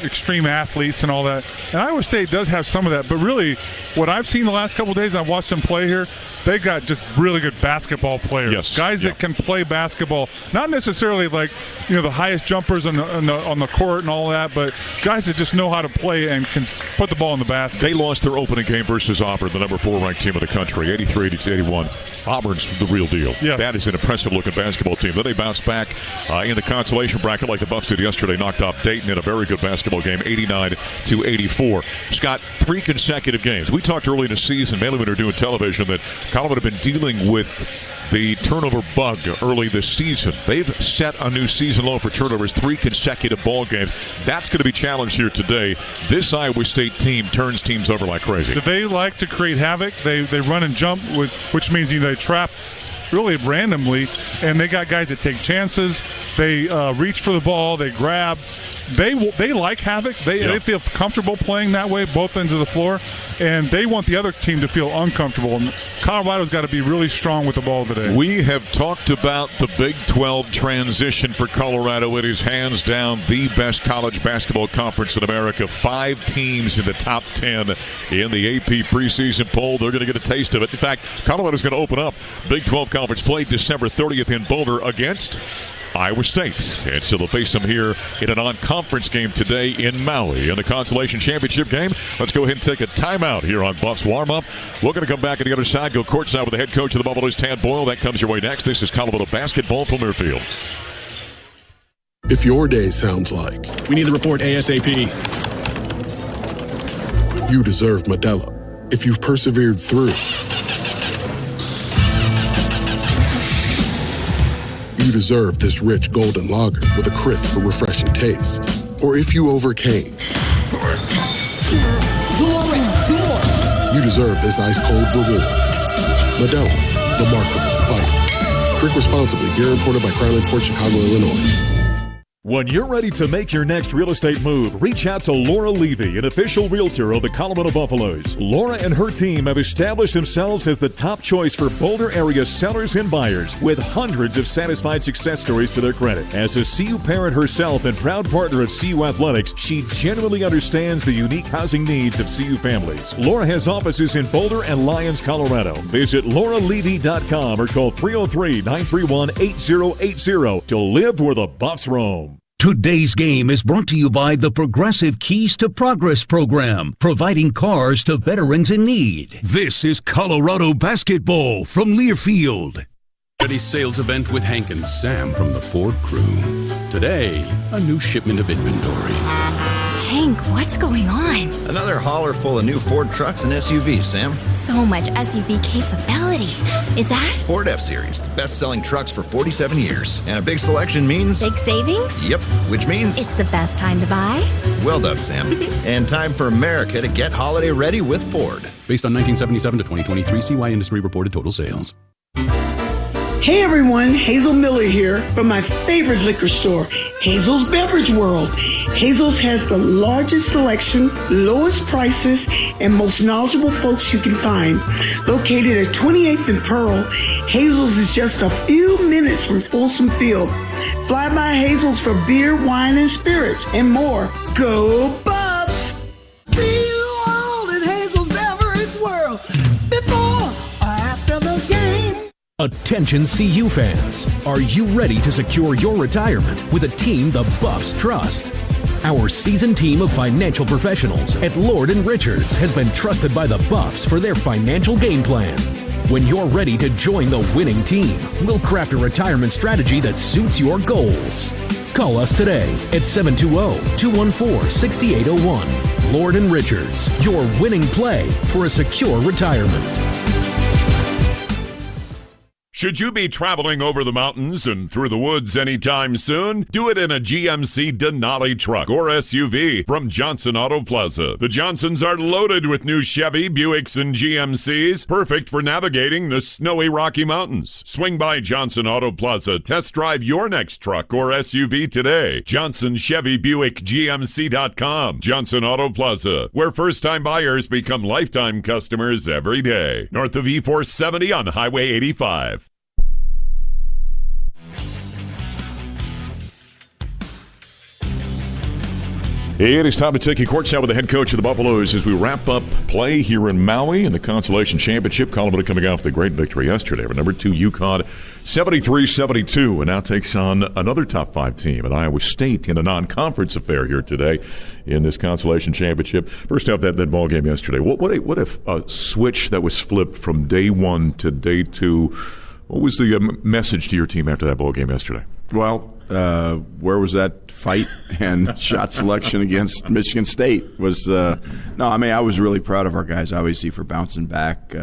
extreme athletes and all that. And Iowa State does have some of that. But really, what I've seen the last couple of days, I've watched them play here, they got just really good basketball players. Yes. Guys that can play basketball. Not necessarily like, the highest jumpers on the court and all that, but guys that just know how to play and can put the ball in the basket. They lost their opening game versus Auburn, the number 4 ranked team in the country, 83-81. Auburn's the real deal. Yes. That is an impressive-looking basketball team. Then they bounced back in the consolation bracket like the Buffs did yesterday, knocked off Dayton in a very good basketball game, 89-84. Scott, 3 consecutive games. We talked early in the season, mainly when we were doing television, that Colorado had been dealing with the turnover bug early this season. They've set a new season low for turnovers, 3 consecutive ball games. That's going to be challenged here today. This Iowa State team turns teams over like crazy. They like to create havoc. They run and jump, which means they trap really randomly, and they got guys that take chances. They reach for the ball. They grab. They like havoc. They feel comfortable playing that way, both ends of the floor, and they want the other team to feel uncomfortable. And Colorado's got to be really strong with the ball today. We have talked about the Big 12 transition for Colorado. It is hands down the best college basketball conference in America. 5 teams in the top 10 in the AP preseason poll. They're going to get a taste of it. In fact, Colorado's going to open up Big 12 conference play December 30th in Boulder against Iowa State. And so they'll face them here in a non-conference game today in Maui. In the Consolation Championship game, let's go ahead and take a timeout here on Buffs Warm-Up. We're going to come back on the other side, go courtside with the head coach of the Buffaloes, Tad Boyle. That comes your way next. This is Colorado Basketball from Muirfield. If your day sounds like, we need the report ASAP, you deserve Modelo. If you've persevered through, you deserve this rich golden lager with a crisp but refreshing taste. Or if you overcame, 2 more rings, 2 more. you deserve this ice-cold reward. Modelo, the Remarkable Fighter. Drink responsibly. Beer imported by Crown Imports, Chicago, Illinois. When you're ready to make your next real estate move, reach out to Laura Levy, an official realtor of the Colorado Buffaloes. Laura and her team have established themselves as the top choice for Boulder area sellers and buyers, with hundreds of satisfied success stories to their credit. As a CU parent herself and proud partner of CU Athletics, she genuinely understands the unique housing needs of CU families. Laura has offices in Boulder and Lyons, Colorado. Visit lauralevy.com or call 303-931-8080 to live where the Buffs roam. Today's game is brought to you by the Progressive Keys to Progress program, providing cars to veterans in need. This is Colorado Basketball from Learfield. Ready sales event with Hank and Sam from the Ford crew. Today, a new shipment of inventory. Hank, what's going on? Another hauler full of new Ford trucks and SUVs, Sam. So much SUV capability. Is that? Ford F-Series, the best-selling trucks for 47 years. And a big selection means... big savings? Yep, which means... it's the best time to buy? Well done, Sam. And time for America to get holiday ready with Ford. Based on 1977 to 2023 CY Industry reported total sales. Hey everyone, Hazel Miller here from my favorite liquor store, Hazel's Beverage World. Hazel's has the largest selection, lowest prices, and most knowledgeable folks you can find. Located at 28th and Pearl, Hazel's is just a few minutes from Folsom Field. Fly by Hazel's for beer, wine, and spirits, and more. Go Buffs! See you all in Hazel's Beverage World before or after the game. Attention CU fans, are you ready to secure your retirement with a team the Buffs trust? Our seasoned team of financial professionals at Lord & Richards has been trusted by the Buffs for their financial game plan. When you're ready to join the winning team, we'll craft a retirement strategy that suits your goals. Call us today at 720-214-6801. Lord & Richards, your winning play for a secure retirement. Should you be traveling over the mountains and through the woods anytime soon? Do it in a GMC Denali truck or SUV from Johnson Auto Plaza. The Johnsons are loaded with new Chevy, Buicks, and GMCs, perfect for navigating the snowy Rocky Mountains. Swing by Johnson Auto Plaza. Test drive your next truck or SUV today. Johnson Chevy Buick GMC.com. Johnson Auto Plaza, where first-time buyers become lifetime customers every day. North of E470 on Highway 85. It is time to take you courtside with the head coach of the Buffaloes as we wrap up play here in Maui in the Consolation Championship. Colorado coming off the great victory yesterday over number 2 UConn, 73-72, and now takes on another top 5 team at Iowa State in a non-conference affair here today in this Consolation Championship. First off, that ball game yesterday. What if a switch that was flipped from day 1 to day 2? What was the message to your team after that ball game yesterday? Well, where was that fight and shot selection against Michigan State? I was really proud of our guys, obviously, for bouncing back.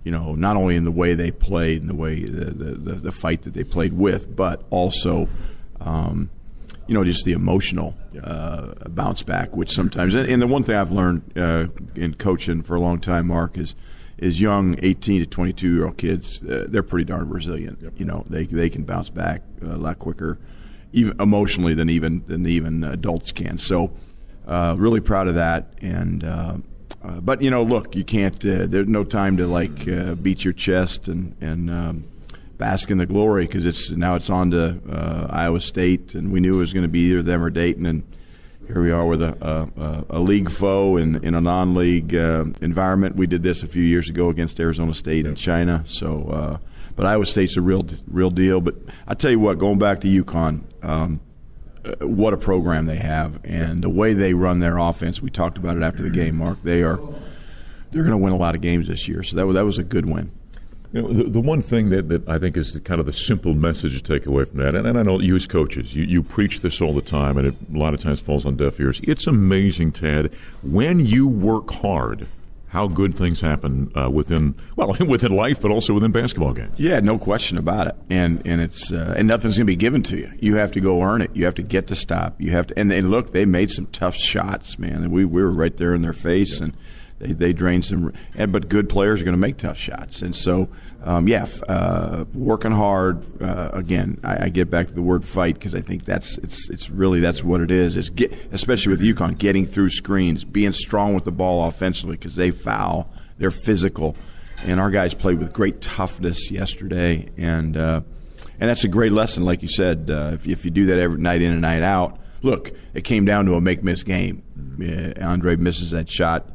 Not only in the way they played and the way the fight that they played with, but also, just the emotional bounce back, which sometimes. And the one thing I've learned in coaching for a long time, Mark, is young 18 to 22-year-old kids, they're pretty darn resilient. Yep. They can bounce back a lot quicker, even emotionally than even adults can. So, really proud of that. And but look, you can't. There's no time to beat your chest and bask in the glory, because it's on to Iowa State, and we knew it was going to be either them or Dayton, and here we are with a league foe in a non-league environment. We did this a few years ago against Arizona State and China. So, but Iowa State's a real deal. But I tell you what, going back to UConn, what a program they have, and the way they run their offense. We talked about it after the game, Mark. They're going to win a lot of games this year. So that was a good win. The one thing that I think is kind of the simple message to take away from that, and I know you as coaches, you preach this all the time, and it a lot of times falls on deaf ears. It's amazing, Ted, when you work hard, how good things happen within life, but also within basketball games. Yeah, no question about it. And it's and nothing's going to be given to you. You have to go earn it. You have to get the stop. You have to. And look, they made some tough shots, man. We were right there in their face, and they drained some. But good players are going to make tough shots, and so. Working hard. Again, I get back to the word fight, because I think that's what it is. Especially with UConn, getting through screens, being strong with the ball offensively, because they foul, they're physical, and our guys played with great toughness yesterday, and that's a great lesson, like you said. If you do that every night in and night out, look, it came down to a make-miss game. Andre misses that shot.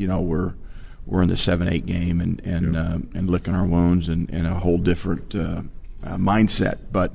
We're in the 7-8 game and licking our wounds and a whole different mindset. But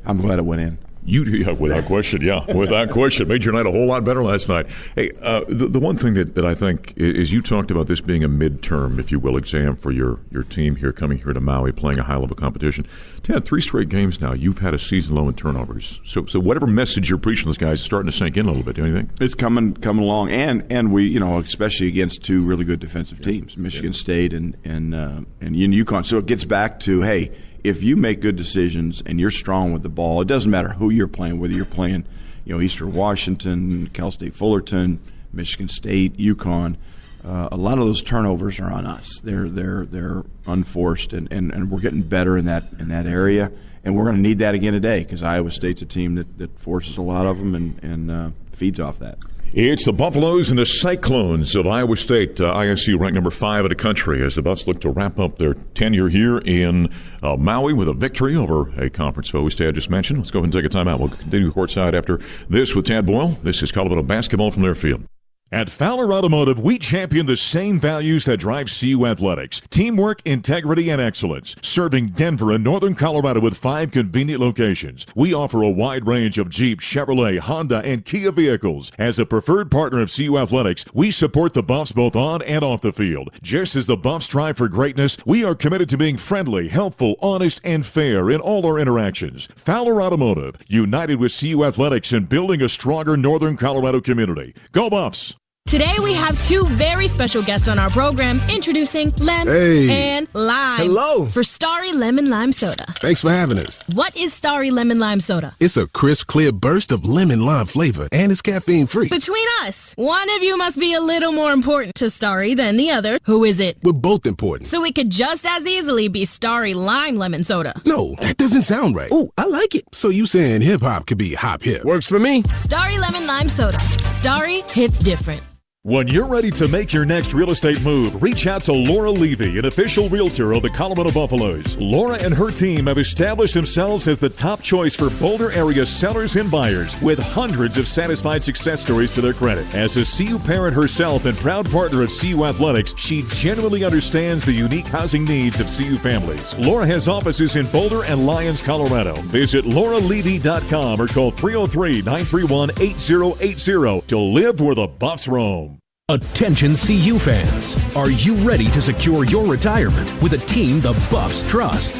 I'm glad it went in. Without question. Made your night a whole lot better last night. Hey, the one thing that I think is, you talked about this being a midterm, if you will, exam for your team here, coming here to Maui, playing a high-level competition. Ted, 3 straight games now, you've had a season low in turnovers. So whatever message you're preaching to those guys is starting to sink in a little bit, do you think? It's coming along, and we, especially against 2 really good defensive teams, Michigan State and UConn. So it gets back to, hey, if you make good decisions and you're strong with the ball, it doesn't matter who you're playing, whether you're playing, Eastern Washington, Cal State Fullerton, Michigan State, UConn. A lot of those turnovers are on us. They're unforced, and we're getting better in that area. And we're going to need that again today, because Iowa State's a team that forces a lot of them and feeds off that. It's the Buffaloes and the Cyclones of Iowa State. ISU ranked number 5 in the country as the Buffs look to wrap up their tenure here in Maui with a victory over a conference foe, as Tad just mentioned. Let's go ahead and take a timeout. We'll continue courtside after this with Tad Boyle. This is Colorado Basketball from their field. At Fowler Automotive, we champion the same values that drive CU Athletics: teamwork, integrity, and excellence. Serving Denver and Northern Colorado with 5 convenient locations, we offer a wide range of Jeep, Chevrolet, Honda, and Kia vehicles. As a preferred partner of CU Athletics, we support the Buffs both on and off the field. Just as the Buffs strive for greatness, we are committed to being friendly, helpful, honest, and fair in all our interactions. Fowler Automotive, united with CU Athletics in building a stronger Northern Colorado community. Go Buffs! Today we have 2 very special guests on our program, introducing Lem and Lime. Hello. For Starry Lemon Lime Soda. Thanks for having us. What is Starry Lemon Lime Soda? It's a crisp, clear burst of lemon lime flavor, and it's caffeine-free. Between us, one of you must be a little more important to Starry than the other. Who is it? We're both important. So it could just as easily be Starry Lime Lemon Soda. No, that doesn't sound right. Oh, I like it. So you saying hip-hop could be hop-hip. Works for me. Starry Lemon Lime Soda. Starry hits different. When you're ready to make your next real estate move, reach out to Laura Levy, an official realtor of the Colorado Buffaloes. Laura and her team have established themselves as the top choice for Boulder area sellers and buyers, with hundreds of satisfied success stories to their credit. As a CU parent herself and proud partner of CU Athletics, she genuinely understands the unique housing needs of CU families. Laura has offices in Boulder and Lyons, Colorado. Visit lauralevy.com or call 303-931-8080 to live where the Buffs roam. Attention CU fans, are you ready to secure your retirement with a team the Buffs trust?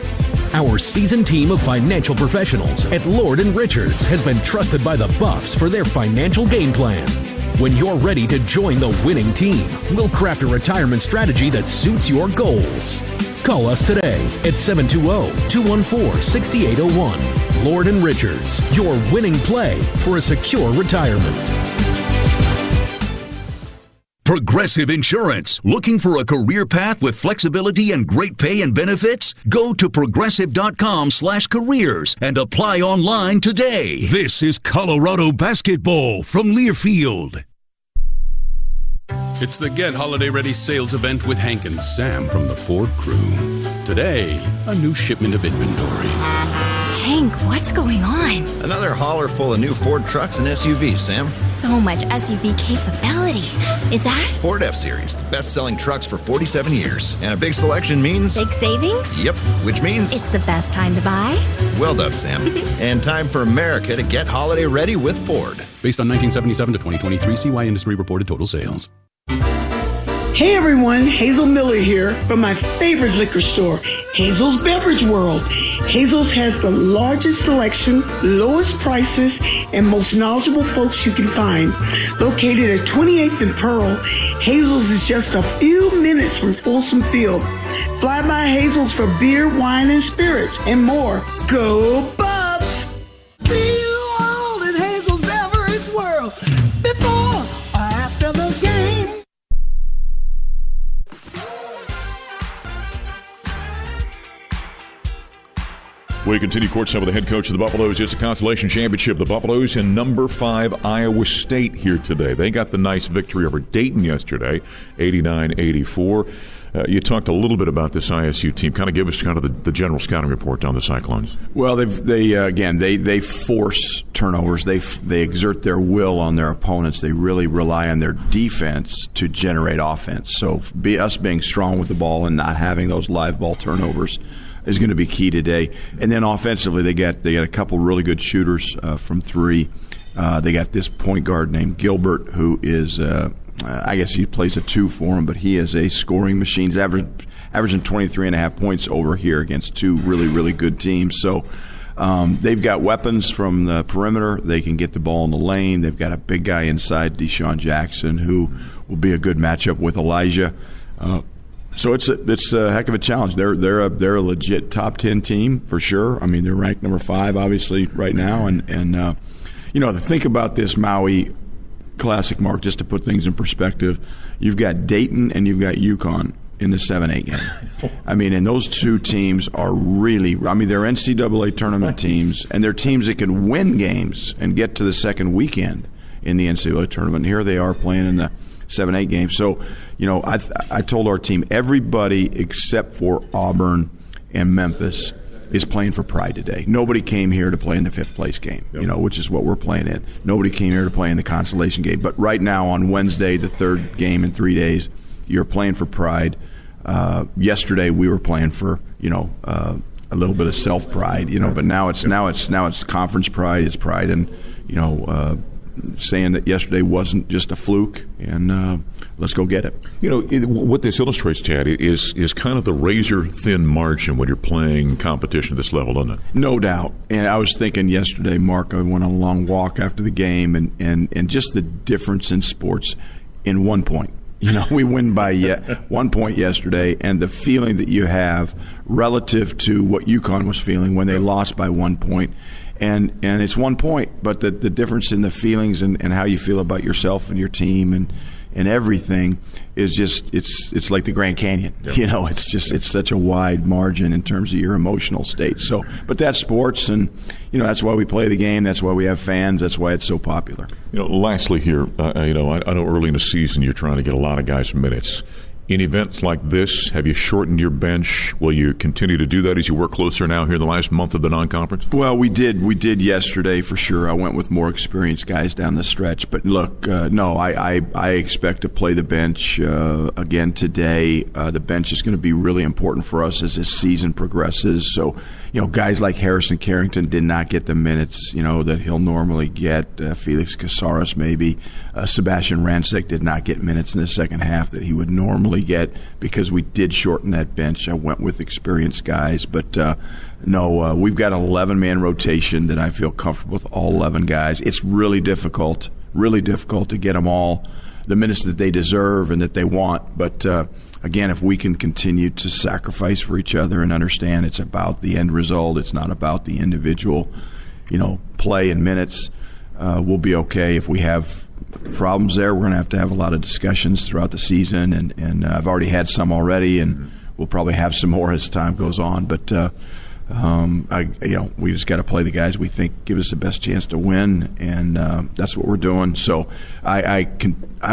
Our seasoned team of financial professionals at Lord & Richards has been trusted by the Buffs for their financial game plan. When you're ready to join the winning team, we'll craft a retirement strategy that suits your goals. Call us today at 720-214-6801. Lord & Richards, your winning play for a secure retirement. Progressive Insurance. Looking for a career path with flexibility and great pay and benefits? Go to progressive.com/careers and apply online today. This is Colorado Basketball from Learfield. It's the Get Holiday Ready sales event with Hank and Sam from the Ford crew. Today, a new shipment of inventory. Hank, what's going on? Another hauler full of new Ford trucks and SUVs, Sam. So much SUV capability. Is that? Ford F-Series, the best-selling trucks for 47 years. And a big selection means... Big savings? Yep, which means... It's the best time to buy? Well done, Sam. And time for America to get holiday ready with Ford. Based on 1977 to 2023 CY Industry reported total sales. Hey everyone, Hazel Miller here from my favorite liquor store, Hazel's Beverage World. Hazel's has the largest selection, lowest prices, and most knowledgeable folks you can find. Located at 28th and Pearl, Hazel's is just a few minutes from Folsom Field. Fly by Hazel's for beer, wine, and spirits, and more. Go Buffs! See you all in Hazel's Beverage World before or after the game. We continue courtside with the head coach of the Buffaloes. It's a consolation championship. The Buffaloes and number 5 Iowa State here today. They got the nice victory over Dayton yesterday, 89-84. You talked a little bit about this ISU team. Kind of give us kind of the general scouting report on the Cyclones. Well, they force turnovers. They exert their will on their opponents. They really rely on their defense to generate offense. So us being strong with the ball and not having those live ball turnovers is going to be key today. And then offensively, they got a couple really good shooters from three. They got this point guard named Gilbert, who is I guess he plays a 2 for him, but he is a scoring machine. He's averaging 23.5 points over here against 2 really, really good teams. So they've got weapons from the perimeter. They can get the ball in the lane. They've got a big guy inside, Deshaun Jackson, who will be a good matchup with Elijah. So it's a heck of a challenge. They're a legit top 10 team for sure. I mean, they're ranked number 5 obviously right now, and to think about this Maui Classic, Mark, just to put things in perspective, you've got Dayton and you've got UConn in the 7-8 game. I mean, and those two teams are really, they're NCAA tournament teams, and they're teams that can win games and get to the second weekend in the NCAA tournament. Here they are playing in the 7-8 game. So, I told our team, everybody except for Auburn and Memphis is playing for pride today. Nobody came here to play in the 5th place game, which is what we're playing in. Nobody came here to play in the consolation game. But right now on Wednesday, the 3rd game in 3 days, you're playing for pride. Yesterday we were playing for, a little bit of self-pride, but now it's conference pride, it's pride, and saying that yesterday wasn't just a fluke, and let's go get it. What this illustrates, Chad, is kind of the razor-thin margin when you're playing competition at this level, isn't it? No doubt. And I was thinking yesterday, Mark, I went on a long walk after the game, and just the difference in sports in 1 point. We win by 1 point yesterday, and the feeling that you have relative to what UConn was feeling when they lost by 1 point. And it's 1 point, but the difference in the feelings and how you feel about yourself and your team and everything is just it's like the Grand Canyon. Yep. You know, it's such a wide margin in terms of your emotional state. So, but that's sports, and you know that's why we play the game. That's why we have fans. That's why it's so popular. You know, lastly here, I know early in the season you're trying to get a lot of guys minutes. In events like this, have you shortened your bench? Will you continue to do that as you work closer now here in the last month of the non-conference? Well, we did yesterday for sure. I went with more experienced guys down the stretch. But look, no, I expect to play the bench again today. The bench is going to be really important for us as this season progresses. So, you know, guys like Harrison Carrington did not get the minutes, you know, that he'll normally get. Felix Casares maybe. Sebastian Rancic did not get minutes in the second half that he would normally get because we did shorten that bench. I went with experienced guys, but no, we've got an 11-man rotation that I feel comfortable with all 11 guys. It's really difficult to get them all the minutes that they deserve and that they want. But again, if we can continue to sacrifice for each other and understand it's about the end result, it's not about the individual, you know, play and minutes, we'll be okay. If we have problems there, we're going to have a lot of discussions throughout the season, and I've already had some already, and we'll probably have some more as time goes on. But we just got to play the guys we think give us the best chance to win, and that's what we're doing. So I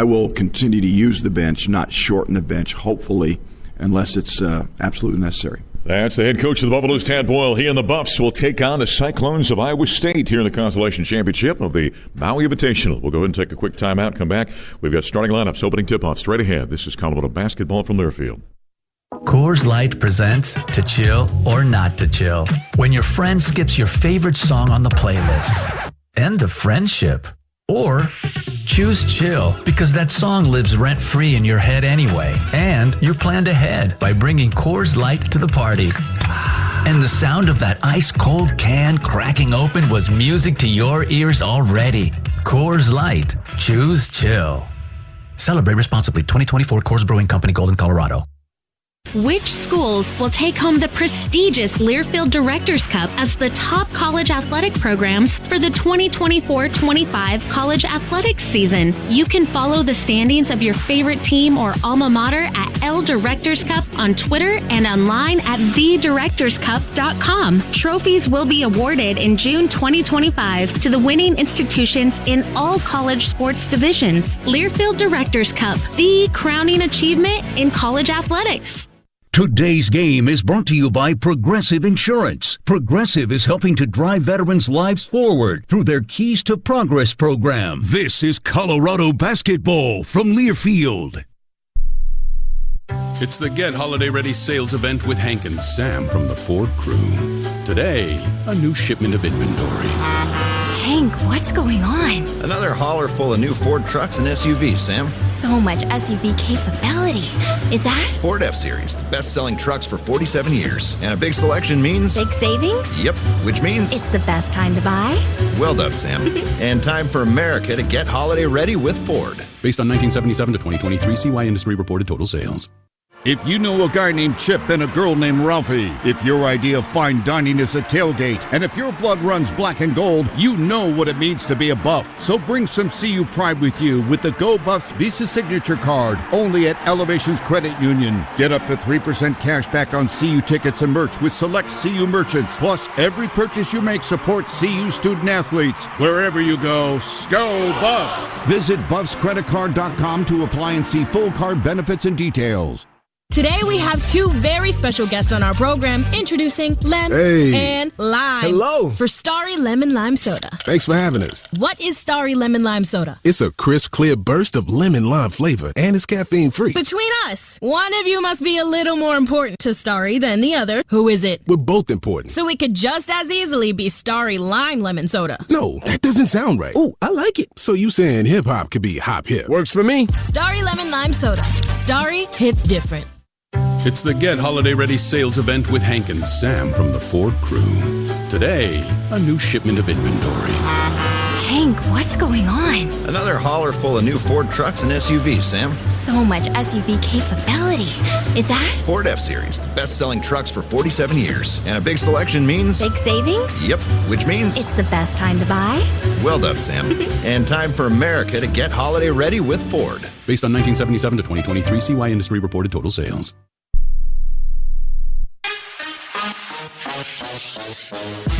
will continue to use the bench, not shorten the bench, hopefully, unless it's absolutely necessary. That's the head coach of the Buffaloes, Tad Boyle. He and the Buffs will take on the Cyclones of Iowa State here in the Consolation Championship of the Maui Invitational. We'll go ahead and take a quick timeout, come back. We've got starting lineups, opening tip-off straight ahead. This is Colorado Basketball from Learfield. Coors Light presents To Chill or Not to Chill. When your friend skips your favorite song on the playlist. End of friendship. Or choose chill because that song lives rent-free in your head anyway. And you're planned ahead by bringing Coors Light to the party. And the sound of that ice-cold can cracking open was music to your ears already. Coors Light. Choose chill. Celebrate responsibly. 2024 Coors Brewing Company, Golden, Colorado. Which schools will take home the prestigious Learfield Directors Cup as the top college athletic programs for the 2024-25 college athletics season? You can follow the standings of your favorite team or alma mater at L Directors Cup on Twitter and online at thedirectorscup.com. Trophies will be awarded in June 2025 to the winning institutions in all college sports divisions. Learfield Directors Cup, the crowning achievement in college athletics. Today's game is brought to you by Progressive Insurance. Progressive is helping to drive veterans' lives forward through their Keys to Progress program. This is Colorado Basketball from Learfield. It's the Get Holiday Ready sales event with Hank and Sam from the Ford crew. Today, a new shipment of inventory. Hank, what's going on? Another hauler full of new Ford trucks and SUVs, Sam. So much SUV capability. Is that? Ford F-Series, the best-selling trucks for 47 years. And a big selection means... big savings? Yep, which means... it's the best time to buy? Well done, Sam. And time for America to get holiday ready with Ford. Based on 1977 to 2023 CY Industry reported total sales. If you know a guy named Chip and a girl named Ralphie, if your idea of fine dining is a tailgate, and if your blood runs black and gold, you know what it means to be a Buff. So bring some CU pride with you with the Go Buffs Visa Signature Card, only at Elevations Credit Union. Get up to 3% cash back on CU tickets and merch with select CU merchants. Plus, every purchase you make supports CU student athletes. Wherever you go, Go Buffs! Visit BuffsCreditCard.com to apply and see full card benefits and details. Today we have two very special guests on our program, introducing Lem and Lime. Hello. For Starry Lemon Lime Soda. Thanks for having us. What is Starry Lemon Lime Soda? It's a crisp, clear burst of lemon lime flavor, and it's caffeine-free. Between us, one of you must be a little more important to Starry than the other. Who is it? We're both important. So it could just as easily be Starry Lime Lemon Soda. No, that doesn't sound right. Oh, I like it. So you saying hip-hop could be hop-hip. Works for me. Starry Lemon Lime Soda. Starry hits different. It's the Get Holiday Ready sales event with Hank and Sam from the Ford crew. Today, a new shipment of inventory. Hank, what's going on? Another hauler full of new Ford trucks and SUVs, Sam. So much SUV capability. Is that? Ford F-Series, the best-selling trucks for 47 years. And a big selection means... Big savings? Yep, which means... It's the best time to buy. Well done, Sam. And time for America to get holiday ready with Ford. Based on 1977 to 2023 CY Industry reported total sales.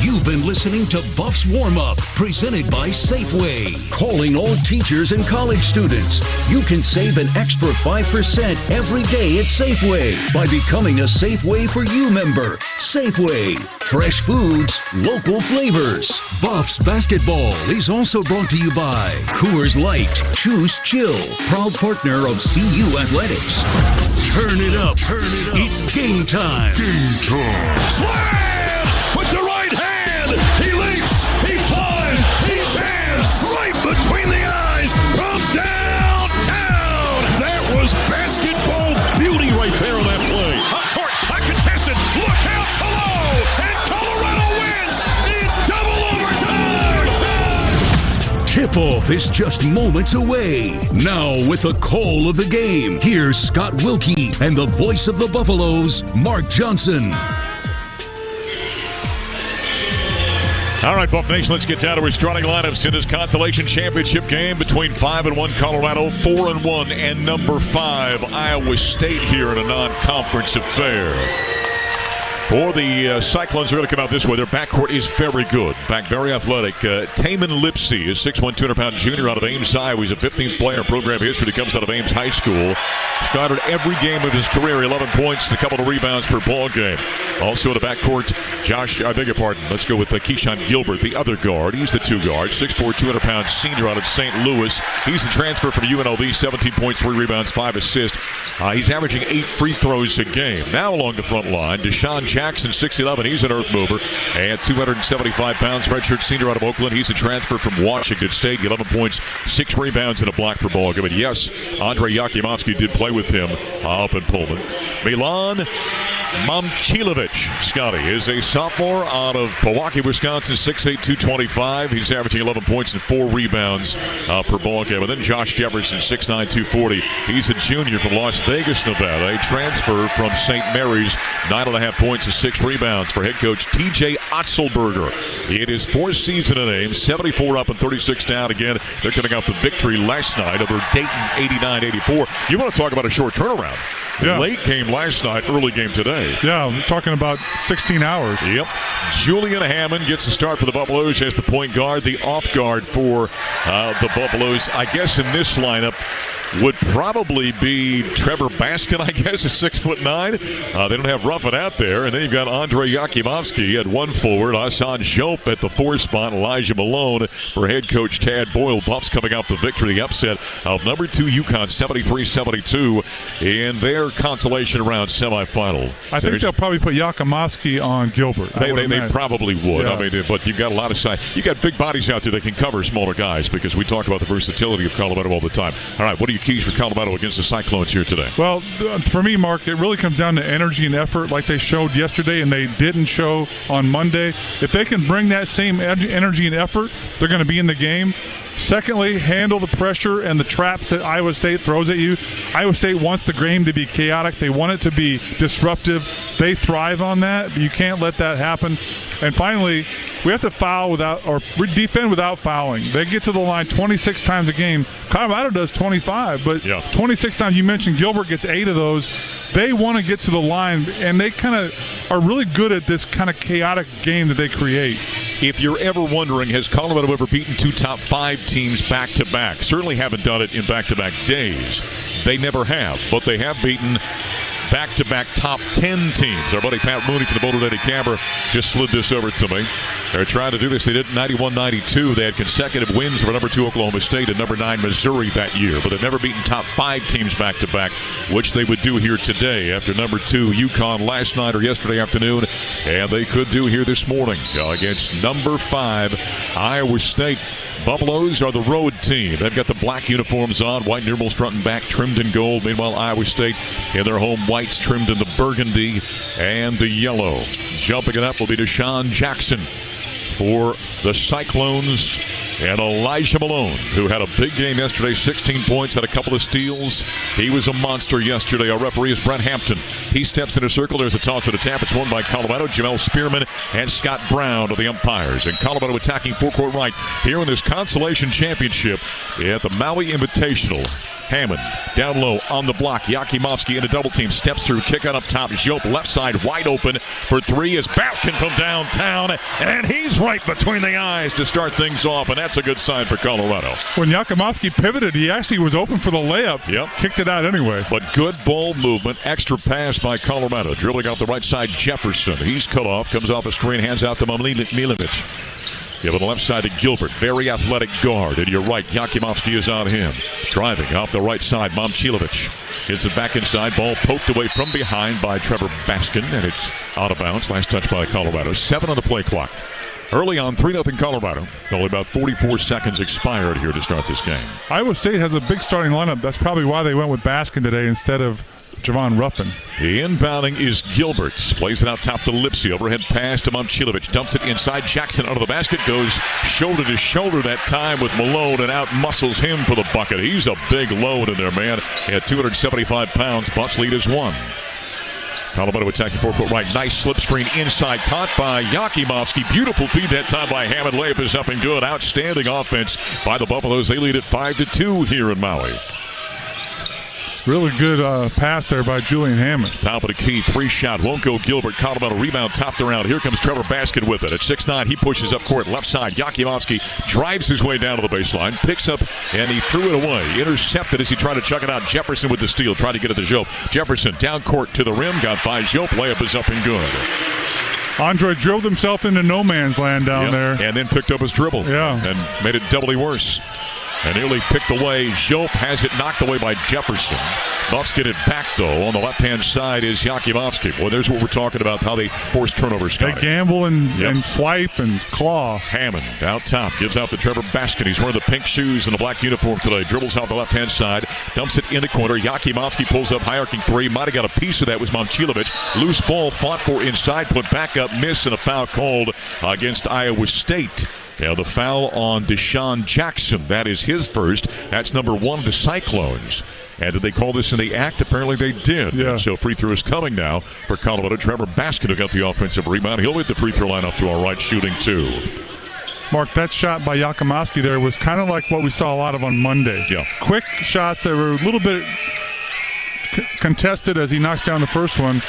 You've been listening to Buffs Warm Up, presented by Safeway. Calling all teachers and college students. You can save an extra 5% every day at Safeway by becoming a Safeway for You member. Safeway. Fresh foods, local flavors. Buffs Basketball is also brought to you by Coors Light. Choose Chill. Proud partner of CU Athletics. Turn it up. Turn it up. It's game time. Game time. Slams with the right hand. He leaps. He flies. He stands right between the eyes from downtown. That was basketball beauty right there on that play. Up court, uncontested. Look out below. And Colorado wins in double overtime. Tip-off is just moments away. Now with the call of the game, here's Scott Wilkie and the voice of the Buffaloes, Mark Johnson. All right, Buff Nation, let's get down to our starting lineups in this consolation championship game between 5-1 Colorado, 4-1, and number 5 Iowa State here in a non-conference affair. For the Cyclones, are going to come out this way. Their backcourt is very good. Back very athletic. Taman Lipsey is 6'1", 200-pound junior out of Ames, Iowa. He's a 15th player in program history that comes out of Ames High School. Started every game of his career, 11 points, a couple of rebounds per ball game. Also in the backcourt, let's go with Keyshawn Gilbert, the other guard. He's the 2 guard, 6'4", 200-pound senior out of St. Louis. He's the transfer from UNLV, 17 points, 3 rebounds, 5 assists. He's averaging 8 free throws a game. Now along the front line, Deshaun Jackson, 6'11", he's an earth mover, and 275 pounds, redshirt senior out of Oakland. He's a transfer from Washington State, 11 points, 6 rebounds, and a block per ball game. And yes, Andre Yakimovsky did play with him up in Pullman. Milan Momcilovic, Scotty, is a sophomore out of Milwaukee, Wisconsin, 6'8", 225. He's averaging 11 points and 4 rebounds per ball game. And then Josh Jefferson, 6'9", 240. He's a junior from Las Vegas, Nevada, a transfer from St. Mary's, 9.5 points and 6 rebounds for head coach T.J. Otzelberger. In his 4th season in Ames, 74 up and 36 down again. They're coming off the victory last night over Dayton, 89-84. You want to talk about a short turnaround. Yeah. Late game last night, early game today. Yeah, we're talking about 16 hours. Yep. Julian Hammond gets the start for the Buffaloes as the point guard. The off guard for the Buffaloes, I guess, in this lineup would probably be Trevor Baskin, I guess, at 6'9". They don't have Ruffin out there. And then you've got Andre Yakimovsky at 1 forward. Hassan Jope at the 4 spot. Elijah Malone for head coach Tad Boyle. Buffs coming off the victory, the upset of number 2 UConn, 73-72 in their consolation round semifinal. I think they'll probably put Yakimovsky on Gilbert. They probably would. Yeah. I mean, but you've got a lot of size. You got big bodies out there that can cover smaller guys because we talk about the versatility of Colorado all the time. All right, what are your keys for Colorado against the Cyclones here today? Well, for me, Mark, it really comes down to energy and effort like they showed yesterday and they didn't show on Monday. If they can bring that same energy and effort, they're going to be in the game. Secondly, handle the pressure and the traps that Iowa State throws at you. Iowa State wants the game to be chaotic. They want it to be disruptive. They thrive on that, but you can't let that happen. And finally, we have to foul without or defend without fouling. They get to the line 26 times a game. Colorado does 25, but 26 times. You mentioned Gilbert gets 8 of those. They want to get to the line, and they kind of are really good at this kind of chaotic game that they create. If you're ever wondering, has Colorado ever beaten 2 top 5 teams back-to-back? Certainly haven't done it in back-to-back days. They never have, but they have beaten back-to-back top 10 teams. Our buddy Pat Mooney from the Boulder Daily Camera just slid this over to me. They're trying to do this. They did 91-92. They had consecutive wins over number 2 Oklahoma State and number 9 Missouri that year, but they've never beaten top 5 teams back-to-back, which they would do here today after number 2 UConn last night or yesterday afternoon, and they could do here this morning against number 5 Iowa State. Buffaloes are the road team. They've got the black uniforms on, white numerals front and back, trimmed in gold. Meanwhile, Iowa State in their home whites, trimmed in the burgundy and the yellow. Jumping it up will be Deshaun Jackson for the Cyclones And Elijah Malone, who had a big game yesterday, 16 points, had a couple of steals. He was a monster yesterday. Our referee is Brent Hampton. He steps in a circle. There's a toss to the tap. It's won by Colorado. Jamel Spearman and Scott Brown are the umpires. And Colorado attacking forecourt right here in this consolation championship at the Maui Invitational. Hammond down low on the block. Yakimovsky in a double team. Steps through. Kick out up top. Jope left side wide open for three as Balkin from downtown. And he's right between the eyes to start things off. And that's a good sign for Colorado. When Yakimovsky pivoted, he actually was open for the layup. Yep. Kicked it out anyway. But good ball movement. Extra pass by Colorado. Dribbling off the right side, Jefferson. He's cut off. Comes off a screen. Hands out to Milinovic. Give it the left side to Gilbert. Very athletic guard. And you're right, Yakimovsky is on him. Driving off the right side, Momcilovic. Gets it back inside. Ball poked away from behind by Trevor Baskin. And it's out of bounds. Last touch by Colorado. 7 on the play clock. Early on, 3-0 Colorado. Only about 44 seconds expired here to start this game. Iowa State has a big starting lineup. That's probably why they went with Baskin today instead of Javon Ruffin. The inbounding is Gilbert. Plays it out top to Lipsy. Overhead pass to Momcilovic. Dumps it inside. Jackson under the basket. Goes shoulder to shoulder that time with Malone and out muscles him for the bucket. He's a big load in there, man. At 275 pounds. Bus lead is 1. Colorado attacking forecourt right. Nice slip screen inside. Caught by Yakimovsky. Beautiful feed that time by Hammond. Layup is up and good. Outstanding offense by the Buffaloes. They lead it 5-2 here in Maui. Really good pass there by Julian Hammond. Top of the key, 3-shot. Won't go Gilbert. Colorado rebound topped around. Here comes Trevor Baskin with it. At 6'9", he pushes up court. Left side, Yakimovsky drives his way down to the baseline. Picks up, and he threw it away. Intercepted as he tried to chuck it out. Jefferson with the steal. Tried to get it to Jope. Jefferson down court to the rim. Got by Jope. Layup is up and good. Andre drilled himself into no man's land down there. And then picked up his dribble. Yeah. And made it doubly worse. And nearly picked away. Jope has it knocked away by Jefferson. Bucks get it back, though. On the left-hand side is Yakimovsky. Boy, there's what we're talking about, how they force turnovers. They gamble and swipe and claw. Hammond out top. Gives out to Trevor Baskin. He's wearing the pink shoes and the black uniform today. Dribbles out the left-hand side. Dumps it in the corner. Yakimovsky pulls up, high-arcing three. Might have got a piece of that was Momcilovic. Loose ball fought for inside. Put back up. Miss and a foul called against Iowa State. Now the foul on Deshaun Jackson. That is his first. That's number 1 of the Cyclones. And did they call this in the act? Apparently they did. Yeah. And so free throw is coming now for Colorado. Trevor Baskin who got the offensive rebound. He'll hit the free throw line up to our right, shooting 2. Mark, that shot by Yakimovsky there was kind of like what we saw a lot of on Monday. Yeah. Quick shots that were a little bit contested as he knocks down the first one.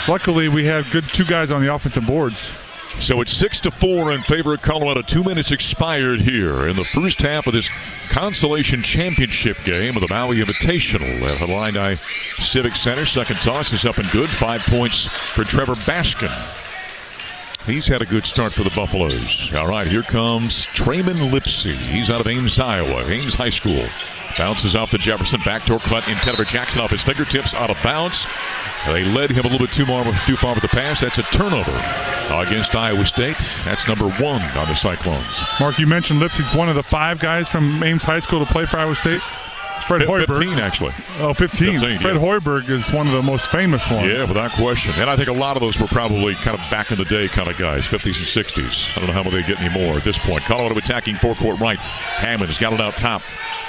Luckily, we had good 2 guys on the offensive boards. So it's 6-4 in favor of Colorado. 2 minutes expired here in the first half of this consolation championship game of the Maui Invitational at Illini Civic Center. Second toss is up and good. 5 points for Trevor Baskin. He's had a good start for the Buffaloes. All right, here comes Trayman Lipsy. He's out of Ames, Iowa. Ames High School. Bounces off to Jefferson. Backdoor cut intended for Jackson off his fingertips. Out of bounds. They led him a little bit too far with the pass. That's a turnover against Iowa State. That's number 1 on the Cyclones. Mark, you mentioned Lipsy's one of the 5 guys from Ames High School to play for Iowa State. Fred Hoiberg. 15, actually. Oh, 15. Fred Hoiberg is one of the most famous ones. Yeah, without question. And I think a lot of those were probably kind of back in the day kind of guys, 50s and 60s. I don't know how they get any more at this point. Colorado attacking forecourt right. Hammond has got it out top.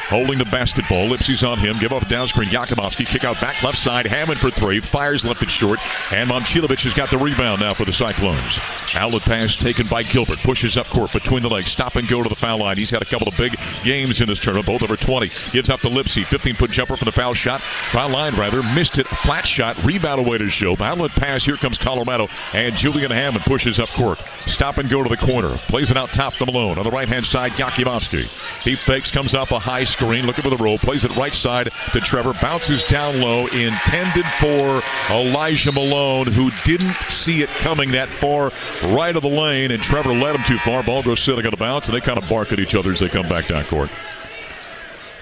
Holding the basketball. Lipsy's on him. Give up a down screen. Yakimovsky. Kick out back left side. Hammond for 3. Fires left it short. And Momcilovic has got the rebound now for the Cyclones. Outlet pass taken by Gilbert. Pushes up court between the legs. Stop and go to the foul line. He's had a couple of big games in this tournament. Both over 20. Gives up to Lipsy. 15-foot jumper from the foul shot. Foul line, rather. Missed it. Flat shot. Rebound away to Jope. Outlet pass. Here comes Colorado. And Julian Hammond pushes up court. Stop and go to the corner. Plays it out top to Malone. On the right-hand side, Yakimovsky. He fakes. Comes off a high screen. Looking for the roll. Plays it right side to Trevor. Bounces down low. Intended for Elijah Malone, who didn't see it coming that far right of the lane. And Trevor led him too far. Ball goes sitting on the bounce. And they kind of bark at each other as they come back down court.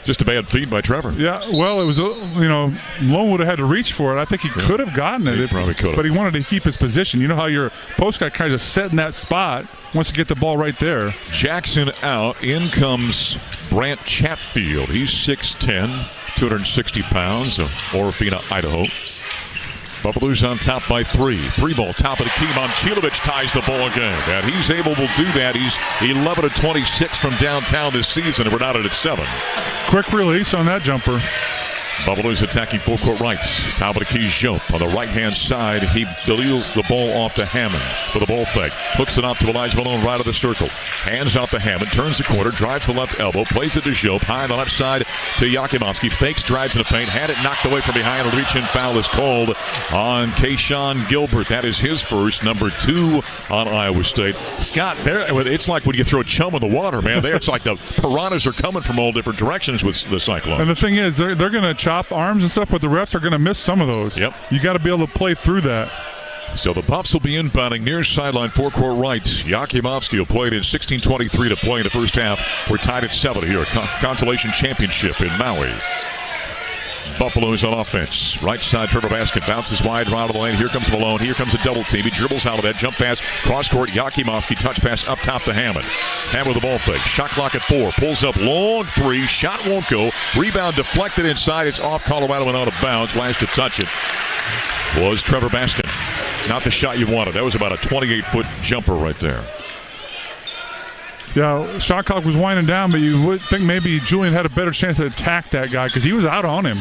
Just a bad feed by Trevor. Yeah, well, it was, Malone would have had to reach for it. I think he could have gotten it. He probably could have. But he wanted to keep his position. You know how your post guy kind of set in that spot, wants to get the ball right there. Jackson out. In comes Brant Chatfield. He's 6'10", 260 pounds of Orofina, Idaho. Buffaloes on top by 3. 3-ball, top of the key. Momcilovic ties the ball game. And he's able to do that. He's 11 of 26 from downtown this season, and we're not at 7. Quick release on that jumper. Buffaloes attacking full court right. Top of the key, Jope on the right-hand side. He deals the ball off to Hammond with a ball fake. Hooks it off to Elijah Malone right of the circle. Hands out to Hammond, turns the corner, drives the left elbow, plays it to Jope. High on the left side to Yakimovsky. Fakes, drives in the paint. Had it knocked away from behind. A reach-in foul is called on Kayshawn Gilbert. That is his first, number 2 on Iowa State. Scott, it's like when you throw chum in the water, man. It's like the piranhas are coming from all different directions with the Cyclones. And the thing is, they're going to chop arms and stuff, but the refs are going to miss some of those. Yep. You got to be able to play through that. So the Buffs will be inbounding near sideline, forecourt right. Yakimovsky will play it in 16:23 to play in the first half. We're tied at 7 here, a consolation championship in Maui. Buffaloes on offense. Right side, Trevor Baskin bounces wide, right of the lane. Here comes Malone. Here comes a double team. He dribbles out of that. Jump pass, cross court. Yakimovsky touch pass up top to Hammond. Hammond with the ball fake. Shot clock at 4. Pulls up long 3. Shot won't go. Rebound deflected inside. It's off Colorado and out of bounds. Last to touch it was Trevor Baskin. Not the shot you wanted. That was about a 28-foot jumper right there. Yeah, shot clock was winding down, but you would think maybe Julian had a better chance to attack that guy because he was out on him.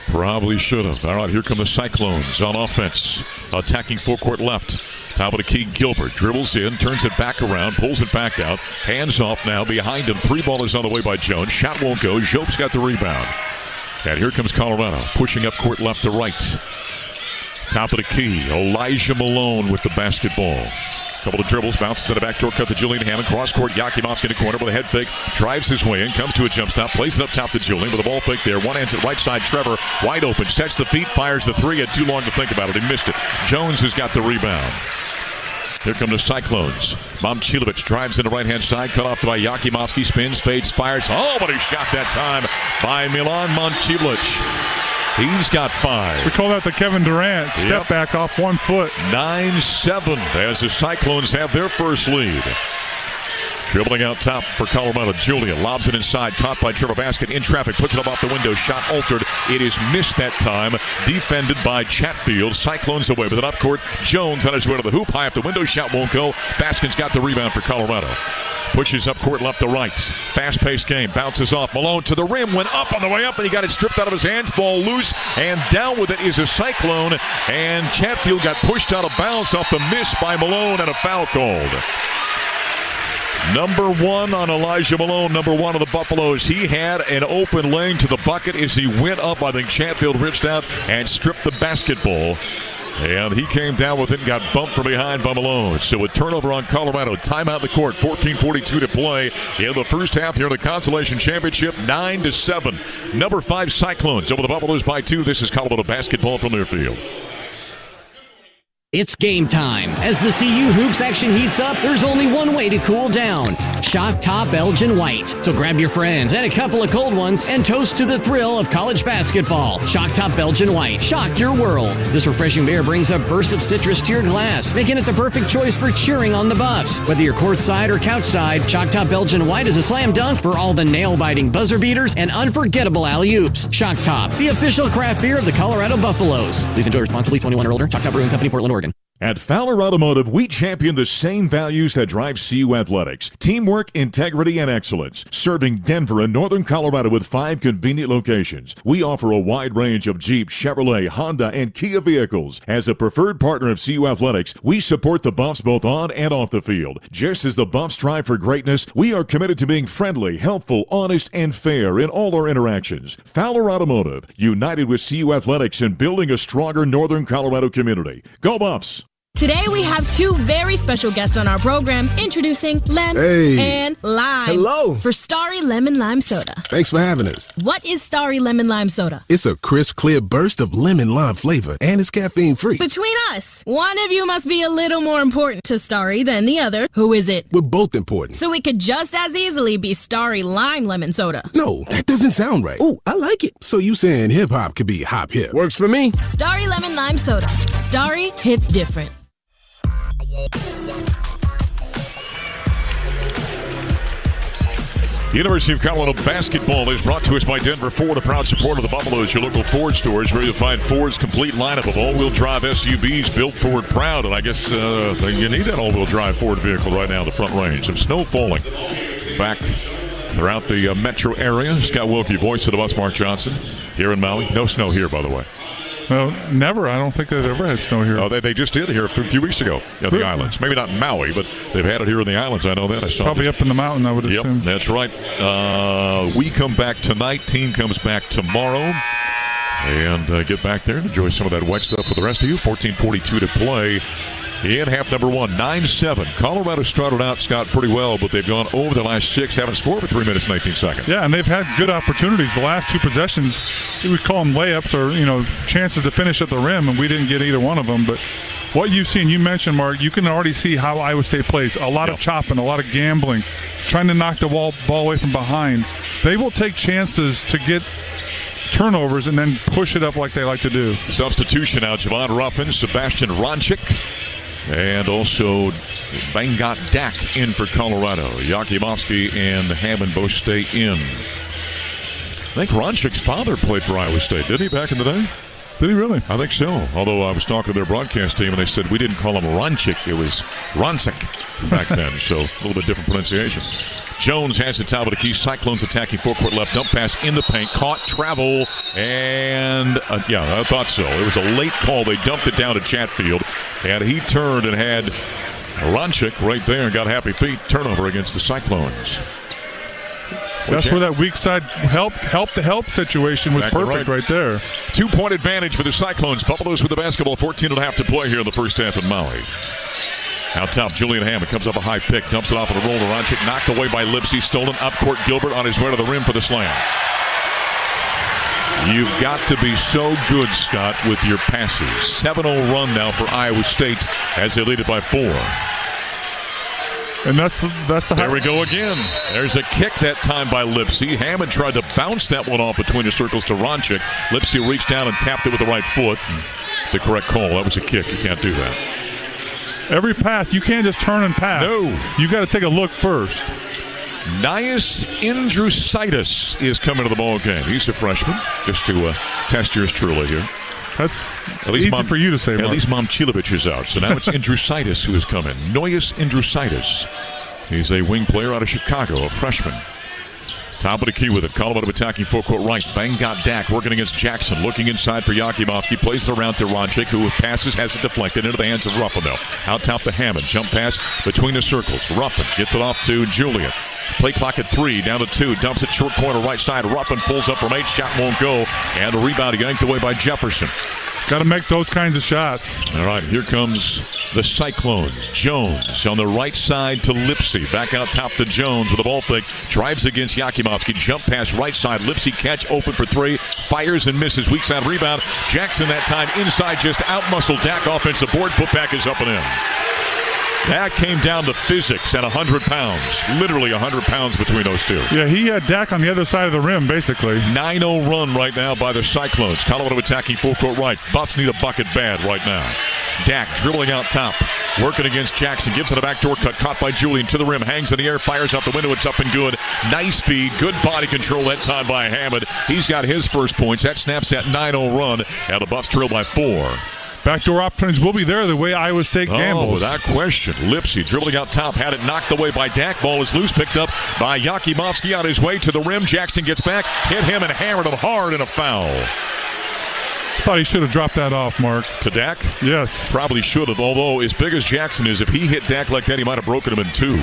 Probably should have. All right, here come the Cyclones on offense. Attacking forecourt left. Top of the key, Gilbert dribbles in, turns it back around, pulls it back out. Hands off now behind him. 3-ball is on the way by Jones. Shot won't go. Jope's got the rebound. And here comes Colorado, pushing up court left to right. Top of the key, Elijah Malone with the basketball. Couple of dribbles, bounces to the backdoor, cut to Julian Hammond. Cross court, Yakimovsky in the corner with a head fake. Drives his way in, comes to a jump stop, plays it up top to Julian with a ball fake there. One hands at right side, Trevor, wide open, sets the feet, fires the 3. Had too long to think about it. He missed it. Jones has got the rebound. Here come the Cyclones. Momcilovic drives in the right-hand side, cut off by Yakimovsky, spins, fades, fires. Oh, but he shot that time by Milan Momcilovic. He's got 5. We call that the Kevin Durant step back off 1 foot. 9-7 as the Cyclones have their first lead. Dribbling out top for Colorado, Julian lobs it inside, caught by Trevor Baskin in traffic, puts it up off the window, shot altered. It is missed that time, defended by Chatfield. Cyclones away with it up court. Jones on his way to the hoop, high up the window, shot won't go. Baskin's got the rebound for Colorado. Pushes up court left to right. Fast-paced game. Bounces off. Malone to the rim. Went up on the way up, and he got it stripped out of his hands. Ball loose, and down with it is a Cyclone. And Chatfield got pushed out of bounds off the miss by Malone, and a foul called. Number 1 on Elijah Malone, number 1 of the Buffaloes. He had an open lane to the bucket as he went up. I think Chatfield reached out and stripped the basketball. And he came down with it and got bumped from behind by Malone. So a turnover on Colorado. Timeout in the court. 14:42 to play in the first half here in the Consolation Championship. 9-7. Number 5 Cyclones over the Buffaloes by 2. This is Colorado basketball from their field. It's game time. As the CU Hoops action heats up, there's only one way to cool down. Shock Top Belgian White. So grab your friends and a couple of cold ones and toast to the thrill of college basketball. Shock Top Belgian White. Shock your world. This refreshing beer brings a burst of citrus to your glass, making it the perfect choice for cheering on the Buffs. Whether you're courtside or couchside, Shock Top Belgian White is a slam dunk for all the nail-biting buzzer beaters and unforgettable alley-oops. Shock Top, the official craft beer of the Colorado Buffaloes. Please enjoy responsibly. 21 or older. Shock Top Brewing Company, Portland, Oregon. At Fowler Automotive, we champion the same values that drive CU Athletics. Teamwork, integrity, and excellence. Serving Denver and Northern Colorado with 5 convenient locations. We offer a wide range of Jeep, Chevrolet, Honda, and Kia vehicles. As a preferred partner of CU Athletics, we support the Buffs both on and off the field. Just as the Buffs strive for greatness, we are committed to being friendly, helpful, honest, and fair in all our interactions. Fowler Automotive, united with CU Athletics and building a stronger Northern Colorado community. Go Buffs! Today we have 2 very special guests on our program, introducing Lem and Lime. Hello. For Starry Lemon Lime Soda. Thanks for having us. What is Starry Lemon Lime Soda? It's a crisp, clear burst of lemon lime flavor, and it's caffeine-free. Between us, one of you must be a little more important to Starry than the other. Who is it? We're both important. So it could just as easily be Starry Lime Lemon Soda. No, that doesn't sound right. Oh, I like it. So you saying hip-hop could be hop-hip. Works for me. Starry Lemon Lime Soda. Starry hits different. University of Colorado basketball is brought to us by Denver Ford, a proud supporter of the Buffaloes. Your local Ford stores where you'll find Ford's complete lineup of all-wheel drive SUVs built Ford proud. And I guess you need that all-wheel drive Ford vehicle right now in the Front Range. Some snow falling back throughout the metro area. Scott Wilkie, voice of the bus, Mark Johnson, here in Maui. No snow here, by the way. No, never. I don't think they've ever had snow here. Oh, they just did here a few weeks ago in the islands. Maybe not Maui, but they've had it here in the islands. I know that. I saw probably up in the mountain, I would assume. Yep, that's right. We come back tonight. Team comes back tomorrow. And get back there and enjoy some of that wet stuff with the rest of you. 14:42 to play in half number one. 9-7. Colorado started out, Scott, pretty well, but they've gone over the last 6, haven't scored for 3 minutes and 19 seconds. Yeah, and they've had good opportunities. The last 2 possessions, we call them layups or, chances to finish at the rim, and we didn't get either one of them. But what you've seen, you mentioned, Mark, you can already see how Iowa State plays. A lot of chopping, a lot of gambling, trying to knock the ball away from behind. They will take chances to get turnovers and then push it up like they like to do. Substitution now, Javon Ruffin, Sebastian Ronchik, and also Bangat Dak in for Colorado. Yakimowski and Hammond both stay in. I think Ronchik's father played for Iowa State, didn't he, back in the day? Did he really? I think so. Although I was talking to their broadcast team, and they said we didn't call him Ronchik. It was Ronchik back then, so a little bit different pronunciation. Jones has the top of the key. Cyclones attacking forecourt left. Dump pass in the paint. Caught, travel, and I thought so. It was a late call. They dumped it down to Chatfield, and he turned and had Ronchik right there and got happy feet. Turnover against the Cyclones. That's where that weak side help situation was exactly perfect right there. 2-point advantage for the Cyclones. Buffaloes with the basketball. 14.5 to play here in the first half in Maui. Out top, Julian Hammond comes up a high pick, dumps it off on a roll to Ronchik, knocked away by Lipsy, stolen up court. Gilbert on his way to the rim for the slam. You've got to be so good, Scott, with your passes. 7-0 run now for Iowa State as they lead it by 4. And that's the there we go again. There's a kick that time by Lipsy. Hammond tried to bounce that one off between the circles to Ronchik. Lipsy reached down and tapped it with the right foot. It's the correct call. That was a kick. You can't do that. Every pass, you can't just turn and pass. No. You got to take a look first. Nias Indrusitis is coming to the ball game. He's a freshman, just to test yours truly here. That's easy for you to say, Mark. At least Momcilovic is out, so now it's Indrusitis who is coming. Nias Indrusitis. He's a wing player out of Chicago, a freshman. Top of the key with it. Colorado attacking forecourt right. Bangat Dak working against Jackson. Looking inside for Yakimovsky. Plays it around to Ronchik, who passes, has it deflected into the hands of Ruffin, though. Out top to Hammond. Jump pass between the circles. Ruffin gets it off to Julian. Play clock at 3, down to 2. Dumps it short corner right side. Ruffin pulls up from 8. Shot won't go. And a rebound yanked away by Jefferson. Got to make those kinds of shots. All right, here comes the Cyclones. Jones on the right side to Lipsy. Back out top to Jones with a ball fake. Drives against Yakimovsky. Jump pass right side. Lipsy catch open for 3. Fires and misses. Weak side rebound. Jackson that time inside just out-muscled Dak. Offensive board. Putback is up and in. That came down to physics at 100 pounds. Literally 100 pounds between those two. Yeah, he had Dak on the other side of the rim, basically. 9-0 run right now by the Cyclones. Colorado attacking full court right. Buffs need a bucket bad right now. Dak dribbling out top. Working against Jackson. Gives it a backdoor cut. Caught by Julian to the rim. Hangs in the air. Fires out the window. It's up and good. Nice feed. Good body control that time by Hammond. He's got his first points. That snaps that 9-0 run. And the Buffs trail by 4. Backdoor opportunities will be there the way Iowa State gambles. Oh, without question. Lipsy dribbling out top. Had it knocked away by Dak. Ball is loose. Picked up by Yakimovsky on his way to the rim. Jackson gets back. Hit him and hammered him hard in a foul. Thought he should have dropped that off, Mark. To Dak? Yes. Probably should have. Although, as big as Jackson is, if he hit Dak like that, he might have broken him in 2.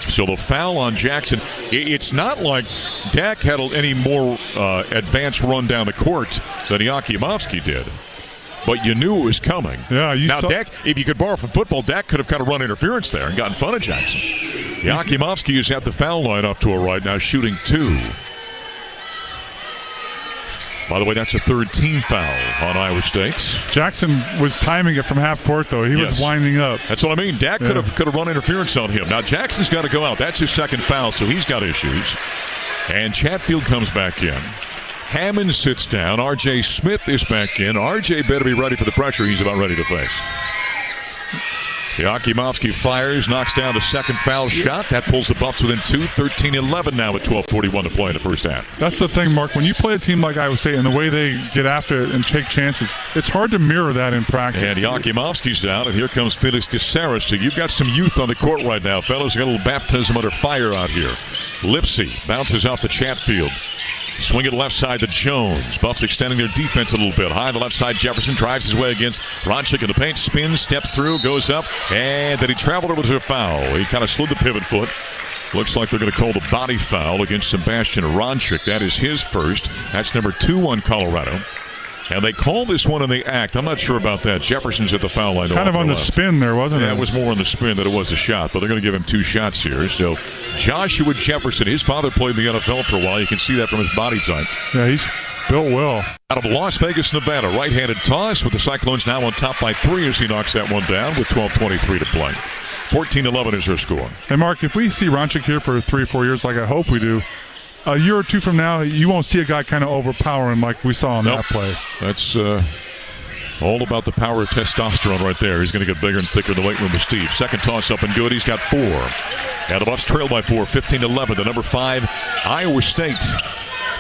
So the foul on Jackson, it's not like Dak had any more advanced run down the court than Yakimovsky did. But you knew it was coming. Yeah, now, Dak, if you could borrow from football, Dak could have kind of run interference there and got in front of Jackson. Yakimovsky is at the foul line off to a right now, shooting 2. By the way, that's a third team foul on Iowa State. Jackson was timing it from half court, though. He was winding up. That's what I mean. Dak could have run interference on him. Now, Jackson's got to go out. That's his second foul, so he's got issues. And Chatfield comes back in. Hammond sits down. R.J. Smith is back in. R.J. better be ready for the pressure he's about ready to face. Yakimovsky fires, knocks down the second foul shot. That pulls the Buffs within 2, 13-11 now with 12:41 to play in the first half. That's the thing, Mark. When you play a team like Iowa State and the way they get after it and take chances, it's hard to mirror that in practice. And Yakimovsky's down, and here comes Felix Caceres. So you've got some youth on the court right now, fellas. Got a little baptism under fire out here. Lipsy bounces off the Chatfield. Swing it left side to Jones. Buffs extending their defense a little bit. High on the left side, Jefferson drives his way against Ronchik in the paint. Spins, steps through, goes up, and then he traveled over to a foul. He kind of slid the pivot foot. Looks like they're going to call the body foul against Sebastian Ronchik. That is his first. That's number 2 on Colorado. And they call this one in the act. I'm not sure about that. Jefferson's at the foul line. Kind of on the spin there, wasn't it? Yeah, it was more on the spin than it was a shot, but they're going to give him 2 shots here. So Joshua Jefferson, his father played in the NFL for a while. You can see that from his body type. Yeah, he's built well. Out of Las Vegas, Nevada, right-handed toss with the Cyclones now on top by 3 as he knocks that one down with 12:23 to play. 14-11 is their score. Hey, Mark, if we see Ronchik here for 3 or 4 years like I hope we do, a year or 2 from now, you won't see a guy kind of overpower him like we saw on that play. That's all about the power of testosterone right there. He's going to get bigger and thicker in the weight room with Steve. Second toss up and good. He's got 4. And the Buffs trail by 4, 15-11. The number 5, Iowa State.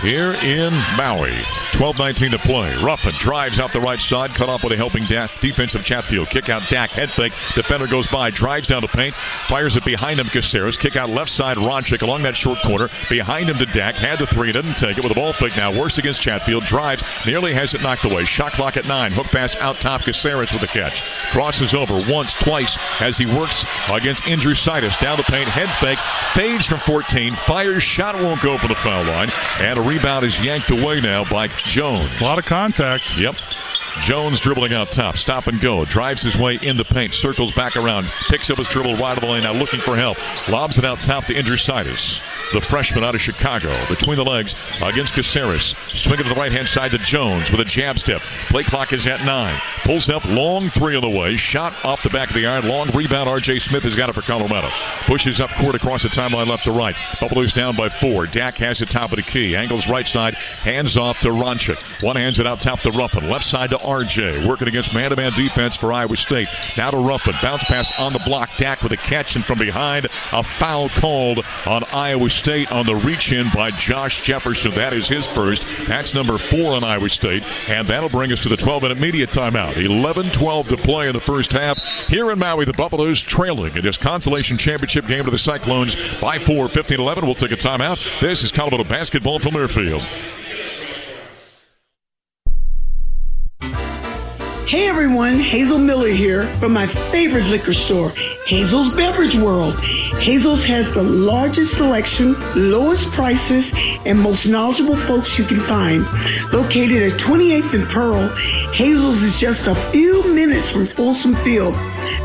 Here in Maui. 12:19 to play. Ruffin drives out the right side, cut off with a helping defensive Chatfield. Kick out Dak, head fake. Defender goes by, drives down to paint, fires it behind him. Caceres. Kick out left side. Ronchik along that short corner. Behind him to Dak. Had the 3, doesn't take it with a ball fake now. Works against Chatfield. Drives, nearly has it knocked away. Shot clock at 9. Hook pass out top. Caceres with the catch. Crosses over once, twice as he works against Indrusitis. Down the paint, head fake. Fades from 14. Fires, shot won't go for the foul line. And a rebound is yanked away now by Jones. A lot of contact. Yep. Jones dribbling out top. Stop and go. Drives his way in the paint. Circles back around. Picks up his dribble wide of the lane now looking for help. Lobs it out top to Indrusitis. The freshman out of Chicago. Between the legs against Caceres. Swinging to the right-hand side to Jones with a jab step. Play clock is at 9. Pulls up. Long 3 on the way. Shot off the back of the iron. Long rebound. R.J. Smith has got it for Colorado. Pushes up court across the timeline left to right. Buffalo's down by 4. Dak has it top of the key. Angles right side. Hands off to Ronchik. One hands it out top to Ruffin. Left side to RJ, working against man-to-man defense for Iowa State. Now to Ruffin. Bounce pass on the block. Dak with a catch, and from behind, a foul called on Iowa State on the reach-in by Josh Jefferson. That is his first. That's number 4 on Iowa State, and that'll bring us to the 12-minute media timeout. 11-12 to play in the first half. Here in Maui, the Buffaloes trailing in this consolation championship game to the Cyclones by 4, 15-11. We'll take a timeout. This is Colorado basketball from Learfield. Hey everyone, Hazel Miller here from my favorite liquor store, Hazel's Beverage World. Hazel's has the largest selection, lowest prices, and most knowledgeable folks you can find. Located at 28th and Pearl, Hazel's is just a few minutes from Folsom Field.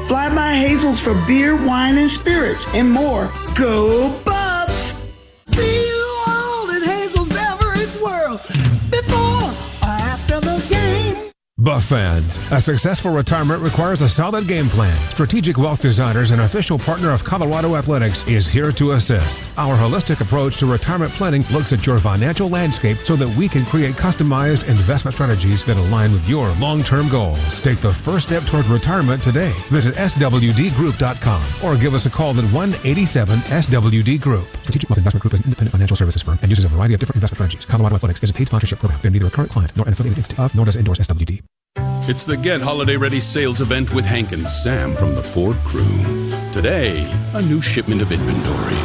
Fly by Hazel's for beer, wine, and spirits, and more. Go Buffs! See you all in Hazel's Beverage World before or after the game. Buff fans, a successful retirement requires a solid game plan. Strategic Wealth Designers, an official partner of Colorado Athletics, is here to assist. Our holistic approach to retirement planning looks at your financial landscape so that we can create customized investment strategies that align with your long-term goals. Take the first step toward retirement today. Visit swdgroup.com or give us a call at 1-87-SWD-GROUP. Strategic Wealth Investment Group is an independent financial services firm and uses a variety of different investment strategies. Colorado Athletics is a paid sponsorship program. They're neither a current client nor an affiliated entity of, nor does it endorse SWD. It's the Get Holiday Ready sales event with Hank and Sam from the Ford crew. Today, a new shipment of inventory.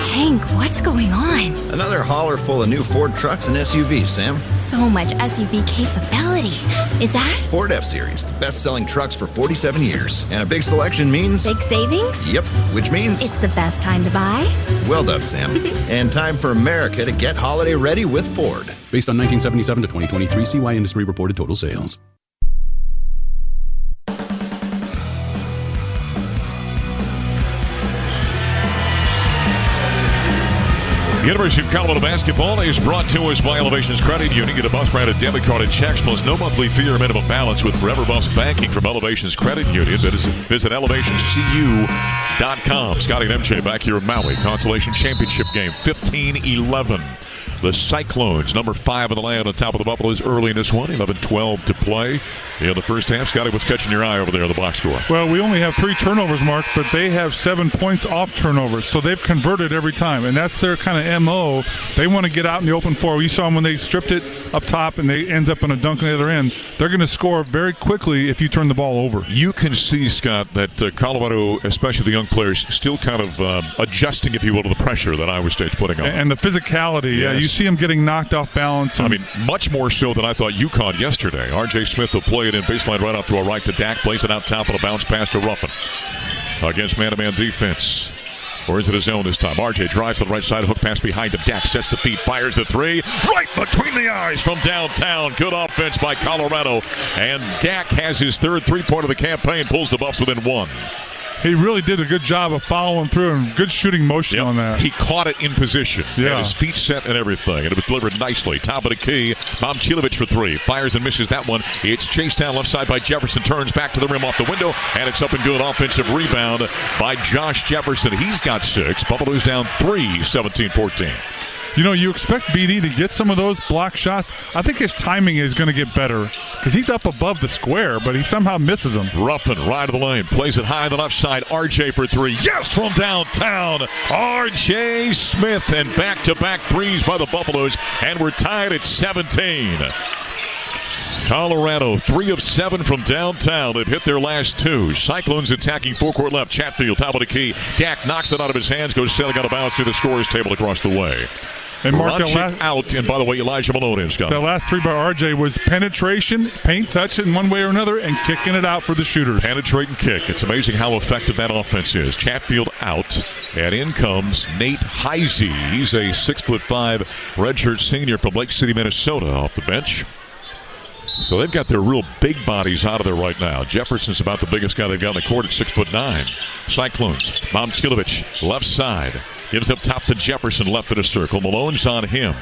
Hank, what's going on? Another hauler full of new Ford trucks and SUVs, Sam. So much SUV capability. Is that? Ford F-Series, the best-selling trucks for 47 years. And a big selection means... big savings? Yep, which means... it's the best time to buy? Well done, Sam. And time for America to get holiday ready with Ford. Based on 1977 to 2023 CY Industry reported total sales. University of Colorado basketball is brought to us by Elevations Credit Union. Get a Buffs branded debit card and checks plus no monthly fee or minimum balance with Forever Buffs banking from Elevations Credit Union. Visit elevationscu.com. Scotty and MJ back here in Maui. Consolation Championship game, 15-11. The Cyclones, number 5 in the land on top of the Buffaloes early in this one. 11-12 to play in the first half. Scotty, what's catching your eye over there in the box score? Well, we only have 3 turnovers, Mark, but they have 7 points off turnovers, so they've converted every time, and that's their kind of MO. They want to get out in the open floor. We saw them when they stripped it up top and they ends up in a dunk on the other end. They're going to score very quickly if you turn the ball over. You can see, Scott, that Colorado, especially the young players, still kind of adjusting, if you will, to the pressure that Iowa State's putting on. And the physicality. Yes. Yeah, you see them getting knocked off balance. I mean, much more so than I thought UConn yesterday. R.J. Smith will play it in baseline right off to a right to Dak, plays it out top of a bounce pass to Ruffin against man-to-man defense. Or is it a zone this time? RJ drives to the right side, hook pass behind him. Dak sets the feet, fires the 3. Right between the eyes from downtown. Good offense by Colorado. And Dak has his 3rd three-pointer of the campaign, pulls the Buffs within 1. He really did a good job of following through and good shooting motion on that. He caught it in position. Yeah. Had his feet set and everything. And it was delivered nicely. Top of the key. Momcilovic for 3. Fires and misses that one. It's chased down left side by Jefferson. Turns back to the rim off the window. And it's up and good. Offensive rebound by Josh Jefferson. He's got 6. Buffalo's down 3, 17-14. You know, you expect BD to get some of those block shots. I think his timing is going to get better because he's up above the square, but he somehow misses them. Ruffin, right of the lane, plays it high on the left side. RJ for 3. Yes, from downtown. RJ Smith, and back-to-back threes by the Buffaloes, and we're tied at 17. Colorado, 3 of 7 from downtown. They've hit their last 2. Cyclones attacking forecourt left. Chatfield, top of the key. Dak knocks it out of his hands, goes sailing out of bounds to the scorer's table across the way. And Mark, out, and by the way, Elijah Malone is gone. The last 3 by RJ was penetration, paint touch in one way or another, and kicking it out for the shooters. Penetrate and kick. It's amazing how effective that offense is. Chatfield out, and in comes Nate Heisey. He's a 6'5" redshirt senior from Lake City, Minnesota, off the bench. So they've got their real big bodies out of there right now. Jefferson's about the biggest guy they've got on the court at 6'9". Cyclones, Momcilovic, left side. Gives up top to Jefferson, left of the circle. Malone's on him.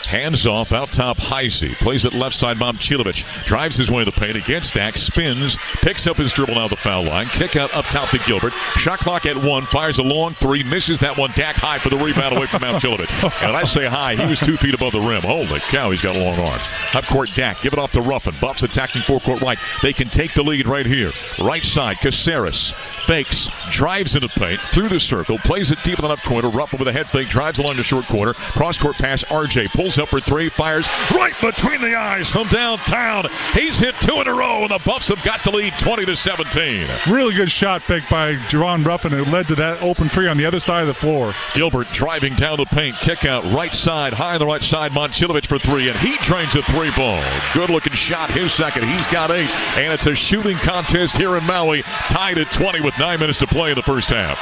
Hands off, out top, Heisey. Plays it left side, Momcilovic. Drives his way to the paint against Dak. Spins, picks up his dribble now the foul line. Kick out up top to Gilbert. Shot clock at 1. Fires a long 3. Misses that one. Dak high for the rebound away from Momcilovic. And I say high. He was 2 feet above the rim. Holy cow, he's got long arms. Up court, Dak. Give it off to Ruffin. Buffs attacking forecourt right. They can take the lead right here. Right side, Caceres. Fakes. Drives into the paint. Through the circle. Plays it deep in the left corner. Ruffin with a head fake. Drives along the short corner. Cross court pass. RJ pulls up for 3. Fires right between the eyes from downtown. He's hit 2 in a row, and the Buffs have got the lead 20-17. Really good shot fake by Jerron Ruffin. It led to that open 3 on the other side of the floor. Gilbert driving down the paint. Kick out right side. High on the right side. Momcilovic for 3, and he drains a 3 ball. Good looking shot. His second. He's got 8, and it's a shooting contest here in Maui. Tied at 20 with 9 minutes to play in the first half.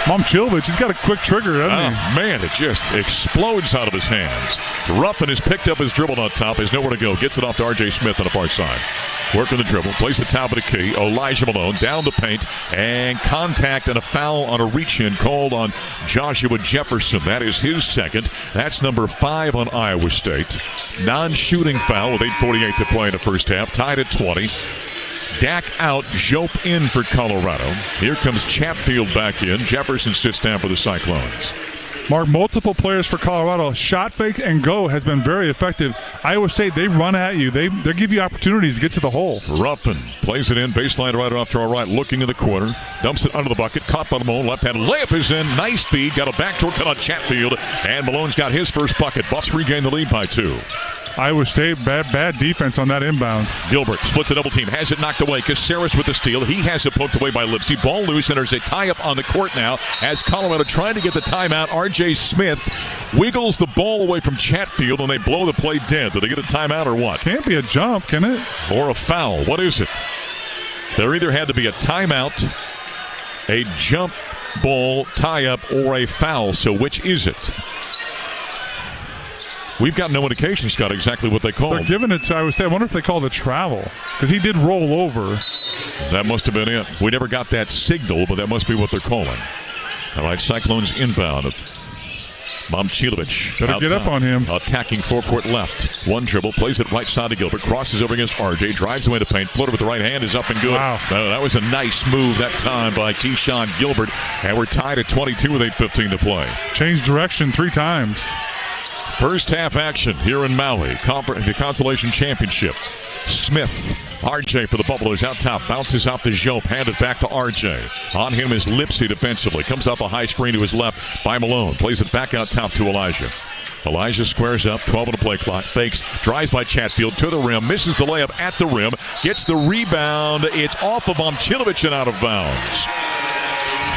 Momcilovic, he's got a quick trigger, doesn't he? Man, it just explodes out of his hands. Ruffin has picked up his dribble on top. Has nowhere to go. Gets it off to R.J. Smith on the far side. Working the dribble. Plays the top of the key. Elijah Malone down the paint. And contact and a foul on a reach-in called on Joshua Jefferson. That is his second. That's number 5 on Iowa State. Non-shooting foul with 8:48 to play in the first half. Tied at 20. Dak out, Jope in for Colorado. Here comes Chatfield back in. Jefferson sits down for the Cyclones. Mark, multiple players for Colorado. Shot fake and go has been very effective. Iowa State, they run at you. They give you opportunities to get to the hole. Ruffin plays it in, baseline right off to our right, looking in the corner. Dumps it under the bucket, caught by Malone. Left-hand layup is in. Nice feed. Got a backdoor cut on Chatfield. And Malone's got his first bucket. Buffs regain the lead by 2. Iowa State, bad defense on that inbounds. Gilbert splits a double team, has it knocked away. Caceres with the steal. He has it poked away by Lipsy. Ball loose, and there's a tie-up on the court now as Colorado trying to get the timeout. R.J. Smith wiggles the ball away from Chatfield, and they blow the play dead. Did they get a timeout or what? Can't be a jump, can it? Or a foul. What is it? There either had to be a timeout, a jump ball tie-up, or a foul. So which is it? We've got no indication, Scott, exactly what they called. They're giving it to Iowa State. I wonder if they called a travel, because he did roll over. That must have been it. We never got that signal, but that must be what they're calling. All right, Cyclones inbound. Momcilovic. Better get up on him. Attacking forecourt left. One dribble, plays it right side to Gilbert, crosses over against RJ, drives away to paint, floater with the right hand is up and good. Wow. That was a nice move that time by Keyshawn Gilbert, and we're tied at 22 with 8:15 to play. Changed direction 3 times. First half action here in Maui, the Consolation Championship. Smith, RJ for the Buffaloes out top, bounces off to Jope, handed back to RJ. On him is Lipsy defensively, comes up a high screen to his left by Malone, plays it back out top to Elijah. Elijah squares up, 12 on the play clock, fakes, drives by Chatfield to the rim, misses the layup at the rim, gets the rebound. It's off of Momcilovic and out of bounds.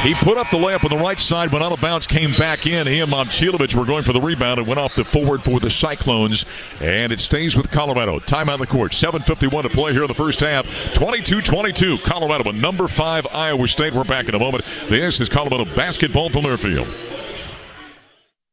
He put up the layup on the right side, went out of bounds, came back in. He and Momcilovic were going for the rebound and went off the forward for the Cyclones. And it stays with Colorado. Time on the court. 7:51 to play here in the first half. 22-22. Colorado, but number 5 Iowa State. We're back in a moment. This is Colorado basketball from Learfield.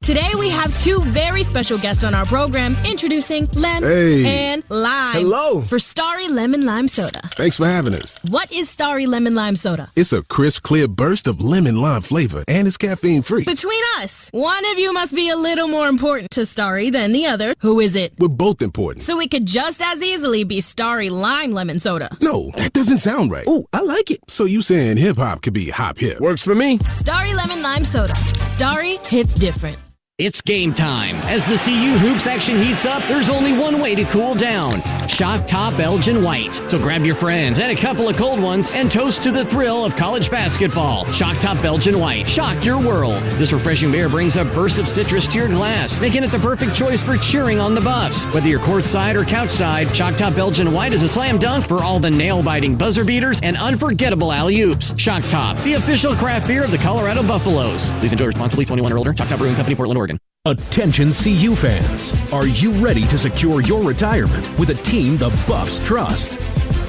Today we have two very special guests on our program, introducing Len and Lime. Hello. For Starry Lemon Lime Soda. Thanks for having us. What is Starry Lemon Lime Soda? It's a crisp, clear burst of lemon lime flavor, and it's caffeine-free. Between us, one of you must be a little more important to Starry than the other. Who is it? We're both important. So it could just as easily be Starry Lime Lemon Soda. No, that doesn't sound right. Oh, I like it. So you saying hip-hop could be hop-hip. Works for me. Starry Lemon Lime Soda. Starry hits different. It's game time. As the CU hoops action heats up, there's only one way to cool down. Shock Top Belgian White. So grab your friends and a couple of cold ones and toast to the thrill of college basketball. Shock Top Belgian White. Shock your world. This refreshing beer brings a burst of citrus to your glass, making it the perfect choice for cheering on the Buffs. Whether you're courtside or couchside, Shock Top Belgian White is a slam dunk for all the nail-biting buzzer beaters and unforgettable alley-oops. Shock Top, the official craft beer of the Colorado Buffaloes. Please enjoy responsibly. 21 or older. Shock Top Brewing Company, Portland, Oregon. Attention CU fans. Are you ready to secure your retirement with a team the Buffs trust?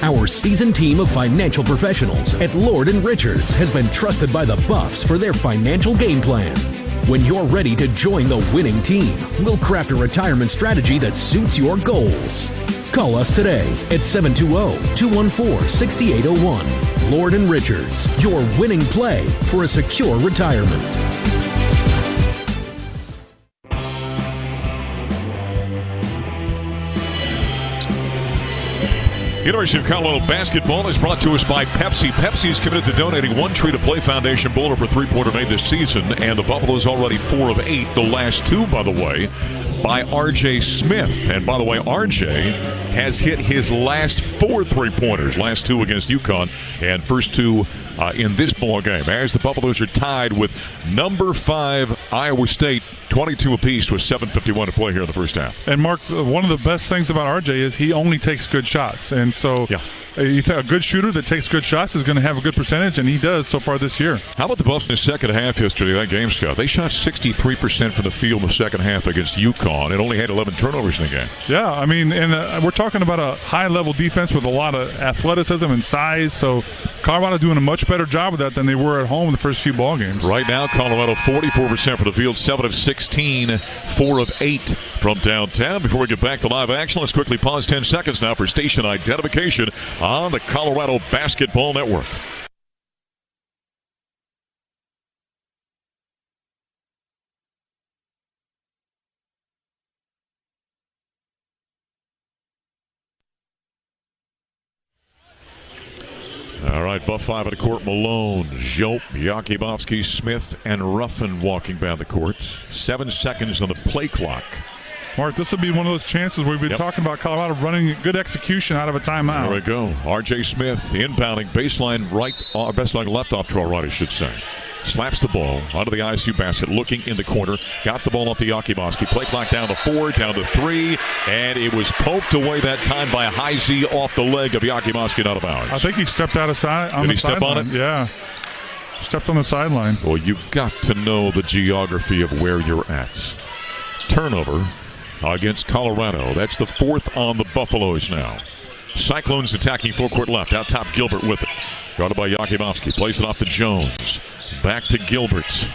Our seasoned team of financial professionals at Lord & Richards has been trusted by the Buffs for their financial game plan. When you're ready to join the winning team, we'll craft a retirement strategy that suits your goals. Call us today at 720-214-6801. Lord & Richards, your winning play for a secure retirement. University of Colorado basketball is brought to us by Pepsi. Pepsi is committed to donating one Tree to Play Foundation Bowl over three-pointer made this season, and the Buffaloes already 4 of 8. The last 2, by the way, by R.J. Smith. And by the way, R.J. has hit his last 4 three-pointers, last 2 against UConn, and first 2 in this ball game. As the Buffaloes are tied with number 5 Iowa State, 22 apiece with 7:51 to play here in the first half. And Mark, one of the best things about RJ is he only takes good shots, and so you think a good shooter that takes good shots is going to have a good percentage, and he does so far this year. How about the Buffs in the second half yesterday? That game, Scott. They shot 63% from the field in the second half against UConn and only had 11 turnovers in the game. Yeah, I mean, and we're talking about a high-level defense with a lot of athleticism and size, so Colorado doing a much better job of that than they were at home in the first few ball games. Right now, Colorado 44% from the field, 7 of 16, 4 of 8 from downtown. Before we get back to live action, let's quickly pause 10 seconds now for station identification on the Colorado Basketball Network. All right, Buff 5 at the court. Malone, Jope, Jakubowski, Smith, and Ruffin walking down the court. 7 seconds on the play clock. Mark, this will be one of those chances where we've been talking about Colorado running good execution out of a timeout. There we go. R.J. Smith inbounding, baseline right, baseline left off to our right, I should say. Slaps the ball onto the ISU basket, looking in the corner. Got the ball off to Jakubowski. Play clock down to 4, down to 3, and it was poked away that time by High Z off the leg of Jakubowski, out of bounds. I think he stepped out of sideline. Did he step on it? Yeah. Stepped on the sideline. Well, you've got to know the geography of where you're at. Turnover against Colorado. That's the 4th on the Buffaloes now. Cyclones attacking full court left. Out top, Gilbert with it. Guarded by Jakubowski. Plays it off to Jones. Back to Gilbert.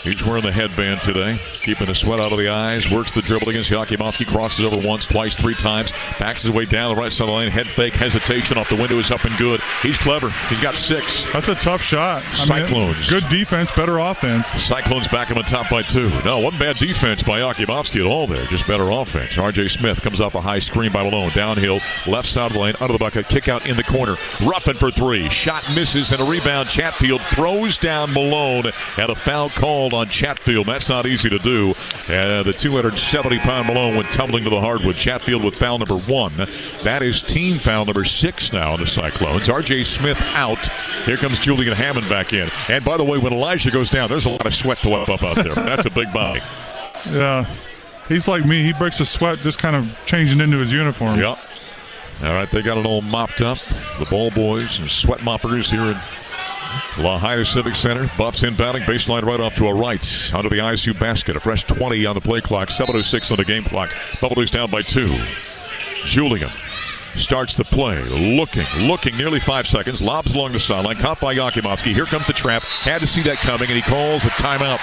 He's wearing the headband today, keeping the sweat out of the eyes. Works the dribble against Jakubowski. Crosses over once, twice, 3 times. Backs his way down the right side of the lane. Head fake, hesitation off the window is up and good. He's clever. He's got 6. That's a tough shot. Cyclones. Good defense, better offense. Cyclones back him on top by 2. No, wasn't bad defense by Jakubowski at all there. Just better offense. R.J. Smith comes off a high screen by Malone. Downhill, left side of the lane, under the bucket. Kick out in the corner. Ruffin for 3. Shot misses and a rebound. Chatfield throws down Malone, and a foul called fouled on Chatfield. That's not easy to do. The 270-pound Malone went tumbling to the hardwood. Chatfield with foul number 1. That is team foul number 6 now on the Cyclones. R.J. Smith out. Here comes Julian Hammond back in. And by the way, when Elijah goes down, there's a lot of sweat to wipe up out there. That's a big body. Yeah. He's like me. He breaks a sweat just kind of changing into his uniform. Yep. All right, they got it all mopped up. The ball boys and sweat moppers here in Lahaina Civic Center. Buffs inbounding, baseline right off to a right. Under the ISU basket. A fresh 20 on the play clock. 7:06 on the game clock. Buffaloes down by 2. Julian starts the play. Looking. Nearly 5 seconds. Lobs along the sideline. Caught by Yakimovsky. Here comes the trap. Had to see that coming, and he calls a timeout.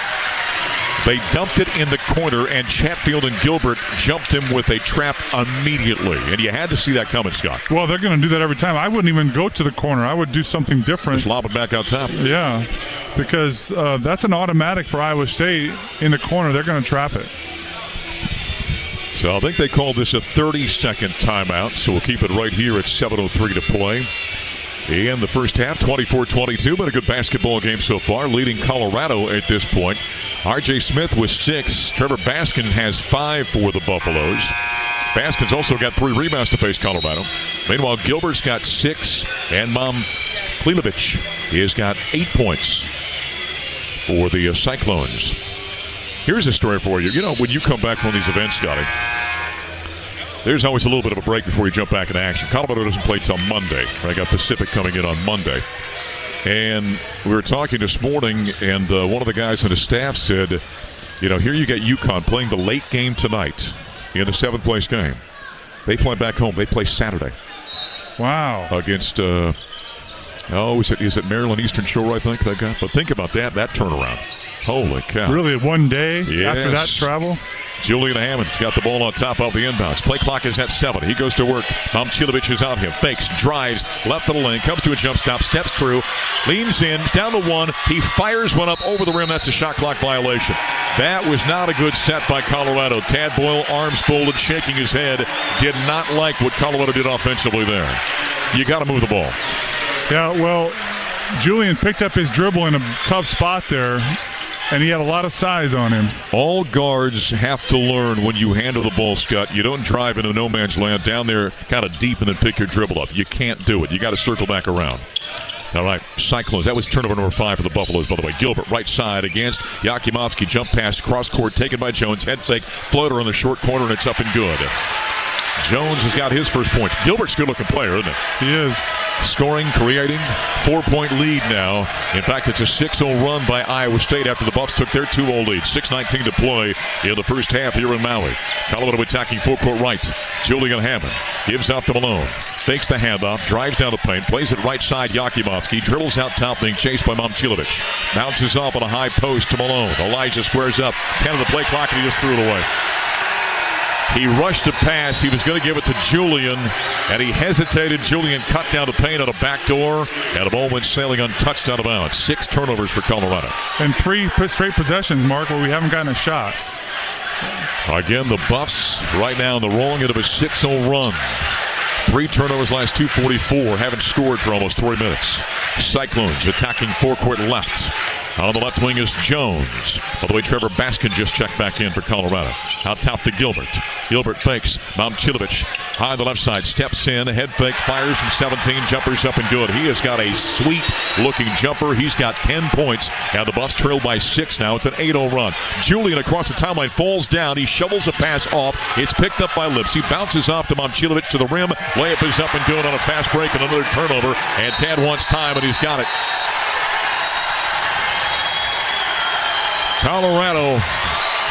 They dumped it in the corner, and Chatfield and Gilbert jumped him with a trap immediately. And you had to see that coming, Scott. Well, they're going to do that every time. I wouldn't even go to the corner. I would do something different. Just lob it back out top. Yeah, because that's an automatic for Iowa State. In the corner, they're going to trap it. So I think they called this a 30-second timeout, so we'll keep it right here at 7:03 to play. In the first half, 24-22, but a good basketball game so far, leading Colorado at this point. R.J. Smith with 6. Trevor Baskin has 5 for the Buffaloes. Baskin's also got 3 rebounds to face Colorado. Meanwhile, Gilbert's got 6, and Mom Klimovich has got 8 points for the Cyclones. Here's a story for you. You know, when you come back from these events, Scotty, there's always a little bit of a break before you jump back into action. Colorado doesn't play till Monday. I got Pacific coming in on Monday. And we were talking this morning, and one of the guys on the staff said, you know, here you get UConn playing the late game tonight in the 7th-place game. They fly back home. They play Saturday. Wow. Against, is it Maryland Eastern Shore, I think they got? But think about that turnaround. Holy cow. Really, 1 day yes. after that travel? Julian Hammond's got the ball on top of the inbounds. Play clock is at 7. He goes to work. Momcilovic is on him. Fakes, drives, left of the lane, comes to a jump stop, steps through, leans in, down to 1. He fires one up over the rim. That's a shot clock violation. That was not a good set by Colorado. Tad Boyle, arms folded, shaking his head. Did not like what Colorado did offensively there. You got to move the ball. Yeah, well, Julian picked up his dribble in a tough spot there. And he had a lot of size on him. All guards have to learn when you handle the ball, Scott. You don't drive into no man's land down there kind of deep and then pick your dribble up. You can't do it. You got to circle back around. All right, Cyclones. That was turnover number 5 for the Buffaloes, by the way. Gilbert, right side against Yakimovsky. Jump pass, cross court, taken by Jones. Head fake, floater in the short corner, and it's up and good. Jones has got his first points. Gilbert's a good-looking player, isn't he? He is. Scoring, creating, 4-point lead now. In fact, it's a 6-0 run by Iowa State after the Buffs took their 2-0 lead. 6:19 to play in the first half here in Maui. Colorado attacking full court right. Julian Hammond gives out to Malone. Fakes the handoff, drives down the paint, plays it right side. Yakimovsky dribbles out top, being chased by Momcilovic. Bounces off on a high post to Malone. Elijah squares up. 10 of the play clock, and he just threw it away. He rushed to pass. He was going to give it to Julian, and he hesitated. Julian cut down the paint on a back door, and the ball went sailing untouched out of bounds. 6 turnovers for Colorado. And 3 straight possessions, Mark, where we haven't gotten a shot. Again, the Buffs right now in the rolling into a 6-0 run. 3 turnovers last 2:44. Haven't scored for almost 3 minutes. Cyclones attacking forecourt left. On the left wing is Jones. By the way, Trevor Baskin just checked back in for Colorado. Out top to Gilbert. Gilbert fakes. Momcilovic high on the left side. Steps in. Head fake. Fires from 17. Jumpers up and good. He has got a sweet-looking jumper. He's got 10 points. And the Buffs trail by 6 now. It's an 8-0 run. Julian across the timeline falls down. He shovels a pass off. It's picked up by Lipsy. Bounces off to Momcilovic to the rim. Layup is up and good on a fast break and another turnover. And Tad wants time, and he's got it. Colorado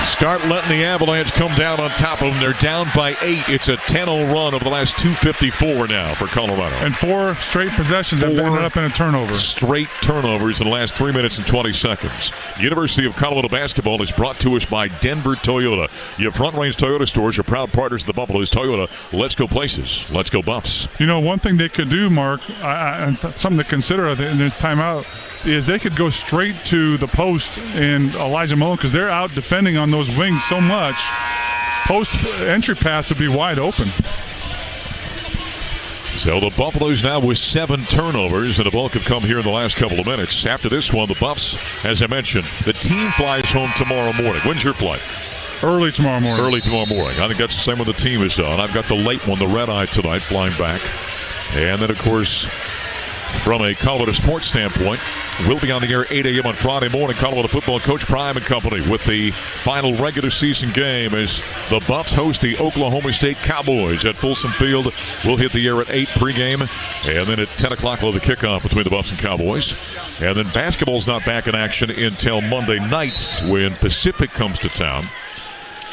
start letting the Avalanche come down on top of them. They're down by 8. It's a 10-0 run over the last 2:54 now for Colorado. And 4 straight possessions have ended up in a turnover. Straight turnovers in the last 3 minutes and 20 seconds. University of Colorado basketball is brought to us by Denver Toyota. Your Front Range Toyota stores are proud partners of the Buffaloes. Toyota, let's go places. Let's go Buffs. You know, one thing they could do, Mark, something to consider in this timeout, is they could go straight to the post and Elijah Malone, because they're out defending on those wings so much. Post entry pass would be wide open. So the Buffaloes now with 7 turnovers, and the bulk have come here in the last couple of minutes. After this one, the Buffs, as I mentioned, the team flies home tomorrow morning. When's your flight? Early tomorrow morning. Early tomorrow morning. I think that's the same one the team is on. I've got the late one, the red-eye tonight, flying back. And then, of course, from a Colorado sports standpoint, we'll be on the air 8 a.m. on Friday morning. Colorado football coach Prime and company with the final regular season game as the Buffs host the Oklahoma State Cowboys at Folsom Field. We'll hit the air at 8 pregame, and then at 10 o'clock we'll have the kickoff between the Buffs and Cowboys. And then basketball's not back in action until Monday nights when Pacific comes to town.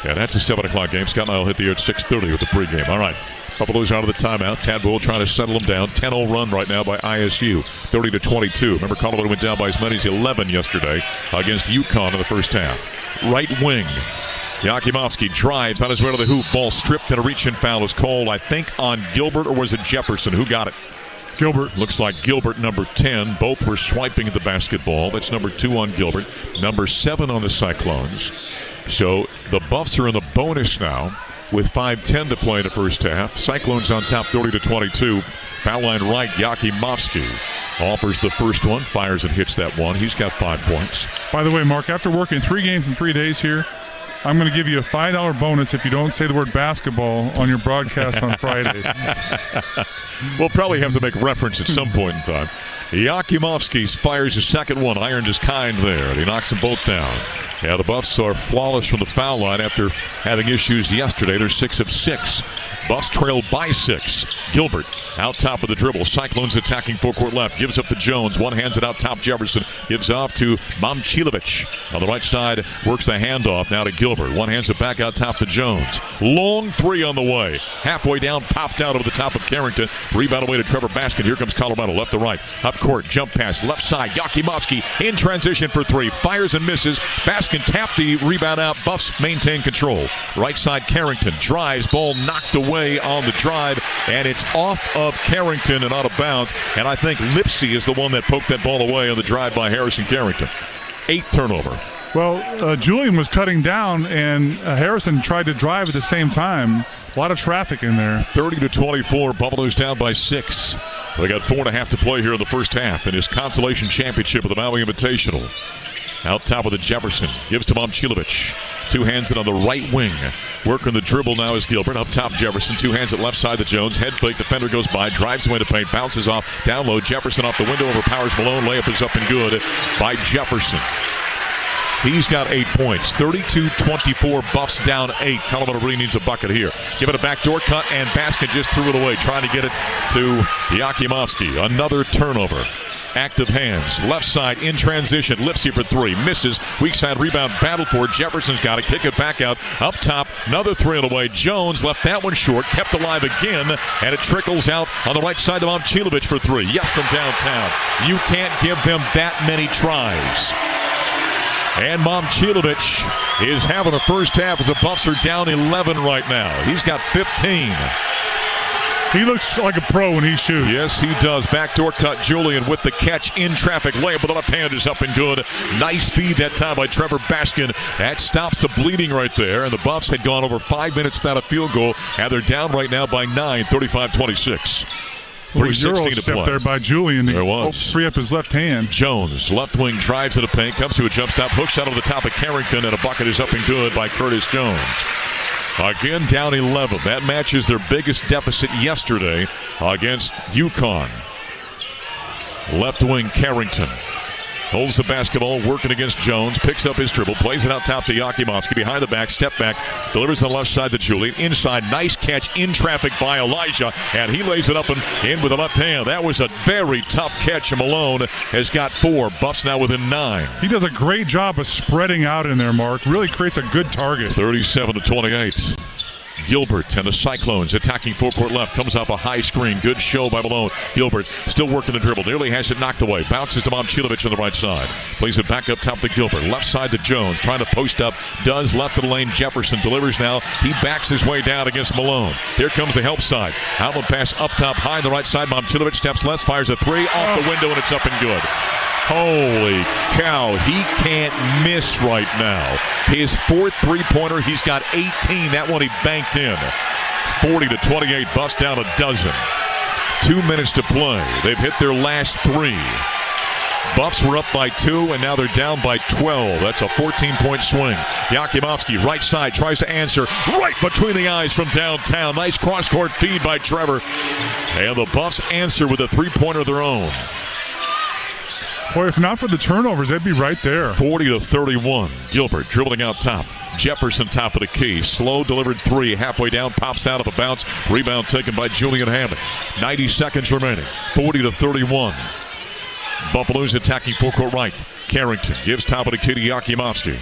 And that's a 7 o'clock game. Scott and I will hit the air at 6:30 with the pregame. All right. Buffalo's out of the timeout. Tad Boyle trying to settle them down. 10-0 run right now by ISU. 30-22. Remember, Colorado went down by as many as 11 yesterday against UConn in the first half. Right wing. Yakimovsky drives on his way to the hoop. Ball stripped and a reach-in foul is called, I think, on Gilbert, or was it Jefferson? Who got it? Gilbert. Looks like Gilbert, number 10. Both were swiping at the basketball. That's number 2 on Gilbert. Number 7 on the Cyclones. So the Buffs are in the bonus now with 5:10 to play in the first half. Cyclones on top 30-22. Foul line right, Yakimovsky offers the first one, fires and hits that one. He's got 5 points. By the way, Mark, after working 3 games in 3 days here, I'm going to give you a $5 bonus if you don't say the word basketball on your broadcast on Friday. We'll probably have to make reference at some point in time. Yakimovsky fires his second one, ironed his kind there. He knocks them both down. Yeah, the Buffs are flawless from the foul line after having issues yesterday. They're 6 of 6. Buffs trail by 6. Gilbert out top of the dribble. Cyclones attacking forecourt left. Gives up to Jones. One hands it out top. Jefferson gives off to Momcilovic. On the right side, works the handoff now to Gilbert. One hands it back out top to Jones. Long 3 on the way. Halfway down, popped out over the top of Carrington. Rebound away to Trevor Baskin. Here comes Colorado left to right. Up court, jump pass, left side. Yakimovsky in transition for 3. Fires and misses. Baskin tapped the rebound out. Buffs maintain control. Right side, Carrington drives. Ball knocked away on the drive, and it's off of Carrington and out of bounds. And I think Lipsy is the one that poked that ball away on the drive by Harrison Carrington. 8th turnover. Well, Julian was cutting down, and Harrison tried to drive at the same time. A lot of traffic in there. 30-24. Buffalo's down by 6. They got 4.5 to play here in the first half in his consolation championship of the Maui Invitational. Out top with the Jefferson. Gives to Momcilovic. 2 hands it on the right wing. Working the dribble now is Gilbert. Up top, Jefferson. 2 hands at left side to Jones. Head fake. Defender goes by. Drives away to paint. Bounces off. Down low. Jefferson off the window. Overpowers Malone. Layup is up and good by Jefferson. He's got 8 points. 32-24. Buffs down 8. Colorado really needs a bucket here. Give it a backdoor cut, and Baskin just threw it away, trying to get it to Yakimovsky. Another turnover. Active hands. Left side in transition. Lipsy for 3. Misses. Weak side rebound. Battle for it. Jefferson's got it. Kick it back out. Up top. Another 3 on the way. Jones left that one short. Kept alive again. And it trickles out on the right side to Momcilovic for 3. Yes, from downtown. You can't give them that many tries. And Momcilovic is having a first half as the Buffs are down 11 right now. He's got 15. He looks like a pro when he shoots. Yes, he does. Backdoor cut. Julian with the catch in traffic. Layup with the left hand is up and good. Nice feed that time by Trevor Baskin. That stops the bleeding right there. And the Buffs had gone over 5 minutes without a field goal. And they're down right now by 9, 35-26. 3:16 to play. There by Julian. There was. Free up his left hand. Jones, left wing, drives to the paint, comes to a jump stop, hook shot over the top of Carrington, and a bucket is up and good by Curtis Jones. Again, down 11. That matches their biggest deficit yesterday against UConn. Left wing, Carrington. Holds the basketball, working against Jones. Picks up his dribble, plays it out top to Yakimovsky. Behind the back, step back. Delivers on the left side to Julian. Inside, nice catch in traffic by Elijah. And he lays it up and in with the left hand. That was a very tough catch. Malone has got 4. Buffs now within 9. He does a great job of spreading out in there, Mark. Really creates a good target. 37-28. Gilbert and the Cyclones attacking forecourt left. Comes off a high screen. Good show by Malone. Gilbert still working the dribble. Nearly has it knocked away. Bounces to Momcilovic on the right side. Plays it back up top to Gilbert. Left side to Jones. Trying to post up. Does left of the lane. Jefferson delivers now. He backs his way down against Malone. Here comes the help side. Outlet pass up top high on the right side. Momcilovic steps left. Fires a 3 off the window, and it's up and good. Holy cow, he can't miss right now. His 4th three-pointer, he's got 18. That one he banked in. 40-28, Buffs down a dozen. 2 minutes to play. They've hit their last 3. Buffs were up by 2, and now they're down by 12. That's a 14-point swing. Yakimovsky, right side, tries to answer. Right between the eyes from downtown. Nice cross-court feed by Trevor. And the Buffs answer with a three-pointer of their own. Boy, if not for the turnovers, they'd be right there. 40-31. Gilbert dribbling out top. Jefferson top of the key. Slow delivered 3. Halfway down, pops out of a bounce. Rebound taken by Julian Hammond. 90 seconds remaining. 40-31. Buffalo's attacking full court right. Carrington gives top of the key to Yakimovsky.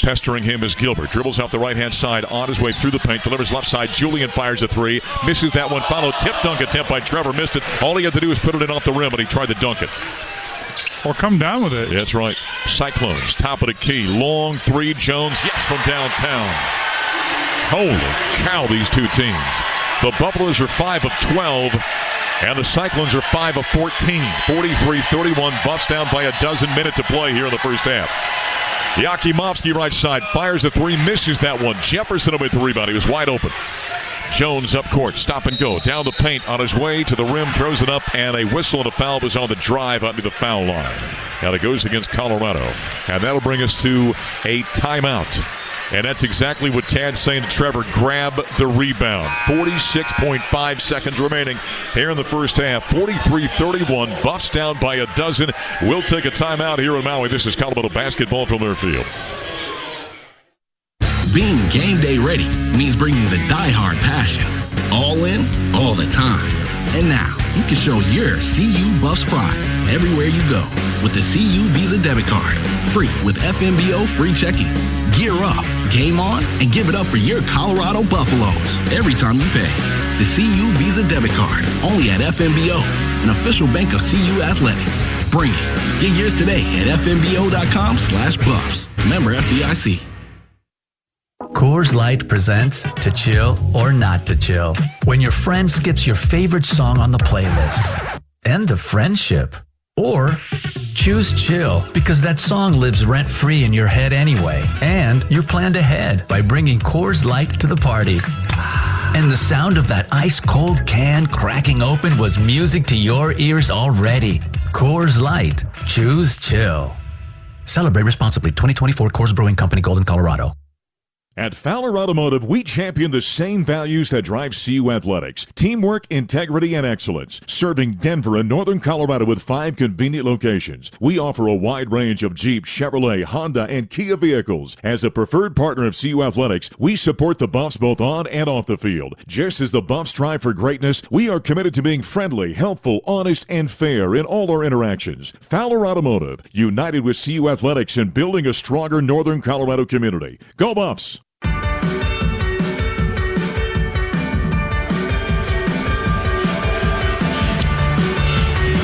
Pestering him is Gilbert. Dribbles out the right-hand side on his way through the paint. Delivers left side. Julian fires a 3. Misses that one. Follow tip dunk attempt by Trevor. Missed it. All he had to do was put it in off the rim, but he tried to dunk it. Or come down with it. That's right. Cyclones, top of the key. Long 3. Jones, yes, from downtown. Holy cow, these two teams. The Buffaloes are 5 of 12, and the Cyclones are 5 of 14. 43-31. Buffs down by a dozen. Minute to play here in the first half. Yakimovsky, right side, fires a 3. Misses that one. Jefferson with the rebound. He was wide open. Jones up court, stop and go, down the paint, on his way to the rim, throws it up, and a whistle and a foul was on the drive under the foul line. Now it goes against Colorado, and that'll bring us to a timeout. And that's exactly what Tad's saying to Trevor, grab the rebound. 46.5 seconds remaining here in the first half. 43-31, Buffs down by a dozen. We'll take a timeout here in Maui. This is Colorado basketball from their field. Being game day ready means bringing the die-hard passion. All in, all the time. And now, you can show your CU Buffs pride everywhere you go with the CU Visa debit card. Free with FMBO free checking. Gear up, game on, and give it up for your Colorado Buffaloes every time you pay. The CU Visa debit card, only at FMBO, an official bank of CU Athletics. Bring it. Get yours today at FMBO.com/Buffs. Member FDIC. Coors Light presents To Chill or Not to Chill. When your friend skips your favorite song on the playlist. End of friendship. Or choose chill because that song lives rent-free in your head anyway. And you're planned ahead by bringing Coors Light to the party. And the sound of that ice-cold can cracking open was music to your ears already. Coors Light. Choose chill. Celebrate responsibly. 2024 Coors Brewing Company, Golden, Colorado. At Fowler Automotive, we champion the same values that drive CU Athletics. Teamwork, integrity, and excellence. Serving Denver and Northern Colorado with 5 convenient locations. We offer a wide range of Jeep, Chevrolet, Honda, and Kia vehicles. As a preferred partner of CU Athletics, we support the Buffs both on and off the field. Just as the Buffs strive for greatness, we are committed to being friendly, helpful, honest, and fair in all our interactions. Fowler Automotive, united with CU Athletics and building a stronger Northern Colorado community. Go Buffs!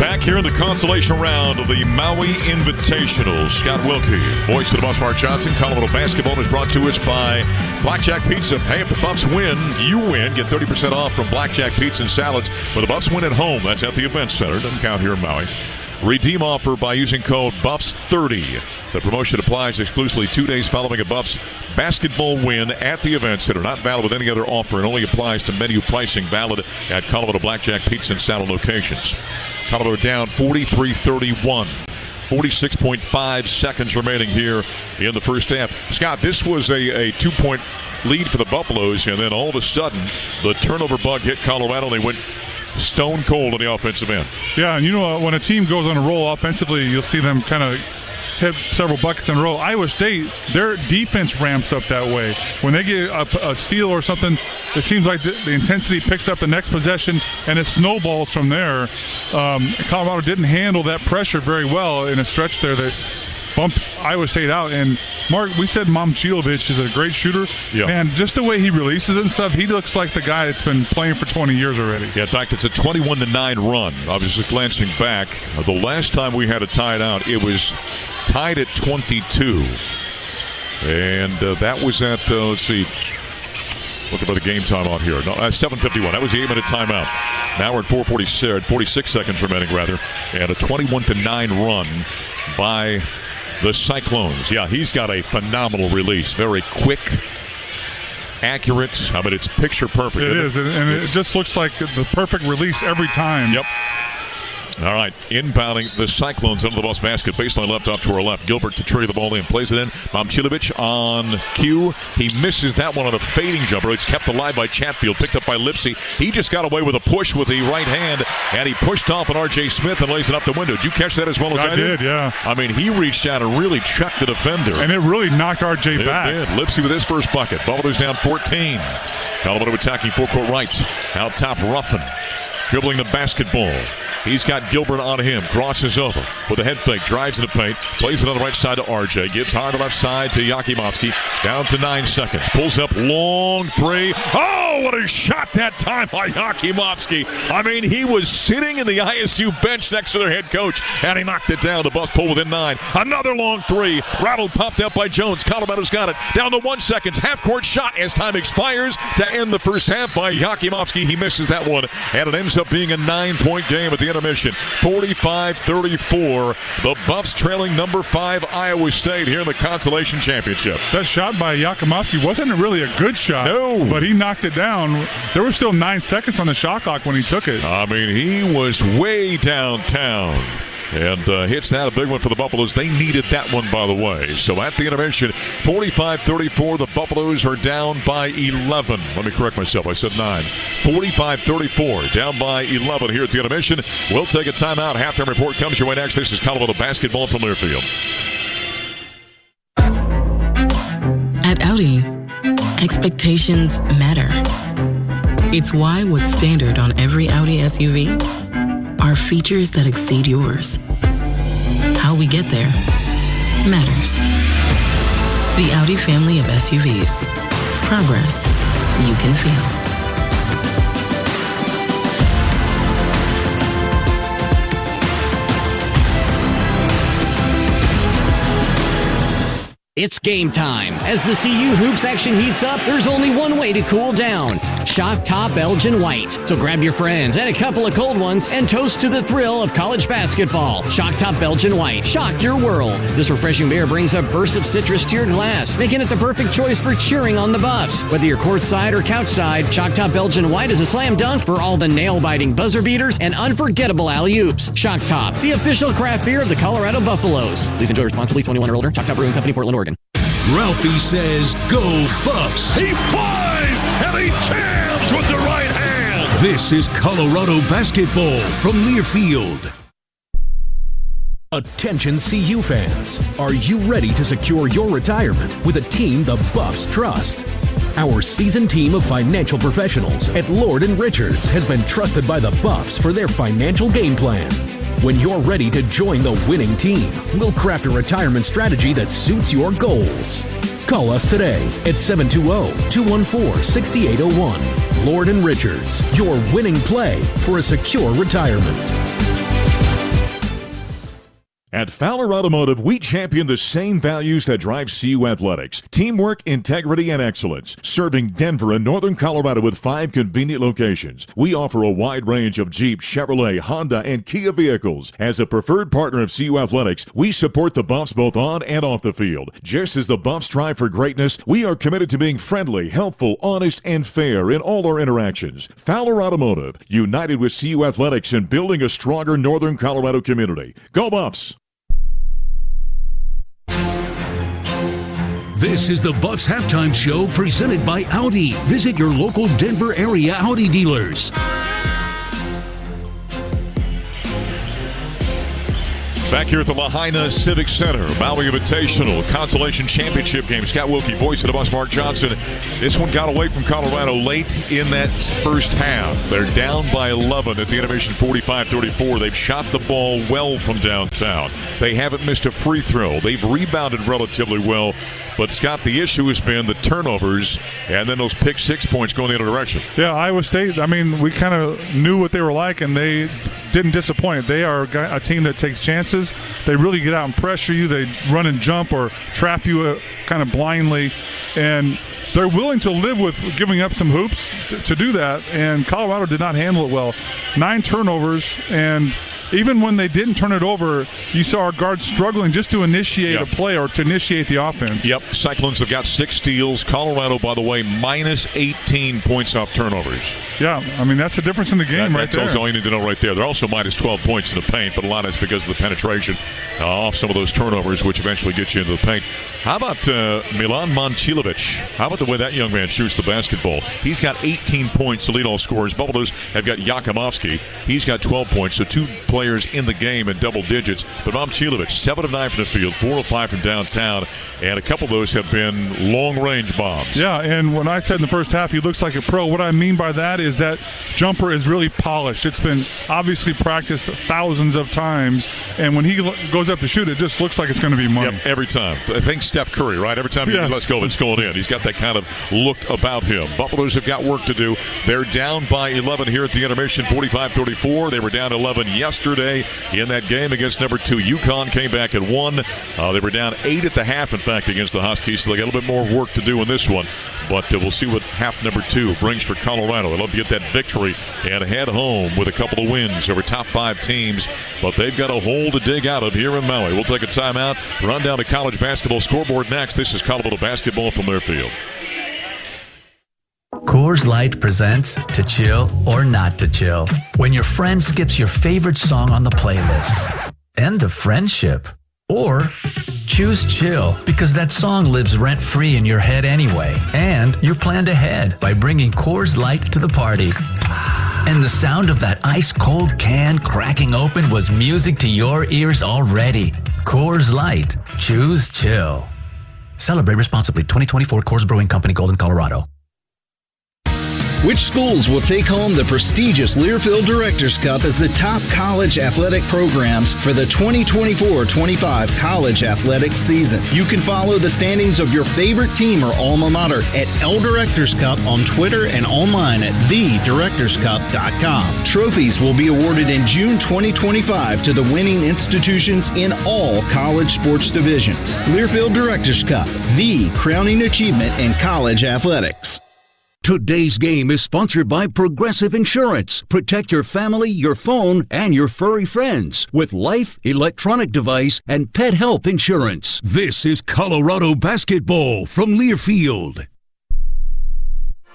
Back here in the consolation round of the Maui Invitational. Scott Wilkie, voice of the Buffs, Mark Johnson. Colorado basketball is brought to us by Blackjack Pizza. Hey, if the Buffs win, you win. Get 30% off from Blackjack Pizza and Salads. When the Buffs win at home, that's at the event center. Doesn't count here in Maui. Redeem offer by using code BUFFS30. The promotion applies exclusively 2 days following a Buffs basketball win at the event center. Not valid with any other offer and only applies to menu pricing valid at Colorado Blackjack Pizza and Salad locations. Colorado down 43-31. 46.5 seconds remaining here in the first half. Scott, this was a 2-point lead for the Buffaloes, and then all of a sudden the turnover bug hit Colorado, and they went stone cold on the offensive end. Yeah, and you know, when a team goes on a roll offensively, you'll see them kind of hit several buckets in a row. Iowa State, their defense ramps up that way. When they get a steal or something, it seems like the intensity picks up the next possession, and it snowballs from there. Colorado didn't handle that pressure very well in a stretch there that bumped Iowa State out. And Mark, we said Momcilovic is a great shooter. Yeah. And just the way he releases and stuff, he looks like the guy that's been playing for 20 years already. Yeah, in fact, it's a 21-9 run. Obviously, glancing back, the last time we had a tied out, it was tied at 22. And that was at, let's see, looking for the game time on here. No, 7:51. That was the 8-minute timeout. Now we're at 46 seconds remaining, rather. And a 21-9 run by the Cyclones. Yeah, he's got a phenomenal release. Very quick, accurate. I mean, it's picture perfect. It is, and it just looks like the perfect release every time. Yep. All right, inbounding the Cyclones under the bus basket. Baseline left off to our left. Gilbert to trade the ball in. Plays it in. Momcilovic on cue. He misses that one on a fading jumper. It's kept alive by Chatfield. Picked up by Lipsy. He just got away with a push with the right hand, and he pushed off on R.J. Smith and lays it up the window. Did you catch that as well as I did? I did, yeah. I mean, he reached out and really checked the defender. And it really knocked R.J. back. It did. Lipsy with his first bucket. Buffalo's down 14. Colorado attacking forecourt right. Out top, Ruffin. Dribbling the basketball. He's got Gilbert on him. Crosses over with a head fake. Drives in the paint. Plays it on the right side to RJ. Gives hard to left side to Yakimovsky. Down to 9 seconds. Pulls up long three. Oh, what a shot that time by Yakimovsky. I mean, he was sitting in the ISU bench next to their head coach, and he knocked it down. The bus pull within 9. Another long three. Rattled, popped out by Jones. Colorado's got it. Down to 1 second. Half-court shot as time expires to end the first half by Yakimovsky. He misses that one, and it ends up being a 9-point game at the intermission. 45-34. The Buffs trailing number 5 Iowa State here in the Consolation Championship. That shot by Yakimovsky wasn't really a good shot. No. But he knocked it down. There were still 9 seconds on the shot clock when he took it. I mean, he was way downtown. And hits that, a big one for the Buffaloes. They needed that one, by the way. So at the intermission, 45-34, the Buffaloes are down by 11. Let me correct myself. I said 9. 45-34, down by 11 here at the intermission. We'll take a timeout. Halftime report comes your way next. This is Colorado basketball from Learfield. At Audi, expectations matter. It's why what's standard on every Audi SUV are features that exceed yours. How we get there matters. The Audi family of SUVs. Progress you can feel. It's game time. As the CU Hoops action heats up, there's only one way to cool down. Shock Top Belgian White. So grab your friends and a couple of cold ones and toast to the thrill of college basketball. Shock Top Belgian White. Shock your world. This refreshing beer brings a burst of citrus to your glass, making it the perfect choice for cheering on the Buffs. Whether you're courtside or couchside, Shock Top Belgian White is a slam dunk for all the nail-biting buzzer beaters and unforgettable alley-oops. Shock Top, the official craft beer of the Colorado Buffaloes. Please enjoy responsibly, 21 or older. Shock Top Brewing Company, Portland, Oregon. Ralphie says, go Buffs. He flies and he jams with the right hand. This is Colorado basketball from Learfield. Attention CU fans. Are you ready to secure your retirement with a team the Buffs trust? Our seasoned team of financial professionals at Lord & Richards has been trusted by the Buffs for their financial game plan. When you're ready to join the winning team, we'll craft a retirement strategy that suits your goals. Call us today at 720-214-6801. Lord & Richards, your winning play for a secure retirement. At Fowler Automotive, we champion the same values that drive CU Athletics. Teamwork, integrity, and excellence. Serving Denver and Northern Colorado with 5 convenient locations. We offer a wide range of Jeep, Chevrolet, Honda, and Kia vehicles. As a preferred partner of CU Athletics, we support the Buffs both on and off the field. Just as the Buffs strive for greatness, we are committed to being friendly, helpful, honest, and fair in all our interactions. Fowler Automotive, united with CU Athletics in building a stronger Northern Colorado community. Go Buffs! This is the Buffs Halftime Show presented by Audi. Visit your local Denver area Audi dealers. Back here at the Lahaina Civic Center, Maui Invitational, Consolation Championship game. Scott Wilkie, voice of the Buffs, Mark Johnson. This one got away from Colorado late in that first half. They're down by 11 at the intermission, 45-34. They've shot the ball well from downtown. They haven't missed a free throw. They've rebounded relatively well. But, Scott, the issue has been the turnovers and then those pick 6 points going the other direction. Yeah, Iowa State, I mean, we kind of knew what they were like, and they didn't disappoint. They are a team that takes chances. They really get out and pressure you. They run and jump or trap you kind of blindly. And they're willing to live with giving up some hoops to do that, and Colorado did not handle it well. 9 turnovers, and even when they didn't turn it over, you saw our guards struggling just to initiate a play or to initiate the offense. Yep, Cyclones have got 6 steals. Colorado, by the way, minus 18 points off turnovers. Yeah, I mean, that's the difference in the game right there. That tells you all you need to know right there. They're also minus 12 points in the paint, but a lot of it's because of the penetration off some of those turnovers, which eventually get you into the paint. How about Milan Momcilovic? How about the way that young man shoots the basketball? He's got 18 points to lead all scorers. Buffaloes have got Yakimovsky. He's got 12 points, so 2 players in the game in double digits. But Momcilovic, 7 of 9 from the field, 4 of 5 from downtown, and a couple of those have been long-range bombs. Yeah, and when I said in the first half he looks like a pro, what I mean by that is that jumper is really polished. It's been obviously practiced thousands of times, and when he goes up to shoot, it just looks like it's going to be money. Yep, every time. I think Steph Curry, right? Every time he lets go, it's going in. He's got that kind of look about him. Buffaloes have got work to do. They're down by 11 here at the intermission, 45-34. They were down 11 yesterday in that game against number 2 UConn. Came back and won. They were down 8 at the half, in fact, against the Huskies, so they got a little bit more work to do in this one. But we'll see what half number 2 brings for Colorado. They'll love to get that victory and head home with a couple of wins over top 5 teams. But they've got a hole to dig out of here in Maui. We'll take a timeout. Run down the college basketball scoreboard next. This is Colorado basketball from their field. Coors Light presents To Chill or Not to Chill. When your friend skips your favorite song on the playlist. End the friendship. Or choose chill because that song lives rent-free in your head anyway. And you're planned ahead by bringing Coors Light to the party. And the sound of that ice-cold can cracking open was music to your ears already. Coors Light. Choose chill. Celebrate responsibly. 2024 Coors Brewing Company, Golden, Colorado. Which schools will take home the prestigious Learfield Directors Cup as the top college athletic programs for the 2024-25 college athletic season? You can follow the standings of your favorite team or alma mater at L Directors Cup on Twitter and online at thedirectorscup.com. Trophies will be awarded in June 2025 to the winning institutions in all college sports divisions. Learfield Directors Cup, the crowning achievement in college athletics. Today's game is sponsored by Progressive Insurance. Protect your family, your phone, and your furry friends with life, electronic device, and pet health insurance. This is Colorado basketball from Learfield.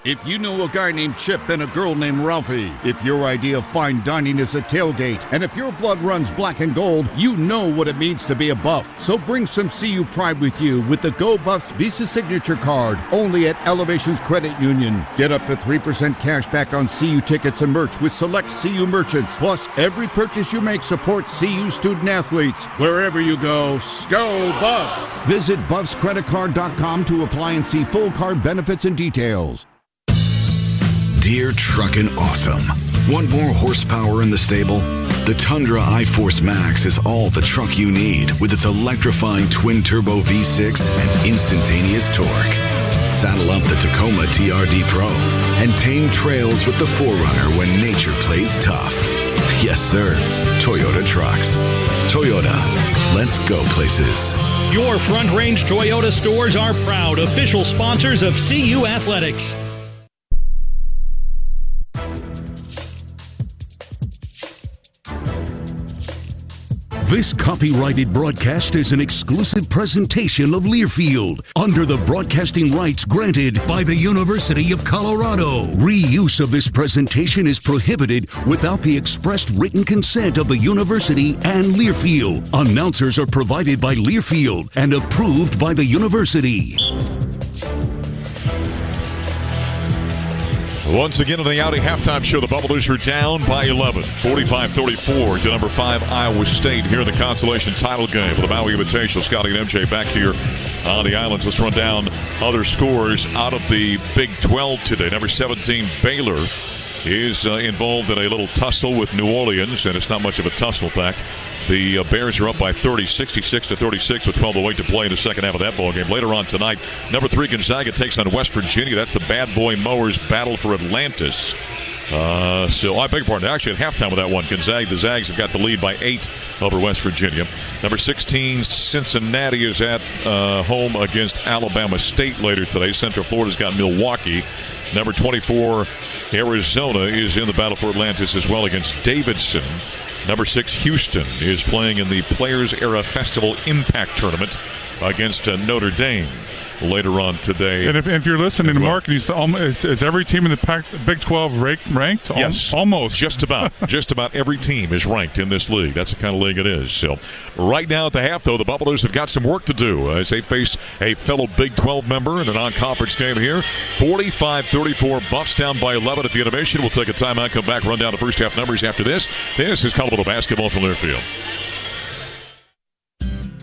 If you know a guy named Chip and a girl named Ralphie, if your idea of fine dining is a tailgate, and if your blood runs black and gold, you know what it means to be a Buff. So bring some CU pride with you with the Go Buffs Visa Signature Card, only at Elevations Credit Union. Get up to 3% cash back on CU tickets and merch with select CU merchants. Plus, every purchase you make supports CU student athletes. Wherever you go Buffs! Visit BuffsCreditCard.com to apply and see full card benefits and details. Dear Truckin' Awesome. Want more horsepower in the stable? The Tundra iForce Max is all the truck you need with its electrifying twin-turbo V6 and instantaneous torque. Saddle up the Tacoma TRD Pro and tame trails with the 4Runner when nature plays tough. Yes, sir. Toyota Trucks. Toyota. Let's go places. Your Front Range Toyota stores are proud official sponsors of CU Athletics. This copyrighted broadcast is an exclusive presentation of Learfield under the broadcasting rights granted by the University of Colorado. Reuse of this presentation is prohibited without the expressed written consent of the university and Learfield. Announcers are provided by Learfield and approved by the university. Once again in the Audi halftime show, the Buffaloes are down by 11, 45-34 to number 5 Iowa State here in the consolation title game for the Maui Invitational. Scotty and MJ back here on the islands. Let's run down other scores out of the Big 12 today. Number 17 Baylor is involved in a little tussle with New Orleans, and it's not much of a tussle, in fact. The Bears are up by 30, 66-36 with 12 to wait to play in the second half of that ball game. Later on tonight, number 3 Gonzaga takes on West Virginia. That's the bad boy Mowers battle for Atlantis. So I beg your pardon. Actually, at halftime of that one, the Zags have got the lead by 8 over West Virginia. Number 16 Cincinnati is at home against Alabama State later today. Central Florida's got Milwaukee. Number 24 Arizona is in the battle for Atlantis as well against Davidson. Number 6, Houston, is playing in the Players Era Festival Impact Tournament against Notre Dame later on today. And if you're listening to Mark, and you say, is every team in the Big 12 ranked? Yes. Almost. Just about. Just about every team is ranked in this league. That's the kind of league it is. So right now at the half, though, the Buffaloes have got some work to do as they face a fellow Big 12 member in a non-conference game here. 45-34, Buffs down by 11 at the Innovation. We'll take a timeout, come back, run down the first half numbers after this. This is Colorado Basketball from Learfield.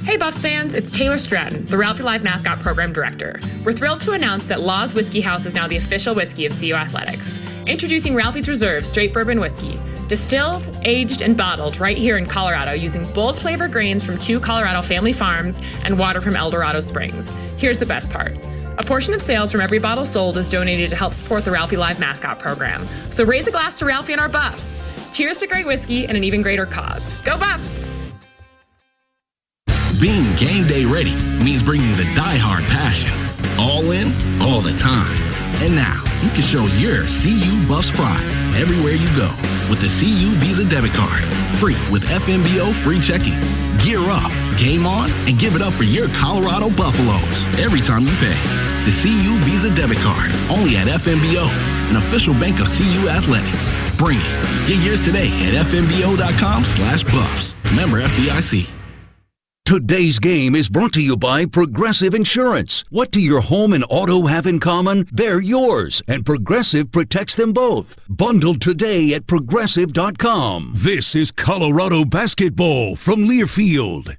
Hey Buffs fans, it's Taylor Stratton, the Ralphie Live Mascot Program Director. We're thrilled to announce that Law's Whiskey House is now the official whiskey of CU Athletics. Introducing Ralphie's Reserve Straight Bourbon Whiskey. Distilled, aged, and bottled right here in Colorado using bold flavor grains from 2 Colorado family farms and water from El Dorado Springs. Here's the best part. A portion of sales from every bottle sold is donated to help support the Ralphie Live Mascot Program. So raise a glass to Ralphie and our Buffs. Cheers to great whiskey and an even greater cause. Go Buffs! Being game day ready means bringing the die-hard passion. All in, all the time. And now, you can show your CU Buffs pride everywhere you go with the CU Visa debit card. Free with FMBO free checking. Gear up, game on, and give it up for your Colorado Buffaloes every time you pay. The CU Visa debit card, only at FMBO, an official bank of CU Athletics. Bring it. Get yours today at fmbo.com/buffs. Member FDIC. Today's game is brought to you by Progressive Insurance. What do your home and auto have in common? They're yours, and Progressive protects them both. Bundled today at Progressive.com. This is Colorado Basketball from Learfield.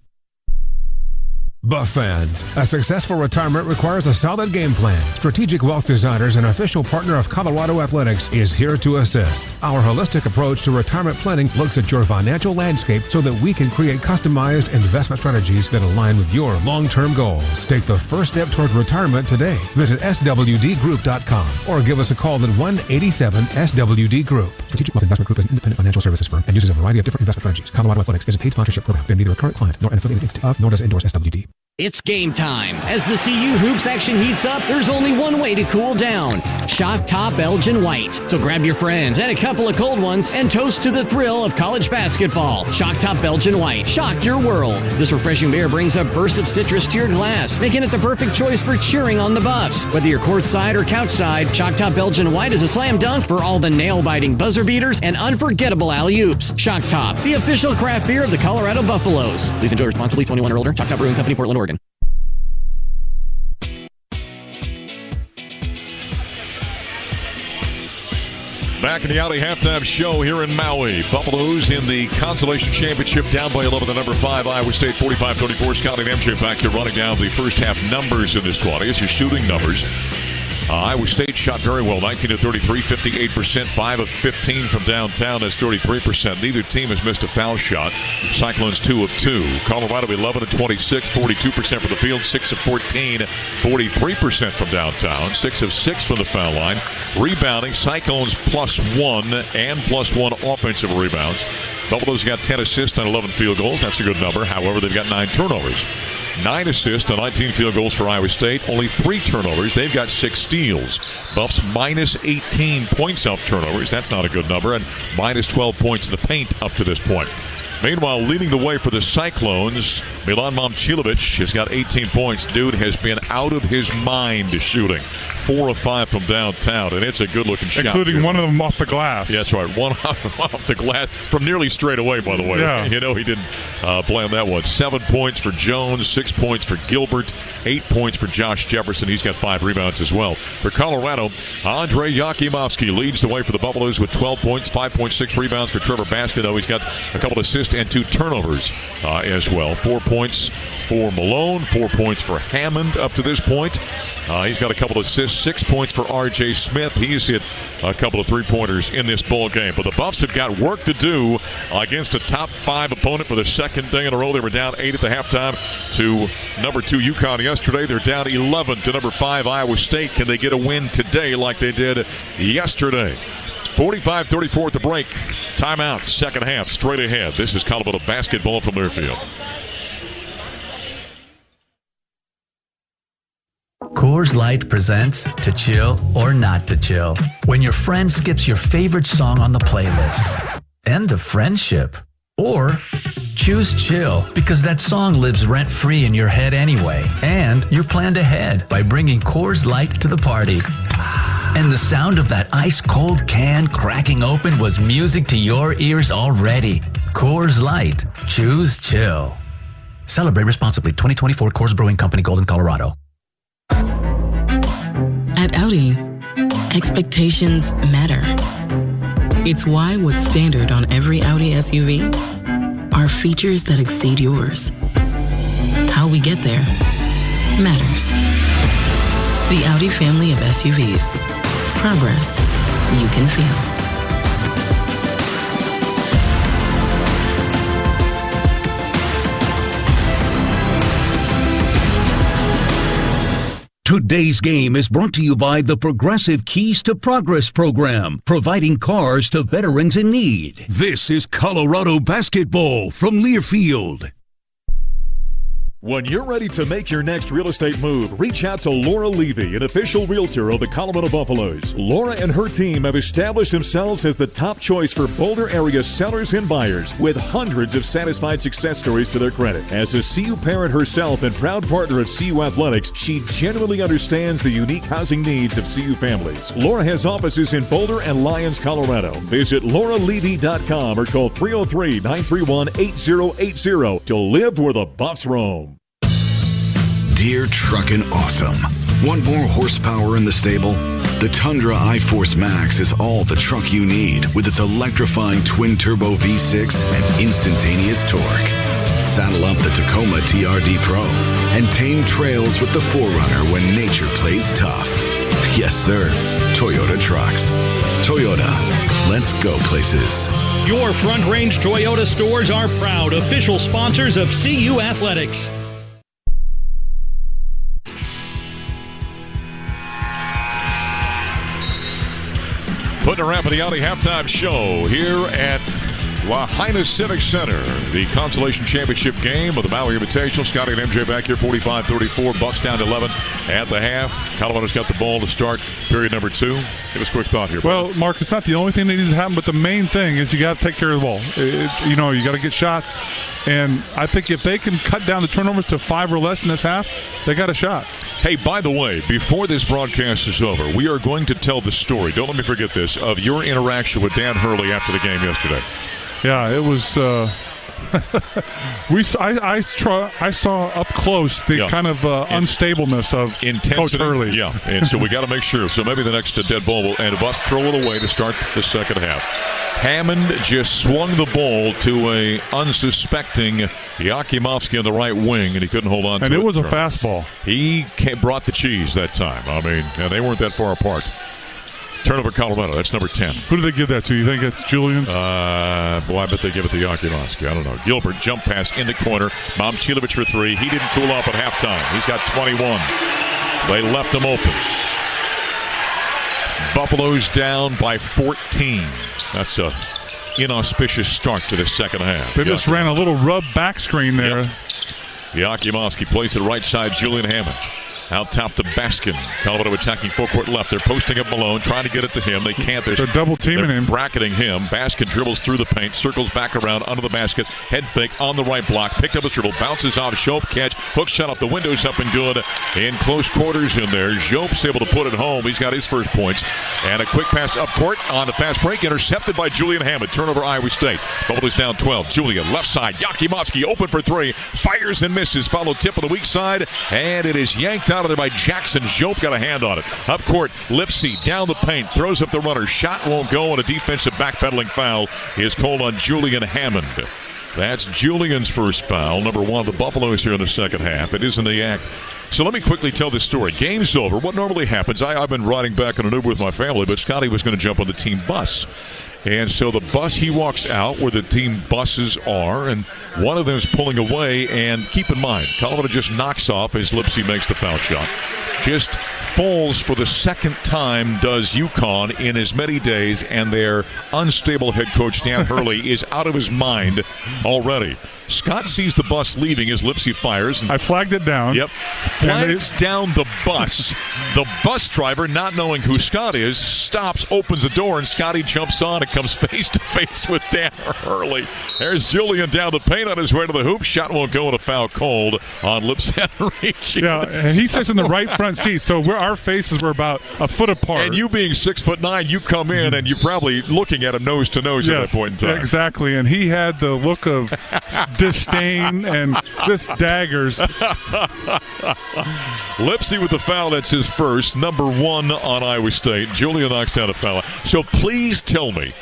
Buff fans, a successful retirement requires a solid game plan. Strategic Wealth Designers, an official partner of Colorado Athletics, is here to assist. Our holistic approach to retirement planning looks at your financial landscape so that we can create customized investment strategies that align with your long-term goals. Take the first step toward retirement today. Visit swdgroup.com or give us a call at 1-87-SWD-GROUP. Strategic Wealth Investment Group is an independent financial services firm and uses a variety of different investment strategies. Colorado Athletics is a paid sponsorship program. They're neither a current client nor an affiliated entity of, nor does it endorse SWD. It's game time. As the CU hoops action heats up, there's only one way to cool down. Shock Top Belgian White. So grab your friends and a couple of cold ones and toast to the thrill of college basketball. Shock Top Belgian White. Shock your world. This refreshing beer brings a burst of citrus to your glass, making it the perfect choice for cheering on the Buffs. Whether you're courtside or couchside, Shock Top Belgian White is a slam dunk for all the nail-biting buzzer beaters and unforgettable alley-oops. Shock Top, the official craft beer of the Colorado Buffaloes. Please enjoy responsibly. 21 or older. Shock Top Brewing Company, Portland, Oregon. Back in the Audi halftime show here in Maui. Buffaloes in the Consolation Championship down by 11 to number 5, Iowa State 45-34. Scotty and MJ back here running down the first half numbers in this 20. It's your shooting numbers. Iowa State shot very well, 19 to 33, 58%, 5 of 15 from downtown. That's 33%. Neither team has missed a foul shot. Cyclones 2 of 2. Colorado 11 to 26, 42% from the field, 6 of 14, 43% from downtown, 6 of 6 from the foul line. Rebounding, Cyclones +1 and +1 offensive rebounds. Buffalo's got 10 assists and 11 field goals. That's a good number. However, they've got 9 turnovers. 9 assists and 19 field goals for Iowa State. Only 3 turnovers. They've got 6 steals. Buffs minus 18 points off turnovers. That's not a good number. And minus 12 points in the paint up to this point. Meanwhile, leading the way for the Cyclones, Milan Momcilovic has got 18 points. Dude has been out of his mind shooting. 4 of 5 from downtown, and it's a good-looking shot. Including one of them off the glass. Yeah, that's right. One off the glass from nearly straight away, by the way. Yeah. You know he didn't play on that one. 7 points for Jones, 6 points for Gilbert, 8 points for Josh Jefferson. He's got 5 rebounds as well. For Colorado, Andrei Yakimovsky leads the way for the Buffaloes with 12 points, 5.6 rebounds for Trevor Baskin, though he's got a couple of assists and 2 turnovers as well. 4 points for Malone, 4 points for Hammond up to this point. He's got a couple of assists, 6 points for R.J. Smith. He's hit a couple of three-pointers in this ball game. But the Buffs have got work to do against a top 5 opponent for the second day in a row. They were down 8 at the halftime to number 2 UConn yesterday. They're down 11 to number 5 Iowa State. Can they get a win today like they did yesterday? 45-34 at the break. Timeout, second half, straight ahead. This is Colorado Basketball from Learfield. Coors Light presents To Chill or Not to Chill. When your friend skips your favorite song on the playlist. End of friendship. Or choose chill, because that song lives rent-free in your head anyway. And you're planned ahead by bringing Coors Light to the party. And the sound of that ice-cold can cracking open was music to your ears already. Coors Light. Choose chill. Celebrate responsibly. 2024 Coors Brewing Company, Golden, Colorado. At Audi, expectations matter. It's why what's standard on every Audi SUV are features that exceed yours. How we get there matters. The Audi family of SUVs. Progress you can feel. Today's game is brought to you by the Progressive Keys to Progress program, providing cars to veterans in need. This is Colorado basketball from Learfield. When you're ready to make your next real estate move, reach out to Laura Levy, an official realtor of the Colorado Buffaloes. Laura and her team have established themselves as the top choice for Boulder area sellers and buyers, with hundreds of satisfied success stories to their credit. As a CU parent herself and proud partner of CU Athletics, she genuinely understands the unique housing needs of CU families. Laura has offices in Boulder and Lyons, Colorado. Visit lauralevy.com or call 303-931-8080 to live where the Buffs roam. Dear Truckin' Awesome. Want more horsepower in the stable? The Tundra iForce Max is all the truck you need with its electrifying twin-turbo V6 and instantaneous torque. Saddle up the Tacoma TRD Pro and tame trails with the 4Runner when nature plays tough. Yes, sir. Toyota trucks. Toyota. Let's go places. Your Front Range Toyota stores are proud official sponsors of CU Athletics. Putting a wrap of the Audi halftime show here at Lahaina Civic Center. The consolation championship game of the Maui Invitational. Scotty and MJ back here, 45-34. Bucks down to 11 at the half. Colorado's got the ball to start period number 2. Give us a quick thought here. Well, Mark, it's not the only thing that needs to happen, but the main thing is you got to take care of the ball. You got to get shots. And I think if they can cut down the turnovers to 5 or less in this half, they got a shot. Hey, by the way, before this broadcast is over, we are going to tell the story, don't let me forget this, of your interaction with Dan Hurley after the game yesterday. Yeah, it was. I saw up close the kind of unstableness of intensity. Coach Hurley. Yeah, and so we got to make sure. So maybe the next dead ball will, and a Bucks throw it away to start the second half. Hammond just swung the ball to a unsuspecting Yakimovsky on the right wing, and he couldn't hold on to it. And it was a fastball. He brought the cheese that time. I mean, and they weren't that far apart. Turnover, Colorado. That's number 10. Who do they give that to? You think it's Julian's? I bet they give it to Yakimovsky. I don't know. Gilbert, jump pass in the corner. Momcilovic for 3. He didn't cool off at halftime. He's got 21. They left him open. Buffalo's down by 14. That's a inauspicious start to the second half. They just ran a little rub back screen there. Yep. Yakimovsky plays to the right side. Julian Hammond. Out top to Baskin. Colorado attacking full court left. They're posting up Malone, trying to get it to him. They can't. They're double teaming him. Bracketing him. Baskin dribbles through the paint, circles back around under the basket. Head fake on the right block. Picked up his dribble, bounces off. Jope catch. Hook shot off the windows up and good. In close quarters in there. Jope's able to put it home. He's got his first points. And a quick pass up court on the fast break. Intercepted by Julian Hammond. Turnover Iowa State. Buffalo's down 12. Julian left side. Yakimovsky open for 3. Fires and misses. Followed tip on the weak side. And it is yanked out of there by Jackson. Jope got a hand on it. Up court, Lipsy down the paint, throws up the runner. Shot won't go, and a defensive backpedaling foul is called on Julian Hammond. That's Julian's first foul, number 1 of the Buffaloes here in the second half. It is in the act. So let me quickly tell this story. Game's over. What normally happens, I've been riding back in an Uber with my family, but Scotty was going to jump on the team bus. And so the bus, he walks out where the team buses are, and one of them is pulling away. And keep in mind, Colorado just knocks off as Lipsy makes the foul shot. Just falls for the second time, does UConn, in as many days, and their unstable head coach, Dan Hurley, is out of his mind already. Scott sees the bus leaving as Lipsy fires. I flagged it down. Yep. Flags down the bus. The bus driver, not knowing who Scott is, stops, opens the door, and Scotty jumps on and comes face-to-face with Dan Hurley. There's Julian down the paint on his way to the hoop. Shot won't go, and a foul called on Lipset reaching. Yeah, and he sits in the right front seat, so our faces were about a foot apart. And you being 6'9", you come in, and you're probably looking at him nose to nose at that point in time. Exactly, and he had the look of disdain and just daggers. Lipsy with the foul. That's his first. Number 1 on Iowa State. Julian knocks down a foul. So please tell me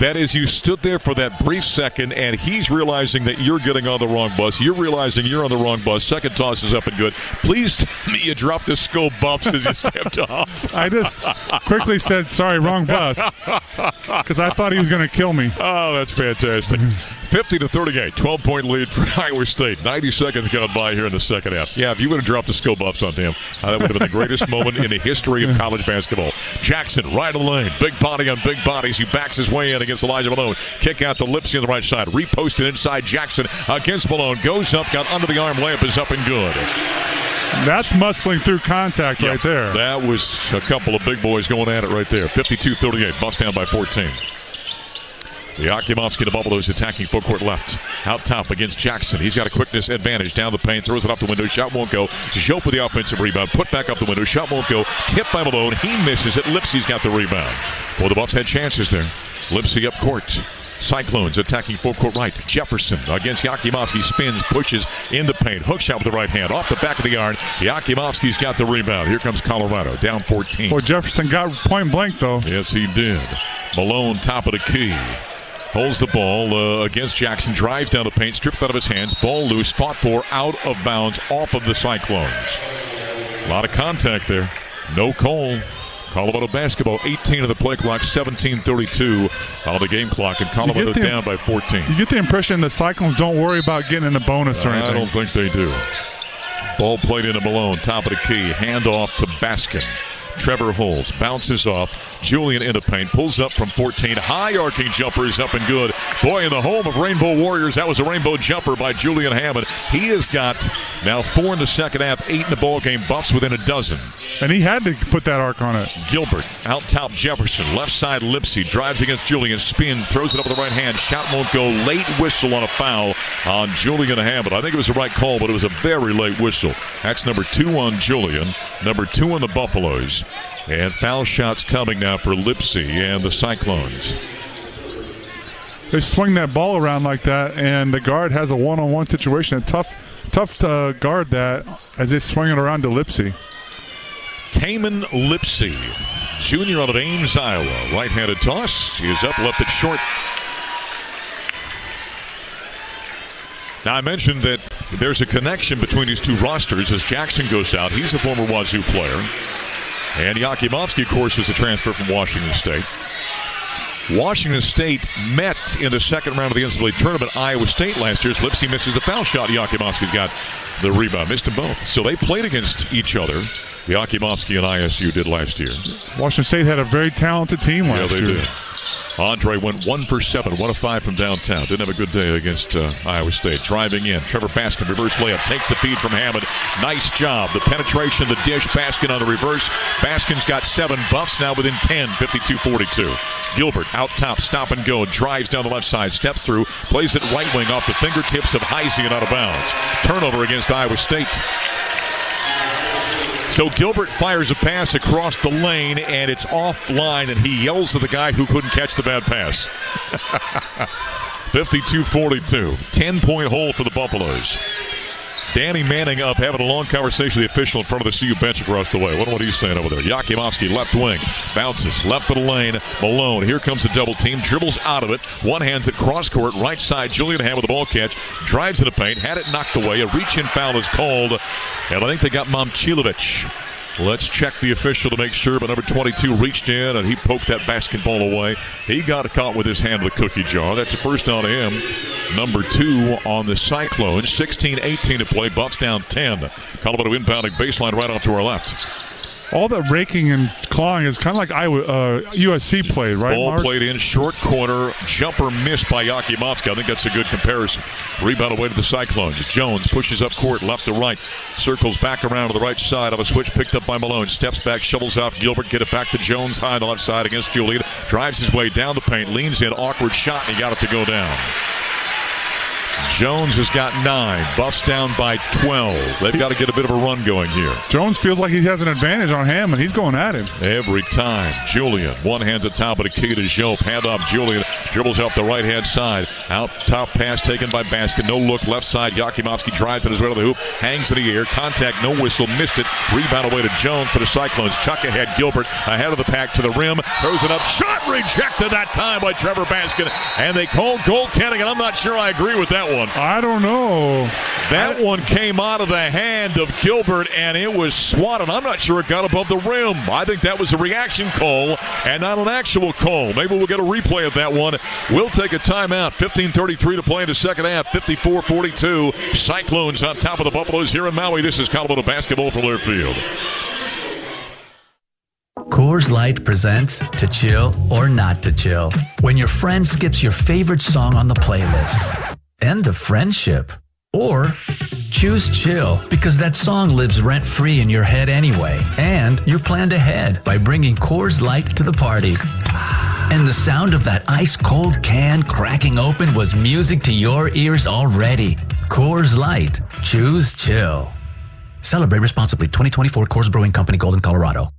that as you stood there for that brief second and he's realizing that you're getting on the wrong bus, you're realizing you're on the wrong bus, second toss is up and good, please tell me you dropped the skull buffs as you stepped off. I just quickly said, sorry, wrong bus, because I thought he was going to kill me. Oh, that's fantastic. 50-38, 12-point lead for Iowa State. 90 seconds gone by here in the second half. Yeah, if you would have dropped the skull buffs on him, that would have been the greatest moment in the history of college basketball. Jackson, right of the lane. Big body on big bodies. He backs his way in against Elijah Malone. Kick out to Lipsy on the right side. Reposted inside Jackson against Malone. Goes up, got under the arm. Layup is up and good. That's muscling through contact right there. That was a couple of big boys going at it right there. 52-38. Bucks down by 14. Yakimovsky, the Buffaloes attacking full court left. Out top against Jackson. He's got a quickness advantage. Down the paint. Throws it up the window. Shot won't go. Jope with the offensive rebound. Put back up the window. Shot won't go. Tipped by Malone. He misses it. Lipsy's got the rebound. Well, the Buffs had chances there. Lipsy up court. Cyclones attacking full court right. Jefferson against Yakimovsky. Spins, pushes in the paint. Hook shot with the right hand. Off the back of the iron. Yakimovsky's got the rebound. Here comes Colorado. Down 14. Well, Jefferson got point blank, though. Yes, he did. Malone, top of the key. Holds the ball against Jackson. Drives down the paint. Stripped out of his hands. Ball loose. Fought for. Out of bounds. Off of the Cyclones. A lot of contact there. No call. Colorado basketball, 18 of the play clock, 17:32 on the game clock, and Colorado down by 14. You get the impression the Cyclones don't worry about getting in the bonus or anything. I don't think they do. Ball played into Malone, top of the key, handoff to Baskin. Trevor holds, bounces off. Julian in the paint, pulls up from 14. High arcing jumper is up and good. Boy, in the home of Rainbow Warriors, that was a rainbow jumper by Julian Hammond. He has got now 4 in the second half, 8 in the ball game. Buffs within a dozen. And he had to put that arc on it. Gilbert, out top Jefferson. Left side Lipsy, drives against Julian. Spin, throws it up with the right hand. Shot won't go. Late whistle on a foul on Julian Hammond. I think it was the right call, but it was a very late whistle. That's number 2 on Julian. Number 2 on the Buffaloes. And foul shots coming now for Lipsy and the Cyclones. They swing that ball around like that, and the guard has a one-on-one situation. A tough to guard that as they swing it around to Lipsy. Taman Lipsy, junior out of Ames, Iowa. Right-handed toss. He is up, left it short. Now, I mentioned that there's a connection between these two rosters as Jackson goes out. He's a former Wazoo player. And Yakimovsky, of course, was a transfer from Washington State. Washington State met in the second round of the NCAA tournament Iowa State last year. Lipsy misses the foul shot. Yakimovsky's got the rebound. Missed them both. So they played against each other. Yakimovsky and ISU did last year. Washington State had a very talented team last year. Yeah, they did. Andre went 1 for 7, 1 of 5 from downtown. Didn't have a good day against Iowa State. Driving in, Trevor Baskin, reverse layup, takes the feed from Hammond. Nice job. The penetration, the dish, Baskin on the reverse. Baskin's got 7 buffs, now within 10, 52-42. Gilbert out top, stop and go, drives down the left side, steps through, plays it right wing off the fingertips of Heisey and out of bounds. Turnover against Iowa State. So Gilbert fires a pass across the lane, and it's offline, and he yells at the guy who couldn't catch the bad pass. 52-42. 10-point hole for the Buffaloes. Danny Manning up having a long conversation with the official in front of the CU bench across the way. What are you saying over there? Yakimovsky, left wing, bounces, left of the lane. Malone, here comes the double team, dribbles out of it. One hand's at cross court, right side. Julian Hammond with the ball catch, drives in the paint, had it knocked away. A reach-in foul is called, and I think they got Momcilovic. Let's check the official to make sure, but number 22 reached in, and he poked that basketball away. He got caught with his hand with a cookie jar. That's a first on him. Number 2 on the Cyclones. 16-18 to play. Buffs down 10. Colorado inbounding baseline right off to our left. all that raking and clawing is kind of like USC played, right, Ball Mark? played in, short corner, jumper missed by Yakimovsky. I think that's a good comparison. Rebound away to the Cyclones. Jones pushes up court, left to right, circles back around to the right side of a switch picked up by Malone. Steps back, shovels out Gilbert, get it back to Jones, high on the left side against Julian. Drives his way down the paint, leans in, awkward shot, and he got it to go down. Jones has got 9. Buffs down by 12. They've got to get a bit of a run going here. Jones feels like he has an advantage on Hammond. He's going at him. Every time. Julian, one hand at top, but a key to Jope. Hand off Julian. Dribbles off the right-hand side. Out top pass taken by Baskin. No look left side. Yakimovsky drives it his way to the hoop. Hangs in the air. Contact, no whistle. Missed it. Rebound away to Jones for the Cyclones. Chuck ahead. Gilbert ahead of the pack to the rim. Throws it up. Shot rejected that time by Trevor Baskin. And they called goaltending, and I'm not sure I agree with that one. I don't know. That one came out of the hand of Gilbert, and it was swatted. I'm not sure it got above the rim. I think that was a reaction call and not an actual call. Maybe we'll get a replay of that one. We'll take a timeout. 15:33 to play in the second half. 54-42. Cyclones on top of the Buffaloes here in Maui. This is Colorado basketball from Learfield. Coors Light presents To Chill or Not to Chill. When your friend skips your favorite song on the playlist. End of friendship. Or choose chill because that song lives rent-free in your head anyway. And you're planned ahead by bringing Coors Light to the party. And the sound of that ice-cold can cracking open was music to your ears already. Coors Light. Choose chill. Celebrate responsibly. 2024 Coors Brewing Company, Golden, Colorado.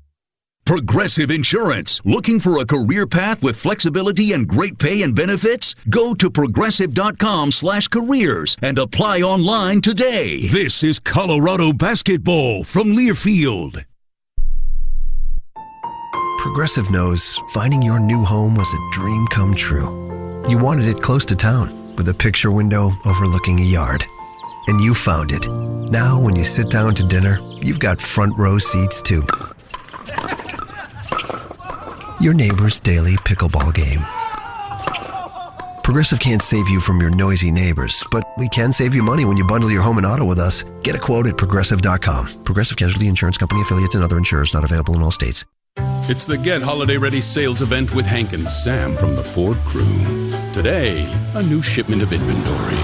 Progressive Insurance. Looking for a career path with flexibility and great pay and benefits? Go to progressive.com/careers and apply online today. This is Colorado basketball from Learfield. Progressive knows finding your new home was a dream come true. You wanted it close to town with a picture window overlooking a yard. And you found it. Now when you sit down to dinner, you've got front row seats too. Your neighbor's daily pickleball game. Progressive can't save you from your noisy neighbors, but we can save you money when you bundle your home and auto with us. Get a quote at Progressive.com. Progressive Casualty Insurance Company, affiliates, and other insurers not available in all states. It's the Get Holiday Ready sales event with Hank and Sam from the Ford crew. Today, a new shipment of inventory.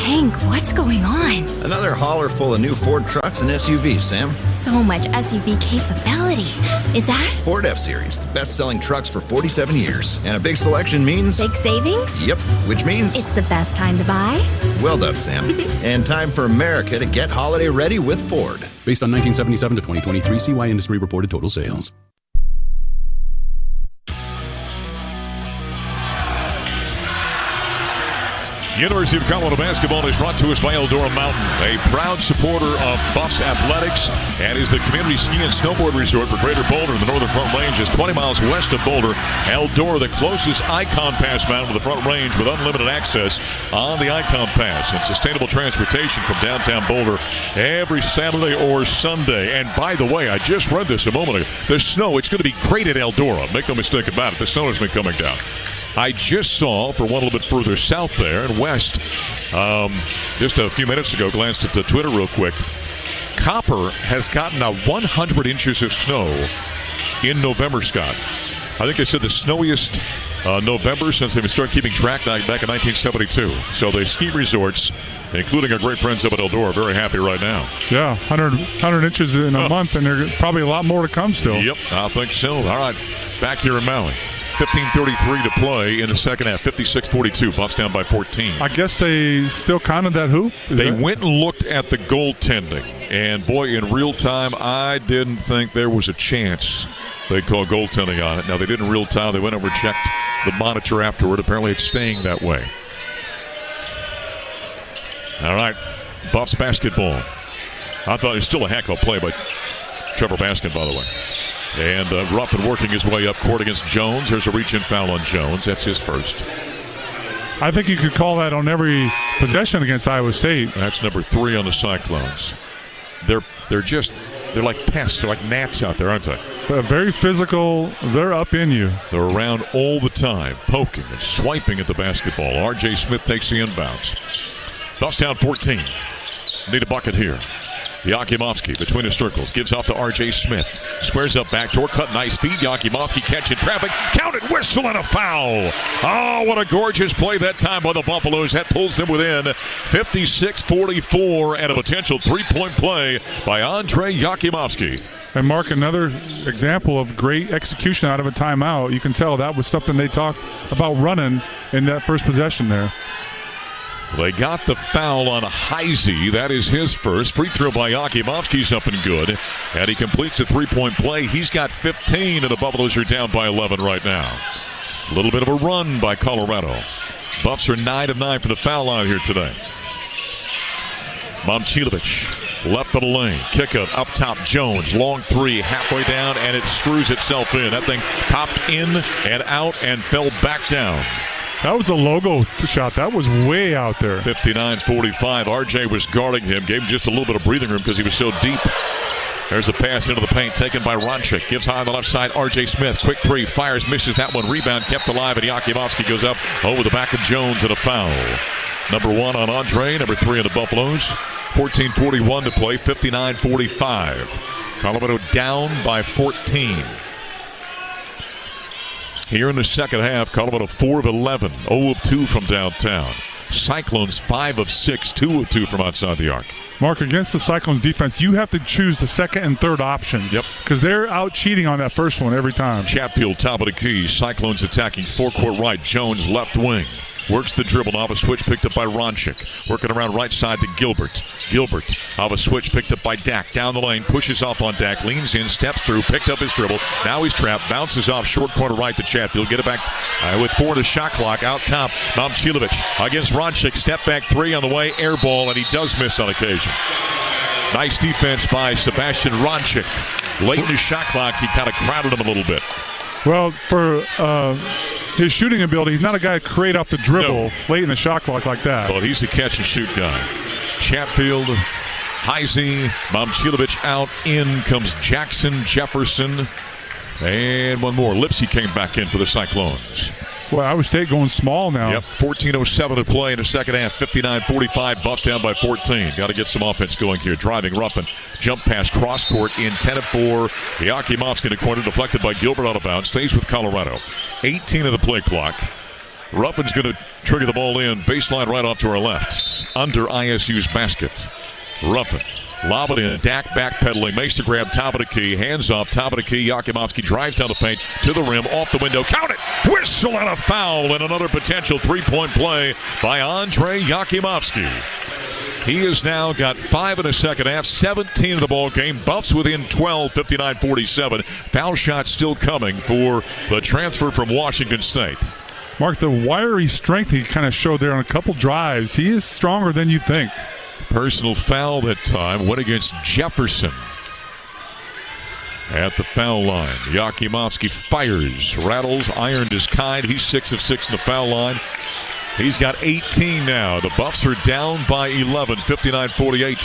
Hank, what's going on? Another hauler full of new Ford trucks and SUVs, Sam. So much SUV capability. Is that? Ford F-Series, the best-selling trucks for 47 years. And a big selection means... big savings? Yep, which means... it's the best time to buy? Well done, Sam. And time for America to get holiday ready with Ford. Based on 1977 to 2023 CY Industry reported total sales. University of Colorado basketball is brought to us by Eldora Mountain, a proud supporter of Buffs athletics, and is the community ski and snowboard resort for Greater Boulder in the Northern Front Range. Just 20 miles west of Boulder. Eldora, the closest Icon Pass mountain to the Front Range with unlimited access on the Icon Pass and sustainable transportation from downtown Boulder every Saturday or Sunday. And by the way, I just read this a moment ago. The snow, it's going to be great at Eldora. Make no mistake about it. The snow has been coming down. I just saw, for one a little bit further south there and west, just a few minutes ago, glanced at the Twitter real quick. Copper has gotten 100 inches of snow in November, Scott. I think they said the snowiest November since they've started keeping track back in 1972. So the ski resorts, including our great friends up at Eldora, are very happy right now. Yeah, 100 inches in a month, and there's probably a lot more to come still. Yep, I think so. All right, back here in Maui. 15:33 to play in the second half. 56-42. Buffs down by 14. I guess they still counted that hoop? They went and looked at the goaltending. And, boy, in real time, I didn't think there was a chance they'd call goaltending on it. Now, they did in real time. They went over and checked the monitor afterward. Apparently, it's staying that way. All right. Buffs basketball. I thought it was still a heck of a play by Trevor Baskin, by the way. And Ruffin working his way up court against Jones. There's a reach-in foul on Jones. That's his first. I think you could call that on every possession against Iowa State. That's number 3 on the Cyclones. They're like pests. They're like gnats out there, aren't they? They're very physical. They're up in you. They're around all the time, poking and swiping at the basketball. R.J. Smith takes the inbounds. Buffs down 14. Need a bucket here. Yakimovsky between the circles. Gives off to R.J. Smith. Squares up backdoor. Cut nice feed. Yakimovsky catching traffic. Counted. Whistle and a foul. Oh, what a gorgeous play that time by the Buffaloes. That pulls them within 56-44 and a potential three-point play by Andre Yakimovsky. And Mark, another example of great execution out of a timeout. You can tell that was something they talked about running in that first possession there. They got the foul on Heisey. That is his first. Free throw by Yakimovsky's up and good. And he completes a three-point play. He's got 15, and the Buffaloes are down by 11 right now. A little bit of a run by Colorado. Buffs are 9 of 9 for the foul line here today. Momcilovic, left of the lane. Kick up top. Jones. Long three. Halfway down, and it screws itself in. That thing popped in and out and fell back down. That was a logo shot. That was way out there. 59-45. RJ was guarding him. Gave him just a little bit of breathing room because he was so deep. There's a pass into the paint taken by Ronchik. Gives high on the left side. R.J. Smith. Quick three. Fires. Misses that one. Rebound kept alive. And Yakimovsky goes up over the back of Jones and a foul. Number 1 on Andre. Number 3 on the Buffaloes. 14:41 to play. 59-45. Colorado down by 14. Here in the second half, Colorado 4 of 11, 0 of 2 from downtown. Cyclones 5 of 6, 2 of 2 from outside the arc. Mark, against the Cyclones defense, you have to choose the second and third options. Yep. Because they're out cheating on that first one every time. Chatfield, top of the key. Cyclones attacking forecourt right. Jones, left wing. Works the dribble. Off a switch picked up by Ronchik. Working around right side to Gilbert. Gilbert off a switch picked up by Dak. Down the lane. Pushes off on Dak. Leans in. Steps through. Picked up his dribble. Now he's trapped. Bounces off short corner right to Chatfield. Get it back with 4 to shot clock. Out top. Momcilovic against Ronchik. Step back 3 on the way. Air ball, and he does miss on occasion. Nice defense by Sebastian Ronchik. Late in his shot clock, he kind of crowded him a little bit. Well, for his shooting ability, he's not a guy to create off the dribble late in the shot clock like that. Well, he's a catch-and-shoot guy. Chatfield, Heisey, Momcilovic out. In comes Jackson, Jefferson, and one more. Lipsy came back in for the Cyclones. Well, Iowa State going small now. Yep, 14:07 to play in the second half. 59-45, Buffs down by 14. Got to get some offense going here. Driving, Ruffin, jump pass, cross court, intended for Yakimovsky in the corner, deflected by Gilbert out of bounds. Stays with Colorado. 18 of the play clock. Ruffin's going to trigger the ball in. Baseline right off to our left. Under ISU's basket. Ruffin. Lob it in. Dak backpedaling. Makes the grab. Top of the key. Hands off. Top of the key. Yakimovsky drives down the paint. To the rim. Off the window. Count it. Whistle and a foul. And another potential three-point play by Andre Yakimovsky. He has now got 5 in the second half. 17 in the ball game. Buffs within 12. 59-47. Foul shot still coming for the transfer from Washington State. Mark, the wiry strength he kind of showed there on a couple drives. He is stronger than you think. Personal foul that time went against Jefferson at the foul line. Yakimovsky fires, rattles, ironed his kind. He's 6 of 6 in the foul line. He's got 18 now. The Buffs are down by 11, 59-48.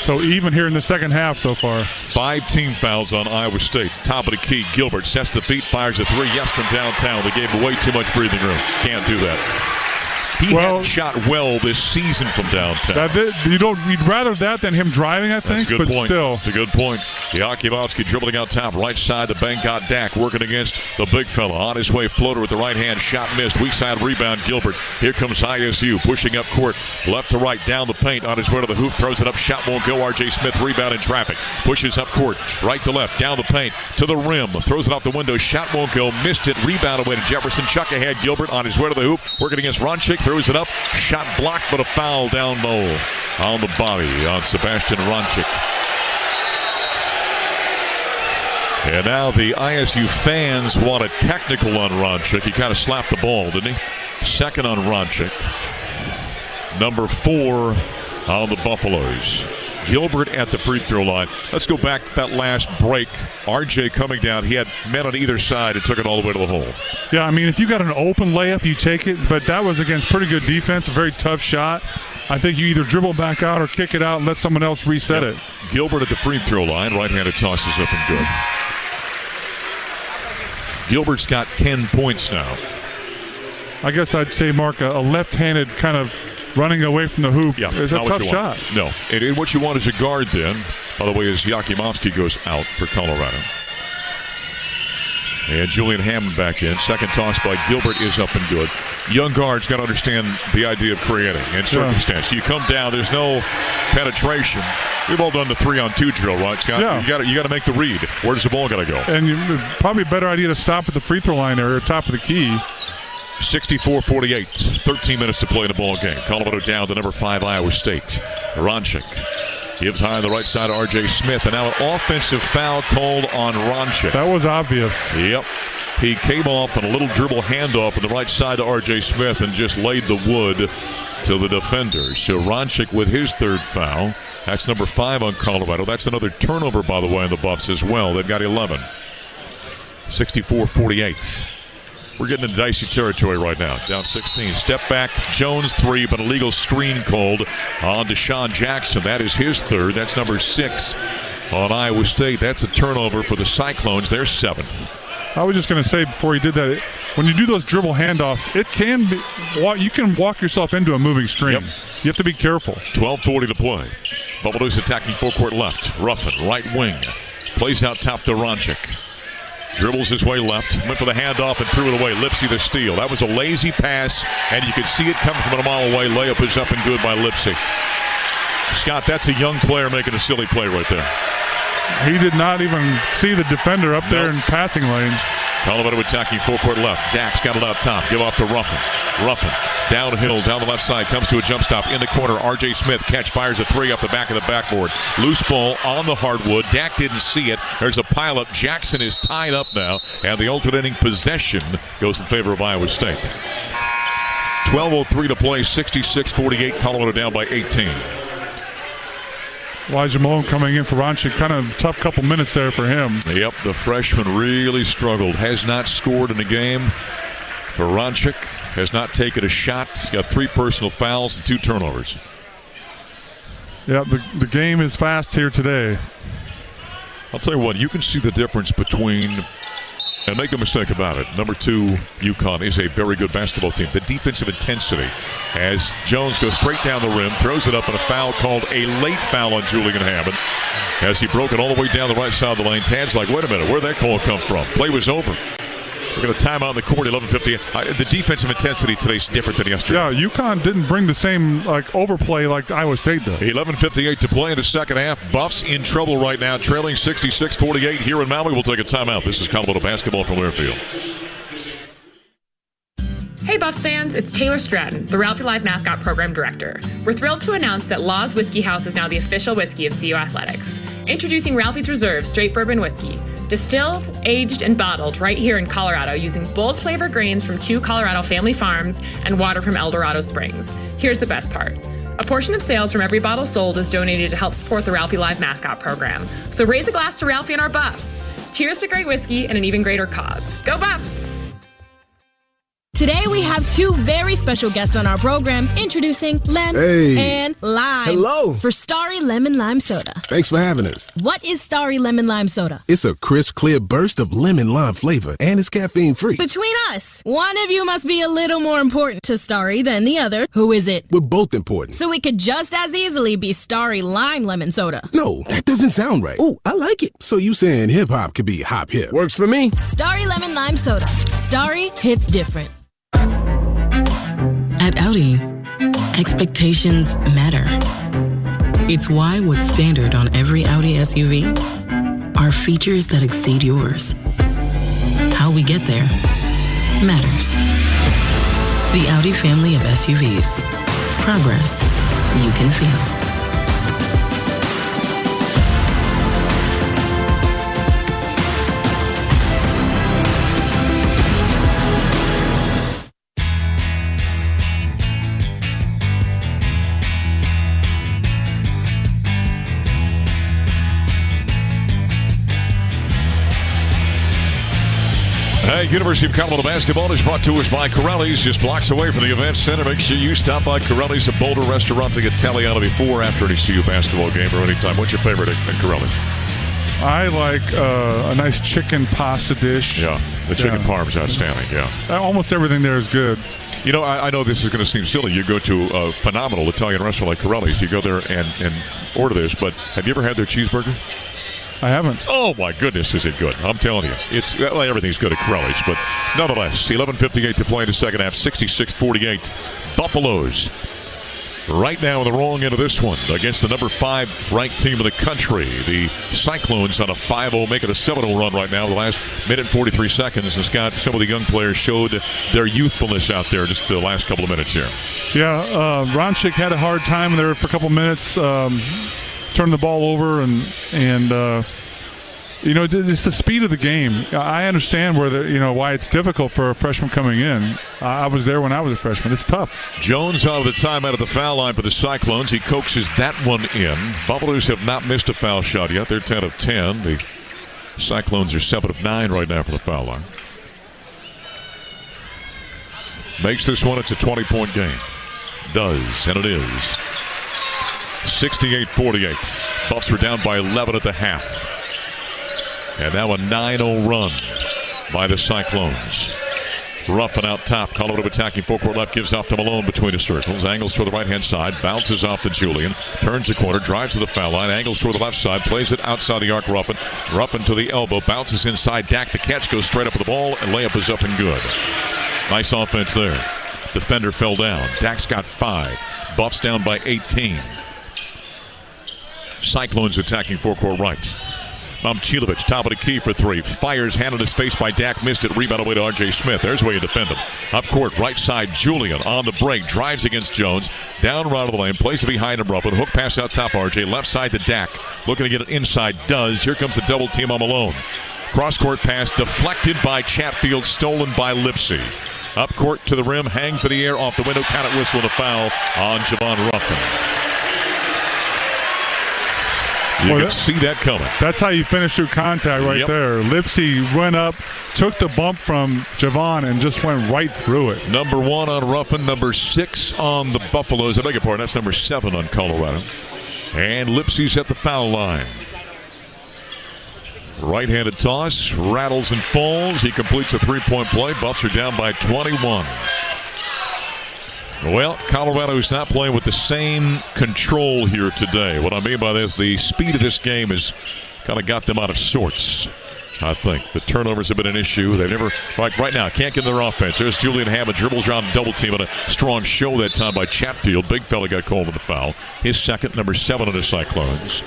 So even here in the second half so far. 5 team fouls on Iowa State. Top of the key, Gilbert sets the feet, fires a 3. Yes, from downtown. They gave him way too much breathing room. Can't do that. He hadn't shot well this season from downtown. You'd rather that than him driving, I think. That's a good but point. Still. It's a good point. Yakimovsky dribbling out top, right side. The bank got Dak working against the big fella. On his way, floater with the right hand. Shot missed. Weak side rebound, Gilbert. Here comes ISU pushing up court. Left to right, down the paint. On his way to the hoop, throws it up. Shot won't go. R.J. Smith rebound in traffic. Pushes up court. Right to left, down the paint. To the rim. Throws it off the window. Shot won't go. Missed it. Rebound away to Jefferson. Chuck ahead. Gilbert on his way to the hoop. Working against Ronchik. Throws it up. Shot blocked, but a foul down low on the body on Sebastian Ronchik. And now the ISU fans want a technical on Ronchik. He kind of slapped the ball, didn't he? Second on Ronchik. Number 4 on the Buffaloes. Gilbert at the free throw line. Let's go back to that last break. RJ coming down. He had men on either side and took it all the way to the hole. Yeah, I mean, if you got an open layup, you take it. But that was against pretty good defense, a very tough shot. I think you either dribble back out or kick it out and let someone else reset it. Gilbert at the free throw line. Right-handed tosses up and good. Gilbert's got 10 points now. I guess I'd say, Mark, a left-handed kind of running away from the hoop. Yeah, it's a not tough what you want. shot. No. And what you want is a guard then. By the way, as Yakimovsky goes out for Colorado. And Julian Hammond back in. Second toss by Gilbert is up and good. Young guards got to understand the idea of creating and circumstance. So you come down, there's no penetration. We've all done the 3-on-2 drill, right, Scott? Yeah. You got to make the read. Where does the ball got to go? And probably a better idea to stop at the free throw line or top of the key. 64-48. 13 minutes to play in the ball game. Colorado down to number 5 Iowa State. Ronchik gives high on the right side to R.J. Smith. And now an offensive foul called on Ronchik. That was obvious. Yep. He came off on a little dribble handoff on the right side to R.J. Smith and just laid the wood to the defender. So Ronchik with his third foul. That's number 5 on Colorado. That's another turnover, by the way, on the Buffs as well. They've got 11. 64-48. We're getting into dicey territory right now. Down 16. Step back. Jones 3, but a legal screen called on Deshaun Jackson. That is his third. That's number 6 on Iowa State. That's a turnover for the Cyclones. They're 7th. I was just going to say before you did that, when you do those dribble handoffs, it can be you can walk yourself into a moving screen. Yep. You have to be careful. 12:40 to play. Buffalo's attacking full court left. Ruffin, right wing. Plays out top to Ronchik. Dribbles his way left. Went for the handoff and threw it away. Lipsy the steal. That was a lazy pass, and you could see it coming from a mile away. Layup is up and good by Lipsy. Scott, that's a young player making a silly play right there. He did not even see the defender up there in passing lane. Colorado attacking full court left. Dax got it out top. Give off to Ruffin. Ruffin downhill, down the left side. Comes to a jump stop in the corner. R.J. Smith catch, fires a 3 off the back of the backboard. Loose ball on the hardwood. Dak didn't see it. There's a pileup. Jackson is tied up now, and the alternating possession goes in favor of Iowa State. 12:03 to play. 66-48. Colorado down by 18. Elijah Malone coming in for Ronchik. Kind of tough couple minutes there for him. Yep, the freshman really struggled. Has not scored in the game for Ronchik. Has not taken a shot. He's got 3 personal fouls and 2 turnovers. Yeah, the game is fast here today. I'll tell you what, you can see the difference between, and make no mistake about it, number 2 UConn is a very good basketball team. The defensive intensity as Jones goes straight down the rim, throws it up, and a foul called a late foul on Julian Hammond as he broke it all the way down the right side of the lane. Tad's like, wait a minute, where'd that call come from? Play was over. We're going to time out in the court, 11:50. The defensive intensity today is different than yesterday. Yeah, UConn didn't bring the same overplay like Iowa State does. 11:58 to play in the second half. Buffs in trouble right now, trailing 66-48 here in Maui. We'll take a timeout. This is Colorado basketball from Learfield. Hey Buffs fans, it's Taylor Stratton, the Ralphie Live Mascot Program Director. We're thrilled to announce that Law's Whiskey House is now the official whiskey of CU Athletics. Introducing Ralphie's Reserve Straight Bourbon Whiskey. Distilled, aged, and bottled right here in Colorado using bold flavor grains from 2 Colorado family farms and water from El Dorado Springs. Here's the best part. A portion of sales from every bottle sold is donated to help support the Ralphie Live Mascot Program. So raise a glass to Ralphie and our Buffs. Cheers to great whiskey and an even greater cause. Go Buffs! Today we have 2 very special guests on our program, introducing Lem and Lime. Hello. For Starry Lemon Lime Soda. Thanks for having us. What is Starry Lemon Lime Soda? It's a crisp, clear burst of lemon lime flavor, and it's caffeine-free. Between us, one of you must be a little more important to Starry than the other. Who is it? We're both important. So it could just as easily be Starry Lime Lemon Soda. No, that doesn't sound right. Oh, I like it. So you saying hip-hop could be hop-hip. Works for me. Starry Lemon Lime Soda. Starry hits different. At Audi, expectations matter. It's why what's standard on every Audi SUV are features that exceed yours. How we get there matters. The Audi family of SUVs. Progress you can feel. Hey, University of Colorado basketball is brought to us by Corelli's, just blocks away from the event center. Make sure you stop by Corelli's, a Boulder restaurant to get Italiano before, after any CU basketball game or anytime. What's your favorite at Corelli's? I like a nice chicken pasta dish. Yeah, the chicken parm's outstanding, yeah. Almost everything there is good. You know, I know this is going to seem silly. You go to a phenomenal Italian restaurant like Corelli's. You go there and order this, but have you ever had their cheeseburger? I haven't. Oh, my goodness, is it good. I'm telling you. Everything's good at Corelli's, but nonetheless, 11:58 to play in the second half, 66-48. Buffaloes right now on the wrong end of this one against the number 5 ranked team in the country. The Cyclones on a 5-0, making a 7-0 run right now. The last minute and 43 seconds. And Scott, some of the young players showed their youthfulness out there just the last couple of minutes here. Yeah, Ronchik had a hard time there for a couple minutes. Turned the ball over and you know, it's the speed of the game. I understand why it's difficult for a freshman coming in. I was there when I was a freshman. It's tough. Jones out of the timeout at the foul line for the Cyclones. He coaxes that one in. Buffaloes have not missed a foul shot yet. They're 10 of 10. The Cyclones are 7 of 9 right now from the foul line. Makes this one, it's a 20-point game. Does, and it is. 68-48. Buffs were down by 11 at the half. And now a 9-0 run by the Cyclones. Ruffin out top. Colorado attacking full court left. Gives off to Malone between the circles. Angles toward the right-hand side. Bounces off to Julian. Turns the corner. Drives to the foul line. Angles toward the left side. Plays it outside the arc. Ruffin. Ruffin to the elbow. Bounces inside. Dak the catch. Goes straight up with the ball. And layup is up and good. Nice offense there. Defender fell down. Dak's got 5. Buffs down by 18. Cyclones attacking full court right. Momcilovic, top of the key for 3. Fires, hand in his face by Dak. Missed it. Rebound away to R.J. Smith. There's where you defend him. Up court, right side, Julian on the break. Drives against Jones. Down right of the lane. Plays it behind him. Ruffin. Hook pass out top, R.J. Left side to Dak. Looking to get it inside. Does. Here comes the double team on Malone. Cross court pass deflected by Chatfield. Stolen by Lipsy. Up court to the rim. Hangs in the air off the window. Count it, whistle, and a foul on Javon Ruffin. You can see that coming. That's how you finish through contact right there. Lipsy went up, took the bump from Javon, and just went right through it. Number 1 on Ruffin, number 6 on the Buffaloes. I beg your pardon, that's number 7 on Colorado. And Lipsy's at the foul line. Right-handed toss, rattles and falls. He completes a 3-point play. Buffs are down by 21. Well, Colorado's not playing with the same control here today. What I mean by this, the speed of this game has kind of got them out of sorts, I think. The turnovers have been an issue. They've never, like right now, can't get in their offense. There's Julian Hammond, dribbles around and double team, and a strong show that time by Chatfield. Big fella got called on the foul. His second, number 7 on the Cyclones.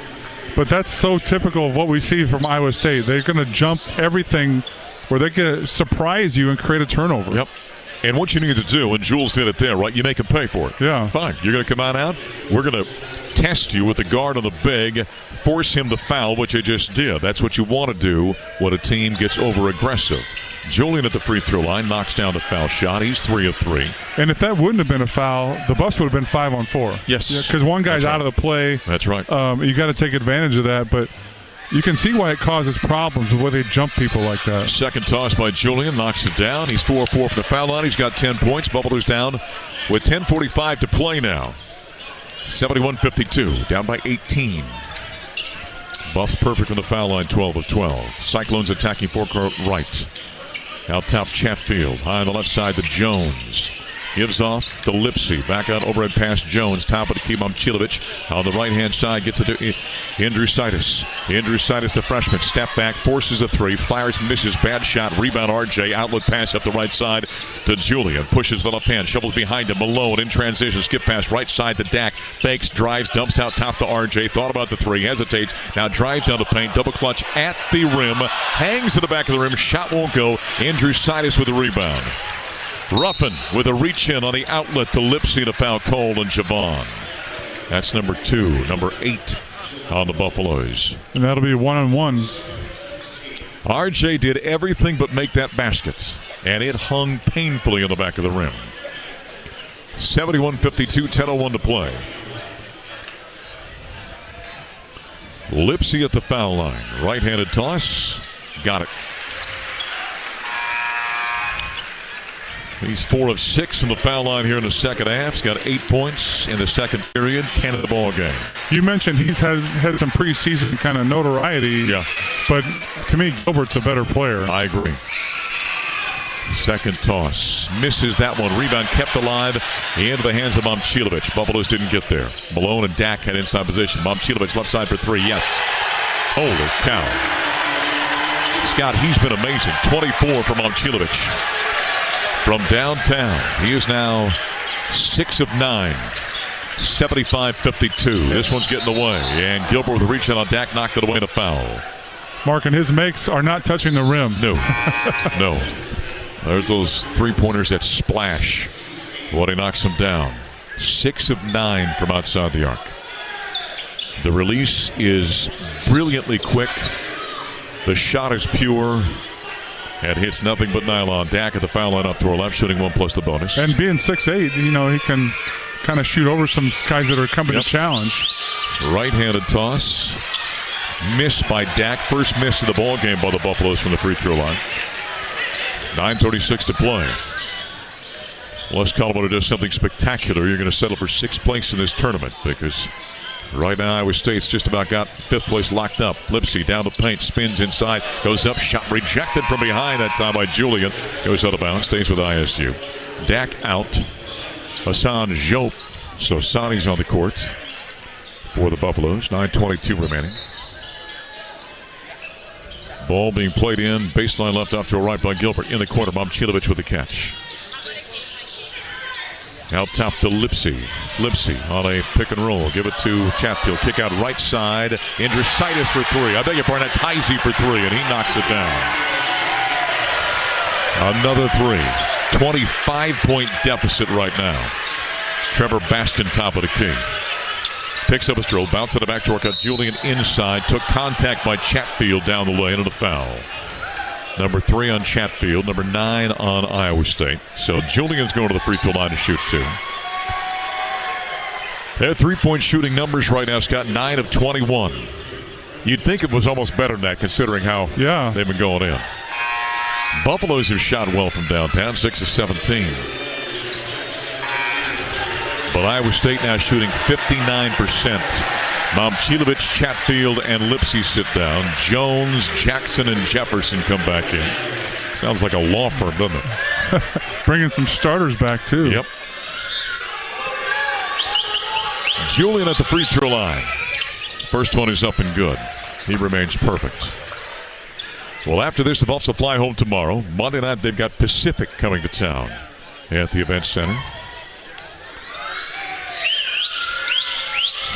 But that's so typical of what we see from Iowa State. They're going to jump everything where they can surprise you and create a turnover. Yep. And what you need to do, and Jules did it there, right? You make him pay for it. Yeah. Fine. You're going to come out. We're going to test you with the guard on the big, force him to foul, which he just did. That's what you want to do when a team gets over-aggressive. Julian at the free throw line knocks down the foul shot. He's 3 of 3. And if that wouldn't have been a foul, the Buffs would have been 5 on 4. Yes. Because one guy's out of the play. That's right. You got to take advantage of that, but you can see why it causes problems where they jump people like that. Second toss by Julian, knocks it down. He's 4 of 4 from the foul line. He's got 10 points. Buffalo's down with 10:45 to play now. 71-52, down by 18. Buffs perfect from the foul line, 12 of 12. Cyclones attacking forecourt right. Out top, Chatfield. High on the left side to Jones. Gives off to Lipsy. Back out overhead pass Jones. Top of the key, Momcilovic. On the right-hand side, gets it to Andrewsitis. Andrewsitis, the freshman. Step back, forces a 3. Fires, misses. Bad shot. Rebound, RJ. Outlet pass up the right side to Julian. Pushes the left hand. Shovels behind him. Malone in transition. Skip pass right side to Dak. Fakes, drives, dumps out top to RJ. Thought about the 3. Hesitates. Now drives down the paint. Double clutch at the rim. Hangs to the back of the rim. Shot won't go. Andrewsitis with the rebound. Ruffin with a reach-in on the outlet to Lipsy and a foul called on Javon. That's number 2, number 8 on the Buffaloes. And that'll be 1-on-1. RJ did everything but make that basket, and it hung painfully on the back of the rim. 71-52, 10:01 to play. Lipsy at the foul line. Right-handed toss. Got it. He's 4 of 6 from the foul line here in the second half. He's got 8 points in the second period, 10 in the ball game. You mentioned he's had some preseason kind of notoriety. Yeah. But to me, Gilbert's a better player. I agree. Second toss. Misses that one. Rebound kept alive into the hands of Momcilovic. Buffaloes didn't get there. Malone and Dak had inside position. Momcilovic left side for three. Yes. Holy cow. Scott, he's been amazing. 24 for Momcilovic. From downtown, he is now 6 of 9. 75-52. This one's getting away. And Gilbert with a reach out on Dak knocked it away in a foul. Mark, and his makes are not touching the rim. No. No. There's those three-pointers that splash when he knocks them down. 6 of 9 from outside the arc. The release is brilliantly quick. The shot is pure. And hits nothing but nylon. Dak at the foul line up to our left, shooting 1 plus the bonus. And being 6'8", he can kind of shoot over some guys that are coming to challenge. Right-handed toss. Missed by Dak. First miss of the ball game by the Buffaloes from the free throw line. 9:36 to play. Unless Colorado does something spectacular, you're going to settle for 6th place in this tournament because right now Iowa State's just about got 5th place locked up. Lipsey down the paint, spins inside, goes up, shot rejected from behind that time by Julian. Goes out of bounds, stays with ISU. Dak out. Hassan Diop. So Sani's on the court for the Buffaloes. 9:22 remaining. Ball being played in, baseline left off to a right by Gilbert. In the corner, Momcilovic with the catch. Out top to Lipsey. Lipsey on a pick and roll. Give it to Chatfield. Kick out right side. Andrusaitis for three. I beg your pardon, that's Heisey for three, and he knocks it down. Another three. 25-point deficit right now. Trevor Baskin top of the key. Picks up a stroll, bounce it back to work out. Julian inside, took contact by Chatfield down the lane and a foul. Number 3 on Chatfield, number 9 on Iowa State. So Julian's going to the free throw line to shoot 2. Their three-point shooting numbers right now, Scott, 9 of 21. You'd think it was almost better than that considering how they've been going in. Buffaloes have shot well from downtown, 6 of 17. But Iowa State now shooting 59%. Momcilovic, Chatfield, and Lipsey sit down. Jones, Jackson, and Jefferson come back in. Sounds like a law firm, doesn't it? Bringing some starters back, too. Yep. Julian at the free throw line. First one is up and good. He remains perfect. Well, after this, the Buffs will fly home tomorrow. Monday night, they've got Pacific coming to town at the Event Center.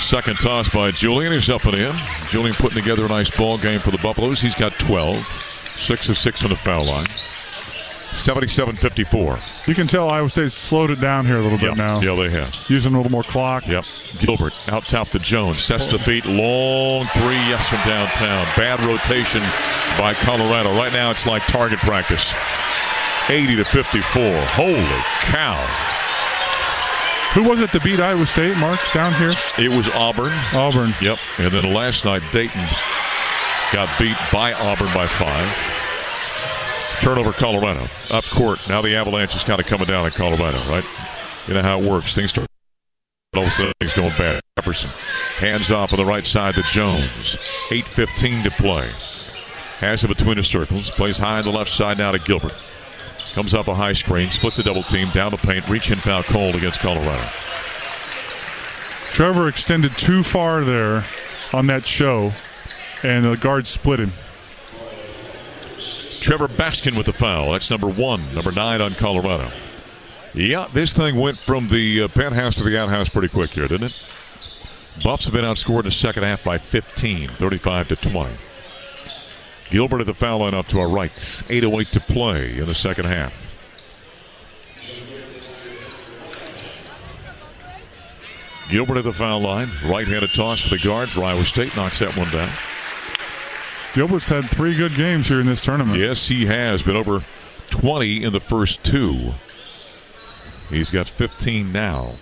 Second toss by Julian. He's up and in. Julian putting together a nice ball game for the Buffaloes. He's got 12. 6 of 6 on the foul line. 77-54. You can tell Iowa State's slowed it down here a little bit now. Yeah, they have. Using a little more clock. Yep. Gilbert out top to Jones. Sets the feet. Long three, yes, from downtown. Bad rotation by Colorado. Right now it's like target practice. 80-54. Holy cow. Who was it that beat Iowa State, Mark, down here? It was Auburn. Auburn. Yep. And then last night, Dayton got beat by Auburn by 5. Turnover, Colorado. Up court. Now the Avalanche is kind of coming down in Colorado, right? You know how it works. Things start. All of a sudden, things going bad. Jefferson. Hands off on the right side to Jones. 8:15 to play. Has it between the circles. Plays high on the left side now to Gilbert. Comes off a high screen, splits a double team, down the paint, reach and foul called against Colorado. Trevor extended too far there on that show, and the guard split him. Trevor Baskin with the foul. That's number 1, number 9 on Colorado. Yeah, this thing went from the penthouse to the outhouse pretty quick here, didn't it? Buffs have been outscored in the second half by 15, 35-20. Gilbert at the foul line up to our right. 8:08 to play in the second half. Gilbert at the foul line. Right-handed toss for the guard for Iowa State. Knocks that one down. Gilbert's had 3 good games here in this tournament. Yes, he has. Been over 20 in the first 2. He's got 15 now.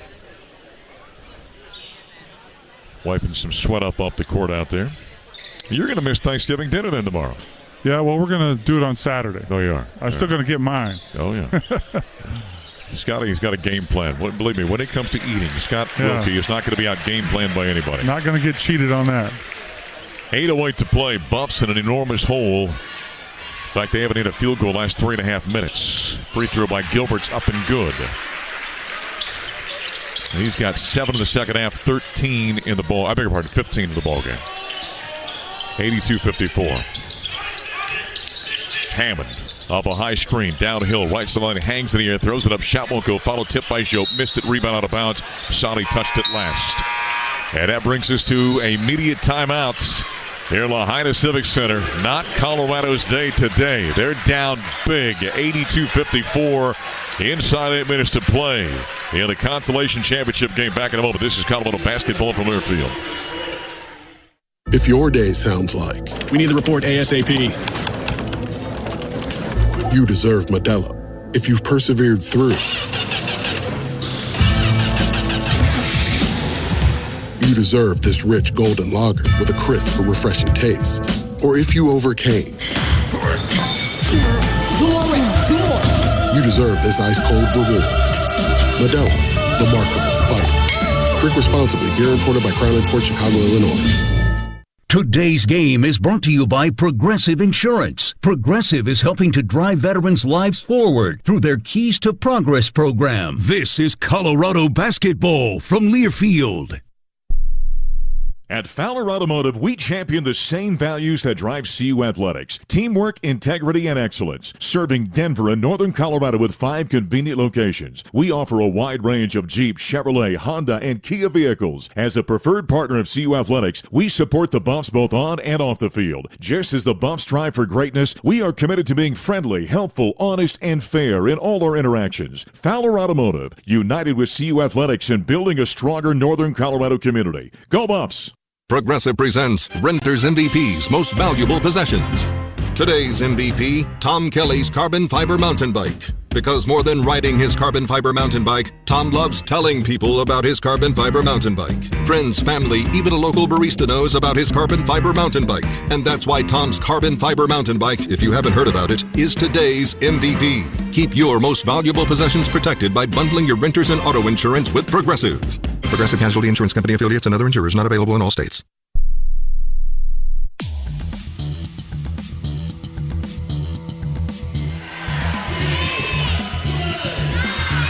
Wiping some sweat up off the court out there. You're going to miss Thanksgiving dinner then tomorrow. Yeah, well, we're going to do it on Saturday. Oh, you are? I'm still going to get mine. Oh, yeah. Scotty's got a game plan. Believe me, when it comes to eating, Scott Wilkie is not going to be out game planned by anybody. Not going to get cheated on that. 8:08 to play. Buffs in an enormous hole fact, they haven't hit a field goal last 3.5 minutes. Free throw by Gilbert's up and good. He's got 7 in the second half, 13 in the ball. I beg your pardon, 15 in the ball game. 82-54. Hammond up a high screen, downhill, right to the line, hangs in the air, throws it up, shot won't go, follow tip by Joe, missed it, rebound out of bounds. Sonny touched it last. And that brings us to immediate timeouts here at Lahaina Civic Center. Not Colorado's day today. They're down big, 82-54, inside 8 minutes to play in the Consolation Championship game. Back in a moment. This is Colorado basketball from Learfield. If your day sounds like, we need the report ASAP. You deserve Modelo. If you've persevered through, you deserve this rich golden lager with a crisp but refreshing taste. Or if you overcame, 2 more rings, 2 more. You deserve this ice-cold reward. Modelo, the Remarkable Fighter. Drink responsibly. Beer imported by Crown Imports, Chicago, Illinois. Today's game is brought to you by Progressive Insurance. Progressive is helping to drive veterans' lives forward through their Keys to Progress program. This is Colorado basketball from Learfield. At Fowler Automotive, we champion the same values that drive CU Athletics: teamwork, integrity, and excellence. Serving Denver and Northern Colorado with 5 convenient locations, we offer a wide range of Jeep, Chevrolet, Honda, and Kia vehicles. As a preferred partner of CU Athletics, we support the Buffs both on and off the field. Just as the Buffs strive for greatness, we are committed to being friendly, helpful, honest, and fair in all our interactions. Fowler Automotive, united with CU Athletics in building a stronger Northern Colorado community. Go Buffs! Progressive presents Renter's MVP's Most Valuable Possessions. Today's MVP, Tom Kelly's carbon fiber mountain bike. Because more than riding his carbon fiber mountain bike, Tom loves telling people about his carbon fiber mountain bike. Friends, family, even a local barista knows about his carbon fiber mountain bike. And that's why Tom's carbon fiber mountain bike, if you haven't heard about it, is today's MVP. Keep your most valuable possessions protected by bundling your renters and auto insurance with Progressive. Progressive Casualty Insurance Company affiliates and other insurers not available in all states.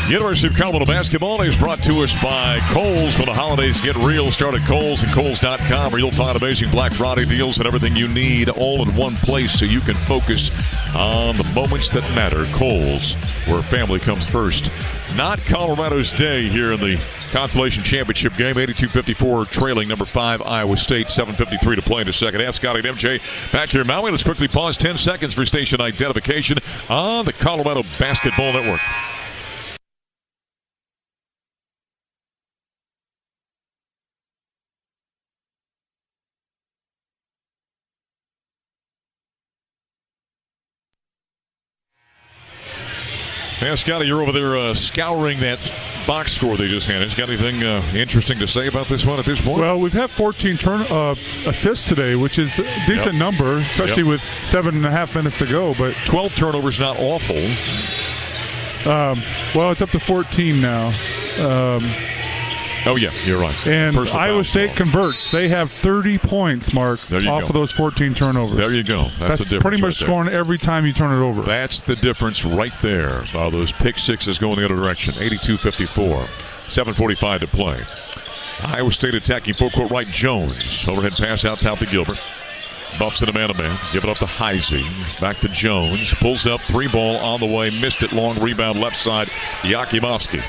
University of Colorado basketball is brought to us by Kohl's. When the holidays get real, start at Kohl's and Kohl's.com, where you'll find amazing Black Friday deals and everything you need all in one place so you can focus on the moments that matter. Kohl's, where family comes first. Not Colorado's day here in the Consolation Championship game. 82-54 trailing number 5 Iowa State. 7:53 to play in the second half. Scotty and MJ back here in Maui. Let's quickly pause 10 seconds for station identification on the Colorado Basketball Network. Yeah, Scotty, you're over there scouring that box score they just handed. Got anything interesting to say about this one at this point? Well, we've had 14 assists today, which is a decent number, especially with 7.5 minutes to go. But 12 turnovers, not awful. Well, it's up to 14 now. Oh, yeah, you're right. And Iowa State converts. They have 30 points, Mark, off of those 14 turnovers. There you go. That's the difference. Pretty much scoring every time you turn it over. That's the difference right there. Those pick sixes going the other direction. 82-54. 7:45 to play. Iowa State attacking full court right. Jones. Overhead pass out top to Gilbert. Buffs to the man-to-man. Give it up to Heisey. Back to Jones. Pulls up. 3-ball on the way. Missed it. Long rebound left side. Yakimovsky.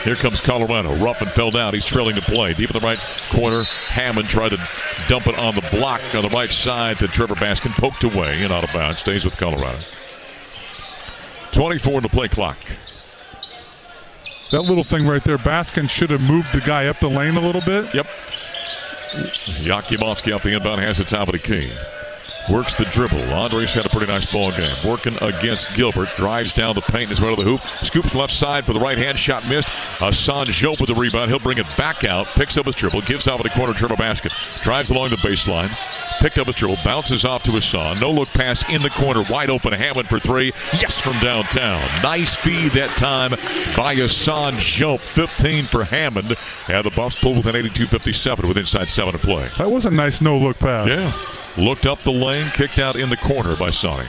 Here comes Colorado. Ruffin fell down. He's trailing to play. Deep in the right corner. Hammond tried to dump it on the block on the right side to Trevor Baskin. Poked away and out of bounds. Stays with Colorado. 24 in the play clock. That little thing right there, Baskin should have moved the guy up the lane a little bit. Yep. Yakimovsky off the inbound, has the top of the key. Works the dribble. Andres had a pretty nice ball game. Working against Gilbert. Drives down the paint his way to the hoop. Scoops left side for the right hand. Shot missed. Hassan Jope with the rebound. He'll bring it back out. Picks up his dribble. Gives out of the corner. Trevor Basket. Drives along the baseline. Picked up his dribble. Bounces off to Hassan. No look pass in the corner. Wide open. Hammond for 3. Yes, from downtown. Nice feed that time by Hassan Jope. 15 for Hammond. And the Buffs pulled with an 82-57 with inside 7 to play. That was a nice no-look pass. Yeah. Looked up the lane, kicked out in the corner by Sonny.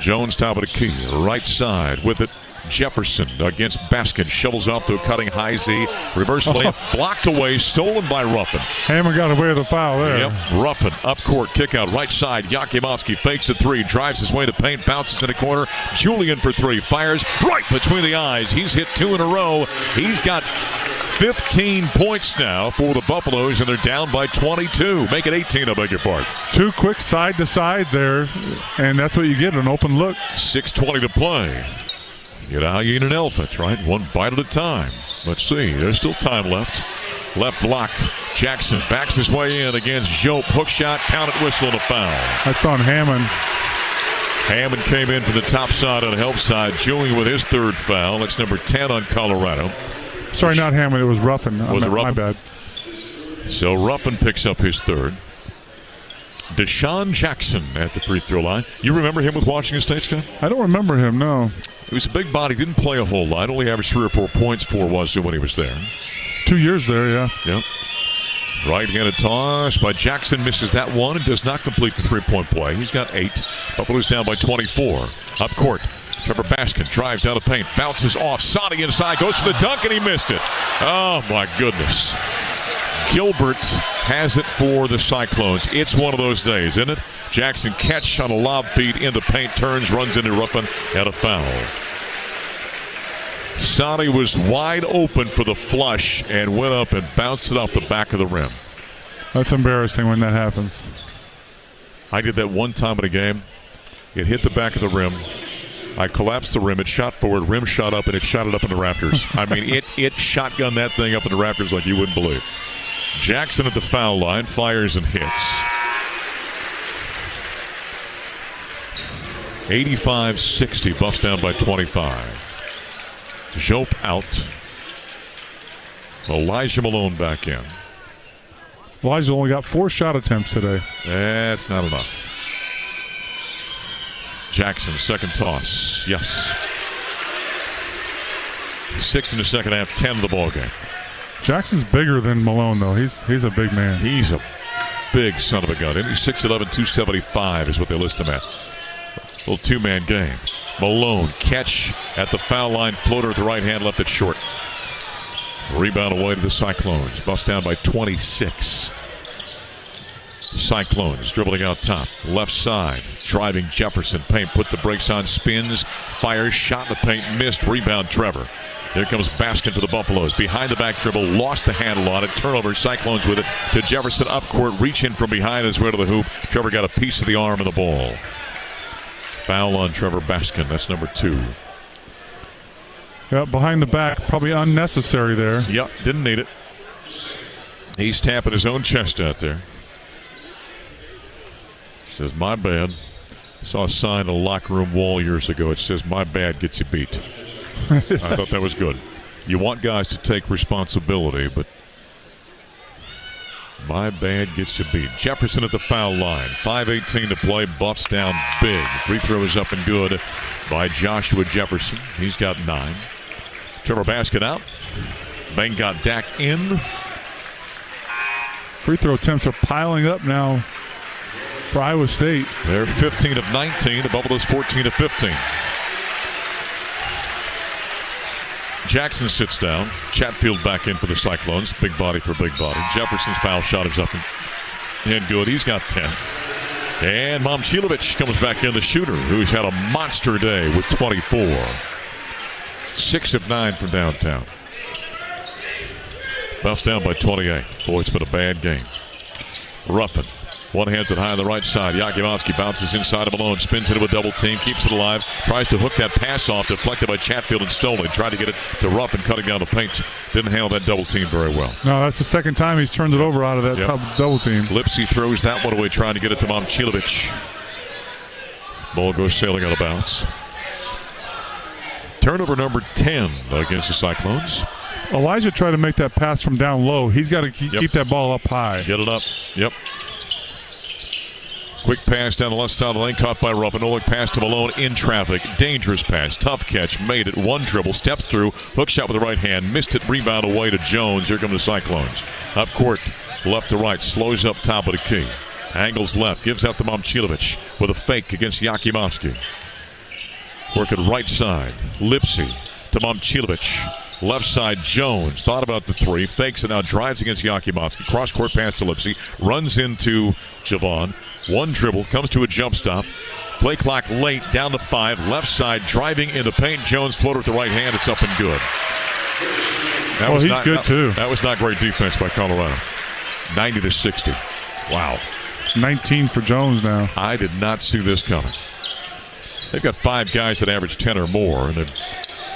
Jones, top of the key. Right side with it. Jefferson against Baskin. Shovels off to a cutting high Z. Reverse layup. Blocked away. Stolen by Ruffin. Hammond got away with the foul there. Yep. Ruffin up court. Kick out. Right side. Yakimowski fakes a three. Drives his way to paint. Bounces in the corner. Julian for three. Fires right between the eyes. He's hit 2 in a row. He's got 15 points now for the Buffaloes, and they're down by 22. Make it 18, I beg your pardon. 2 quick side to side there, and that's what you get, an open look. 6:20 to play. You know how you eat an elephant, right? One bite at a time. Let's see. There's still time left. Left block. Jackson backs his way in against Jope. Hook shot. Count it. Whistle and a foul. That's on Hammond. Hammond came in from the top side on the help side. Ewing with his 3rd foul. That's number 10 on Colorado. Sorry, not Hammond. It was Ruffin. Was it Ruffin? My bad. So Ruffin picks up his 3rd. Deshaun Jackson at the free throw line. You remember him with Washington State, Scott? I don't remember him, no. He was a big body. Didn't play a whole lot. Only averaged 3 or 4 points for Wazoo when he was there. 2 years there, yeah. Yep. Right-handed toss by Jackson. Misses that one and does not complete the 3-point play. He's got 8. Buffalo's down by 24. Up court. Trevor Baskin drives down the paint. Bounces off. Sani inside. Goes for the dunk and he missed it. Oh, my goodness. Gilbert has it for the Cyclones. It's one of those days, isn't it? Jackson catch on a lob feed into paint, turns, runs into Ruffin at a foul. Sani was wide open for the flush and went up and bounced it off the back of the rim. That's embarrassing when that happens. I did that one time in a game. It hit the back of the rim. I collapsed the rim. It shot forward. Rim shot up, and it shot it up in the rafters. I mean, it shotgunned that thing up in the rafters like you wouldn't believe. Jackson at the foul line, fires and hits. 85-60, Buffs down by 25. Jope out. Elijah Malone back in. Elijah only got 4 shot attempts today. That's not enough. Jackson, second toss. Yes. 6 in the second half, 10 in the ball game. Jackson's bigger than Malone, though. He's a big man. He's a big son of a gun. He's 6'11", 275 is what they list him at. Little 2-man game. Malone, catch at the foul line. Floater at the right hand, left it short. Rebound away to the Cyclones. Buffs down by 26. Cyclones dribbling out top. Left side. Driving Jefferson. Paint. Put the brakes on. Spins. Fires. Shot in the paint. Missed. Rebound Trevor. Here comes Baskin for the Buffaloes. Behind the back dribble. Lost the handle on it. Turnover. Cyclones with it to Jefferson up court. Reach in from behind his way to the hoop. Trevor got a piece of the arm of the ball. Foul on Trevor Baskin. That's number 2. Yeah, behind the back. Probably unnecessary there. Yep, didn't need it. He's tapping his own chest out there. Says, my bad. Saw a sign on a locker room wall years ago. It says, my bad gets you beat. I thought that was good. You want guys to take responsibility, but my bad gets you beat. Jefferson at the foul line. 5:18 to play. Buffs down big. Free throw is up and good by Joshua Jefferson. He's got 9. Trevor Baskin out. Bang got Dak in. Free throw attempts are piling up now for Iowa State. They're 15 of 19. The Buffaloes 14 of 15. Jackson sits down. Chatfield back in for the Cyclones. Big body for big body. Jefferson's foul shot is up and good. He's got 10. And Momcilovic comes back in, the shooter, who's had a monster day with 24. 6 of 9 from downtown. Buffs down by 28. Boy, it's been a bad game. Ruffin. One hands it high on the right side. Yakimowski bounces inside of Malone. Spins into a double team. Keeps it alive. Tries to hook that pass off. Deflected by Chatfield and stolen. Tried to get it to Ruffin, cutting down the paint. Didn't handle that double team very well. No, that's the second time he's turned it over out of that top double team. Lipsy throws that one away, trying to get it to Momcilovic. Ball goes sailing out of bounds. Turnover number 10 against the Cyclones. Elijah tried to make that pass from down low. He's got to keep that ball up high. Get it up. Yep. Quick pass down the left side of the lane, caught by Ruffin. Oleg pass to Malone in traffic. Dangerous pass. Tough catch. Made it. One dribble. Steps through. Hook shot with the right hand. Missed it. Rebound away to Jones. Here come the Cyclones. Up court. Left to right. Slows up top of the key. Angles left. Gives out to Momcilovic with a fake against Yakimowski. Working right side. Lipsy to Momcilovic. Left side, Jones. Thought about the three. Fakes it now. Drives against Yakimovsky. Cross-court pass to Lipsy. Runs into Javon. One dribble. Comes to a jump stop. Play clock late. Down to 5. Left side. Driving into paint. Jones floater with the right hand. It's up and good. He's good, too. That was not great defense by Colorado. 90-60. Wow. 19 for Jones now. I did not see this coming. They've got 5 guys that average 10 or more, and they're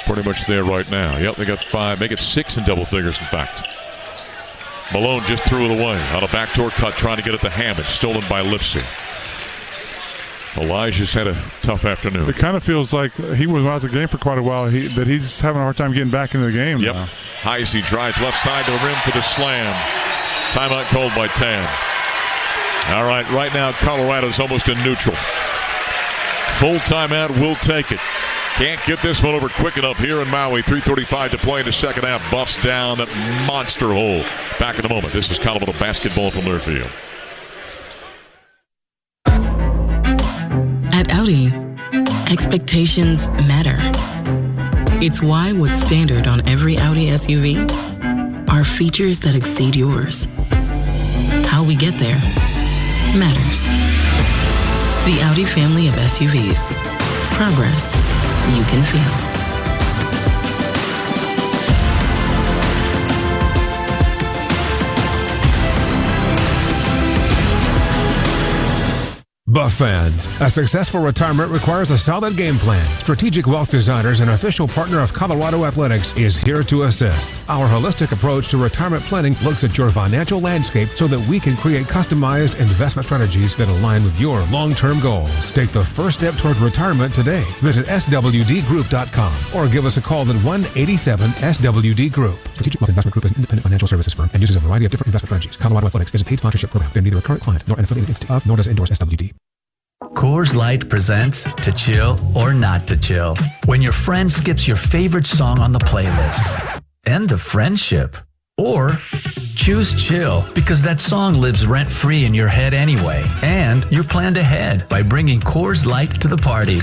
pretty much there right now. Yep, they got 5. Make it 6 in double figures, in fact. Malone just threw it away on a backdoor cut, trying to get it to Hammond. Stolen by Lipsy. Elijah's had a tough afternoon. It kind of feels like he was out of the game for quite a while, that he's having a hard time getting back into the game now. Heisey drives left side to the rim for the slam. Timeout called by Tan. All right now Colorado's almost in neutral. Full timeout, we'll take it. Can't get this one over quick enough here in Maui. 3:35 to play in the second half. Buffs down at monster hole. Back in a moment. This is Colorado basketball from Learfield. At Audi, expectations matter. It's why what's standard on every Audi SUV are features that exceed yours. How we get there matters. The Audi family of SUVs. Progress you can feel. Buff fans, a successful retirement requires a solid game plan. Strategic Wealth Designers, an official partner of Colorado Athletics, is here to assist. Our holistic approach to retirement planning looks at your financial landscape so that we can create customized investment strategies that align with your long-term goals. Take the first step toward retirement today. Visit swdgroup.com or give us a call at 1-87-SWD-GROUP. Strategic Wealth Investment Group is an independent financial services firm and uses a variety of different investment strategies. Colorado Athletics is a paid sponsorship program. They're neither a current client nor an affiliated entity of, nor does it endorse SWD. Coors Light presents To Chill or Not to Chill. When your friend skips your favorite song on the playlist. End of friendship. Or choose chill because that song lives rent-free in your head anyway. And you're planned ahead by bringing Coors Light to the party.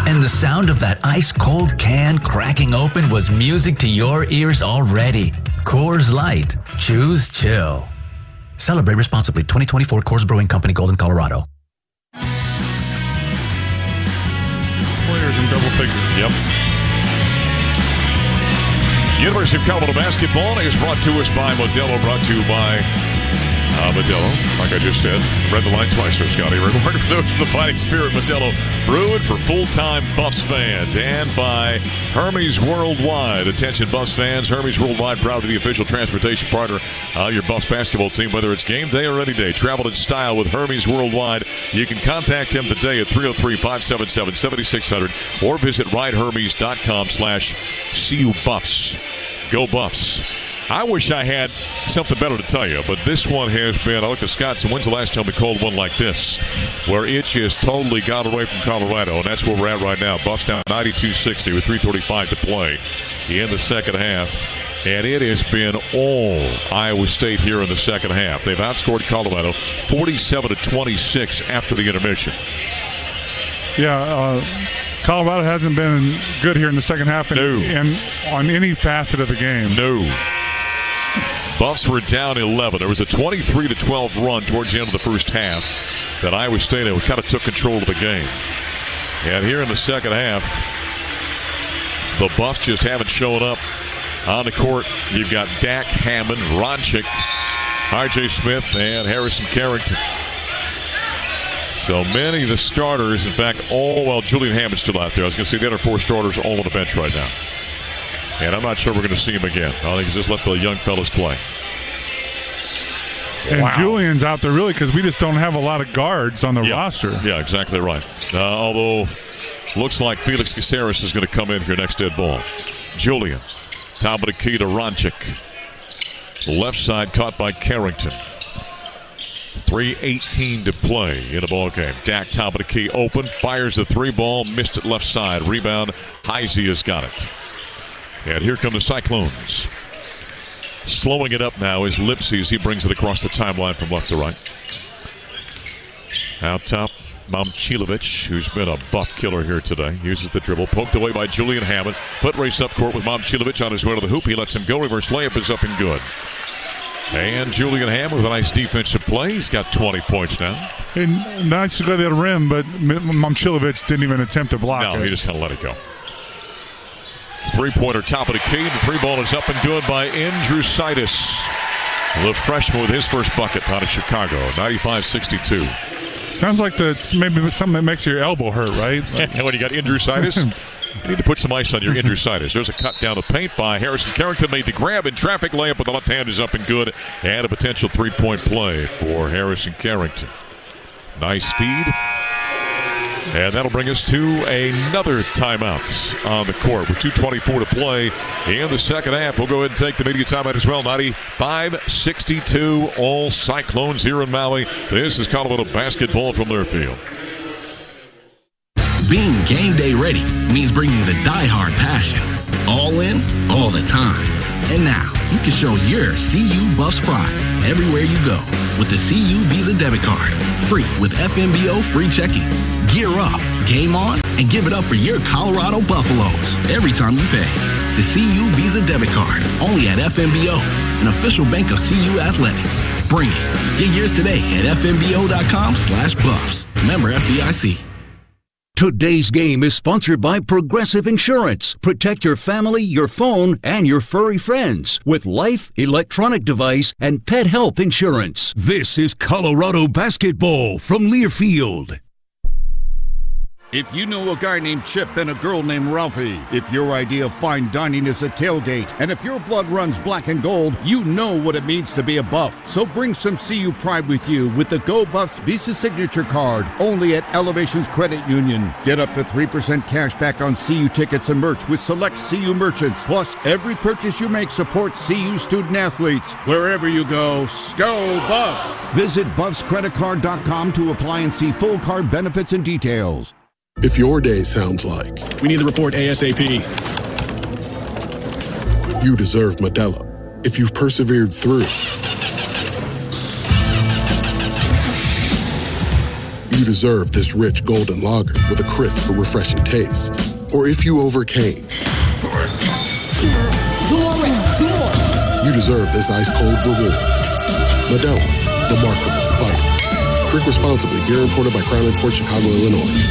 And the sound of that ice-cold can cracking open was music to your ears already. Coors Light. Choose chill. Celebrate responsibly. 2024 Coors Brewing Company, Golden, Colorado. Players in double figures. Yep. University of Colorado basketball is brought to us by Modelo, brought to you by Modelo. Like I just said, read the line twice there, Scotty. Reward for those from the Fighting Spirit. Modelo, brewing for full-time Buffs fans. And by Hermes Worldwide. Attention, Buffs fans. Hermes Worldwide, proud to be the official transportation partner of your Buffs basketball team, whether it's game day or any day. Travel in style with Hermes Worldwide. You can contact him today at 303-577-7600 or visit ridehermes.com/CU Buffs. Go Buffs. I wish I had something better to tell you, but this one has been, I look at Scott, when's the last time we called one like this, where it just totally got away from Colorado, and that's where we're at right now. Buffs down 92-60 with 3:35 to play in the second half, and it has been all Iowa State here in the second half. They've outscored Colorado 47-26 after the intermission. Yeah, Colorado hasn't been good here in the second half and on any facet of the game. No. Buffs were down 11. There was a 23-12 run towards the end of the first half that Iowa State kind of took control of the game. And here in the second half, the Buffs just haven't shown up on the court. You've got Dak, Hammond, Ronchik, R.J. Smith, and Harrison Carrington. So many of the starters, in fact, Julian Hammond's still out there. I was going to say the other 4 starters all on the bench right now. And I'm not sure we're going to see him again. I think he's just let the young fellas play. And Julian's out there really because we just don't have a lot of guards on the roster. Yeah, exactly right. Although, looks like Felix Caceres is going to come in here next dead ball. Julian, top of the key to Ronchik. Left side caught by Carrington. 3:18 to play in the ball game. Dak, top of the key, open, fires the 3 ball, missed it left side. Rebound, Heisey has got it. And here come the Cyclones. Slowing it up now is Lipsy as he brings it across the timeline from left to right. Out top, Momcilovic, who's been a buff killer here today. Uses the dribble. Poked away by Julian Hammond. Foot race up court with Momcilovic on his way to the hoop. He lets him go. Reverse layup is up and good. And Julian Hammond with a nice defensive play. He's got 20 points now. And nice to go to the rim, but Momcilovic didn't even attempt to block it. No, he just kind of let it go. Three-pointer top of the key. The three ball is up and good by Indrusitis. The freshman with his first bucket out of Chicago. 95-62. Sounds like maybe something that makes your elbow hurt, right? When you got Indrusitis, you need to put some ice on your Indrusitis. There's a cut down the paint by Harrison Carrington. Made the grab in traffic. Layup with the left hand is up and good. And a potential three-point play for Harrison Carrington. Nice feed. And that'll bring us to another timeout on the court with 2:24 to play in the second half. We'll go ahead and take the media timeout as well. 95-62, all Cyclones here in Maui. This is Colorado basketball from their field. Being game day ready means bringing the die-hard passion. All in, all the time. And now, you can show your CU Buffs pride everywhere you go with the CU Visa debit card. Free with FMBO free checking. Gear up, game on, and give it up for your Colorado Buffaloes every time you pay. The CU Visa debit card, only at FMBO, an official bank of CU Athletics. Bring it. Get yours today at FMBO.com/Buffs. Member FDIC. Today's game is sponsored by Progressive Insurance. Protect your family, your phone, and your furry friends with life, electronic device, and pet health insurance. This is Colorado basketball from Learfield. If you know a guy named Chip and a girl named Ralphie, if your idea of fine dining is a tailgate, and if your blood runs black and gold, you know what it means to be a Buff. So bring some CU pride with you with the Go Buffs Visa Signature Card, only at Elevations Credit Union. Get up to 3% cash back on CU tickets and merch with select CU merchants. Plus, every purchase you make supports CU student athletes. Wherever you go, Go Buffs! Visit BuffsCreditCard.com to apply and see full card benefits and details. If your day sounds like we need the report ASAP, you deserve Modelo. If you've persevered through, you deserve this rich golden lager with a crisp but refreshing taste. Or if you overcame, Two more. you deserve this ice cold reward. Modelo, the Remarkable Fighter. Drink responsibly. Beer imported by Crown Port Chicago, Illinois.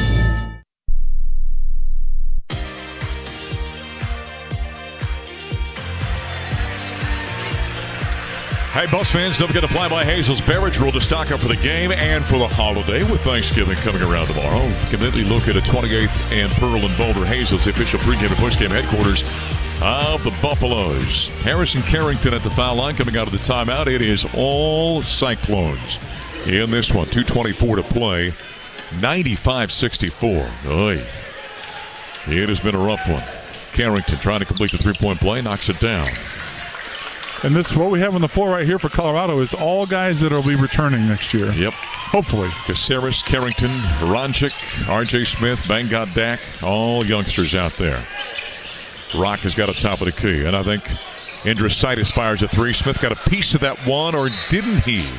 Hey, Buffs fans, don't forget to fly by Hazel's Beverage Rule to stock up for the game and for the holiday with Thanksgiving coming around tomorrow. Conveniently located at 28th and Pearl in Boulder. Hazel's the official pregame and postgame headquarters of the Buffaloes. Harrison Carrington at the foul line coming out of the timeout. It is all Cyclones in this one. 2:24 to play. 95-64. Oy. It has been a rough one. Carrington trying to complete the three-point play. Knocks it down. And this, what we have on the floor right here for Colorado is all guys that will be returning next year. Yep. Hopefully. Caceres, Carrington, Ronchik, R.J. Smith, Bangot Dak, all youngsters out there. Rock has got a top of the key. And I think Indrusitis fires a three. Smith got a piece of that one, or didn't he?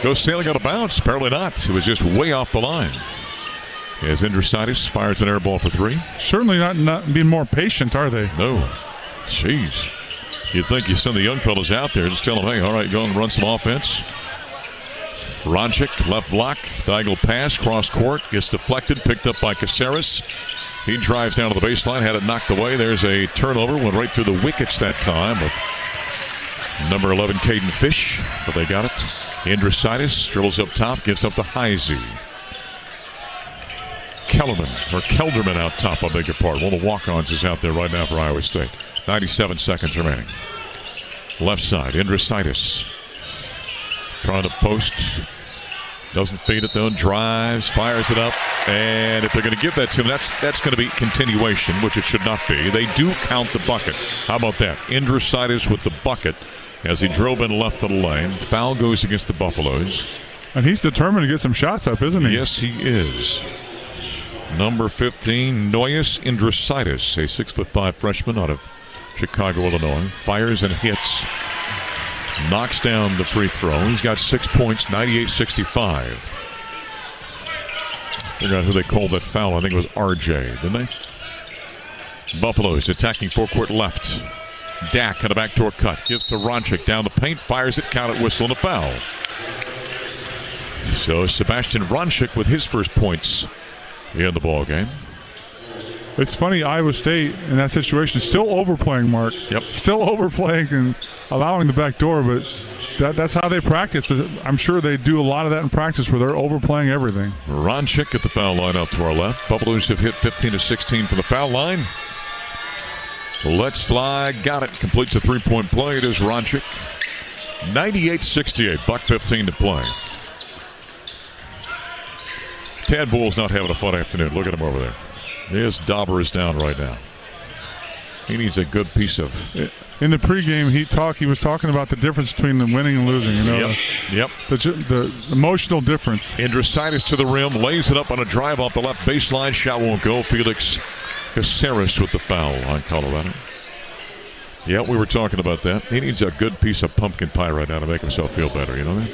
Goes sailing out of bounds. Apparently not. It was just way off the line. As Indrusitis fires an air ball for three. Certainly not being more patient, are they? No. Jeez. You'd think you send the young fellas out there, just tell them, hey, all right, go and run some offense. Ronchik, left block, diagonal pass, cross court, gets deflected, picked up by Caceres. He drives down to the baseline, had it knocked away. There's a turnover, went right through the wickets that time with number 11, Caden Fish, but they got it. Indrusitis dribbles up top, gives up to Heisey. Kelderman out top, I beg your pardon. One of the walk-ons is out there right now for Iowa State. 97 seconds remaining. Left side, Indrusitis. Trying to post. Doesn't feed it though. Drives, fires it up. And if they're going to give that to him, that's going to be continuation, which it should not be. They do count the bucket. How about that? Indrusitis with the bucket as he drove in left of the lane. Foul goes against the Buffaloes. And he's determined to get some shots up, isn't he? Yes, he is. Number 15, Noyes Indrusitis, a 6'5" freshman out of Chicago, Illinois. Fires and hits. Knocks down the free throw. He's got 6 points, 98-65. Figure out who they called that foul. I think it was RJ, didn't they? Buffaloes attacking forecourt left. Dak on a backdoor cut. Gives to Ronchik down the paint. Fires it. Count it. Whistle and a foul. So Sebastian Ronchik with his first points in the ball game. It's funny, Iowa State in that situation still overplaying, Mark. Yep. Still overplaying and allowing the back door, but that's how they practice. I'm sure they do a lot of that in practice where they're overplaying everything. Ronchik at the foul line out to our left. Buffaloes have hit 15 of 16 from the foul line. Let's Fly got it. Completes a three-point play. It is Ronchik. 98-68. Buck 15 to play. Tad Bull's not having a fun afternoon. Look at him over there. His dauber is down right now. He needs a good piece of... In the pregame, he was talking about the difference between the winning and losing. You know, Yep. The emotional difference. Andrositis to the rim, lays it up on a drive off the left baseline. Shot won't go. Felix Caceres with the foul on Colorado. Yeah, we were talking about that. He needs a good piece of pumpkin pie right now to make himself feel better. You know that?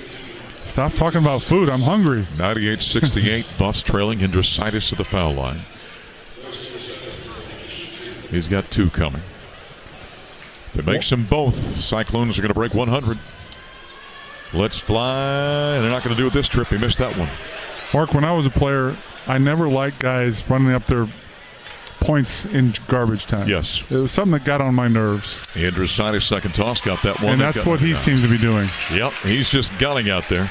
Stop talking about food. I'm hungry. 98-68. Buffs trailing. Andrositis to the foul line. He's got two coming. If it makes them both, Cyclones are going to break 100. Let's Fly. They're not going to do it this trip. He missed that one. Mark, when I was a player, I never liked guys running up their points in garbage time. Yes. It was something that got on my nerves. Andrositis second toss got that one. And that's what he seemed to be doing. Yep, he's just gunning out there.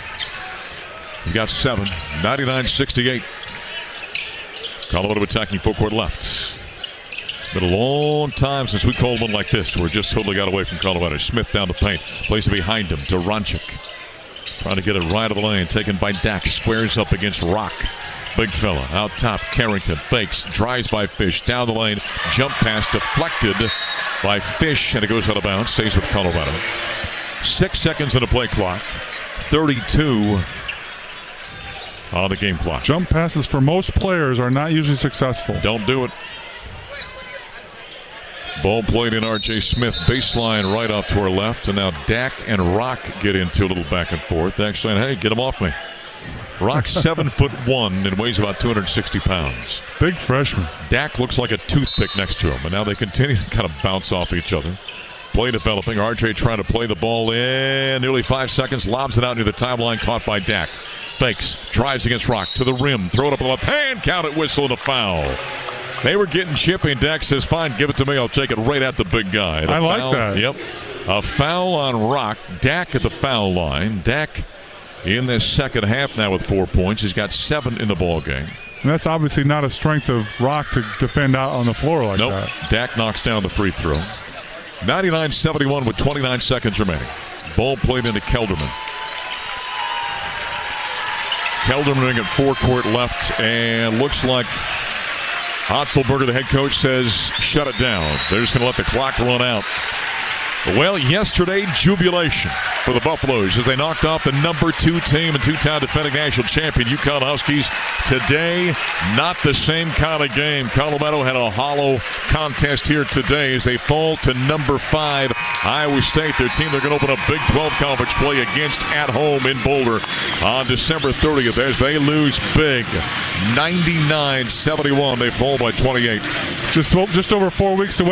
He got 7. 99-68. Colorado attacking full court left. Been a long time since we called one like this. We're just totally got away from Colorado. Smith down the paint. Plays it behind him to Ronchik. Trying to get it right of the lane. Taken by Dak. Squares up against Rock. Big fella. Out top. Carrington fakes. Drives by Fish. Down the lane. Jump pass deflected by Fish. And it goes out of bounds. Stays with Colorado. 6 seconds on the play clock. 32 on the game clock. Jump passes for most players are not usually successful. Don't do it. Ball played in R.J. Smith. Baseline right off to our left. And now Dak and Rock get into a little back and forth. Dak saying, hey, get him off me. Rock's 7'1" and weighs about 260 pounds. Big freshman. Dak looks like a toothpick next to him. And now they continue to kind of bounce off each other. Play developing. R.J. trying to play the ball in. Nearly 5 seconds. Lobs it out near the timeline. Caught by Dak. Fakes. Drives against Rock. To the rim. Throw it up the left hand. Count it. Whistle and a foul. They were getting chippy, and Dak says, fine, give it to me. I'll take it right at the big guy. I like that. Yep. A foul on Rock. Dak at the foul line. Dak in this second half now with 4 points. He's got 7 in the ball game. And that's obviously not a strength of Rock to defend out on the floor like that. Dak knocks down the free throw. 99-71 with 29 seconds remaining. Ball played into Kelderman. Kelderman at forecourt left, and looks like Otzelberger, the head coach, says shut it down. They're just going to let the clock run out. Well, yesterday, jubilation for the Buffaloes as they knocked off the number 2 team and 2-time defending national champion UConn Huskies. Today, not the same kind of game. Colorado had a hollow contest here today as they fall to number 5 Iowa State. Their team, they're going to open a Big 12 conference play against at home in Boulder on December 30th as they lose big. 99-71. They fall by 28. Just over 4 weeks away.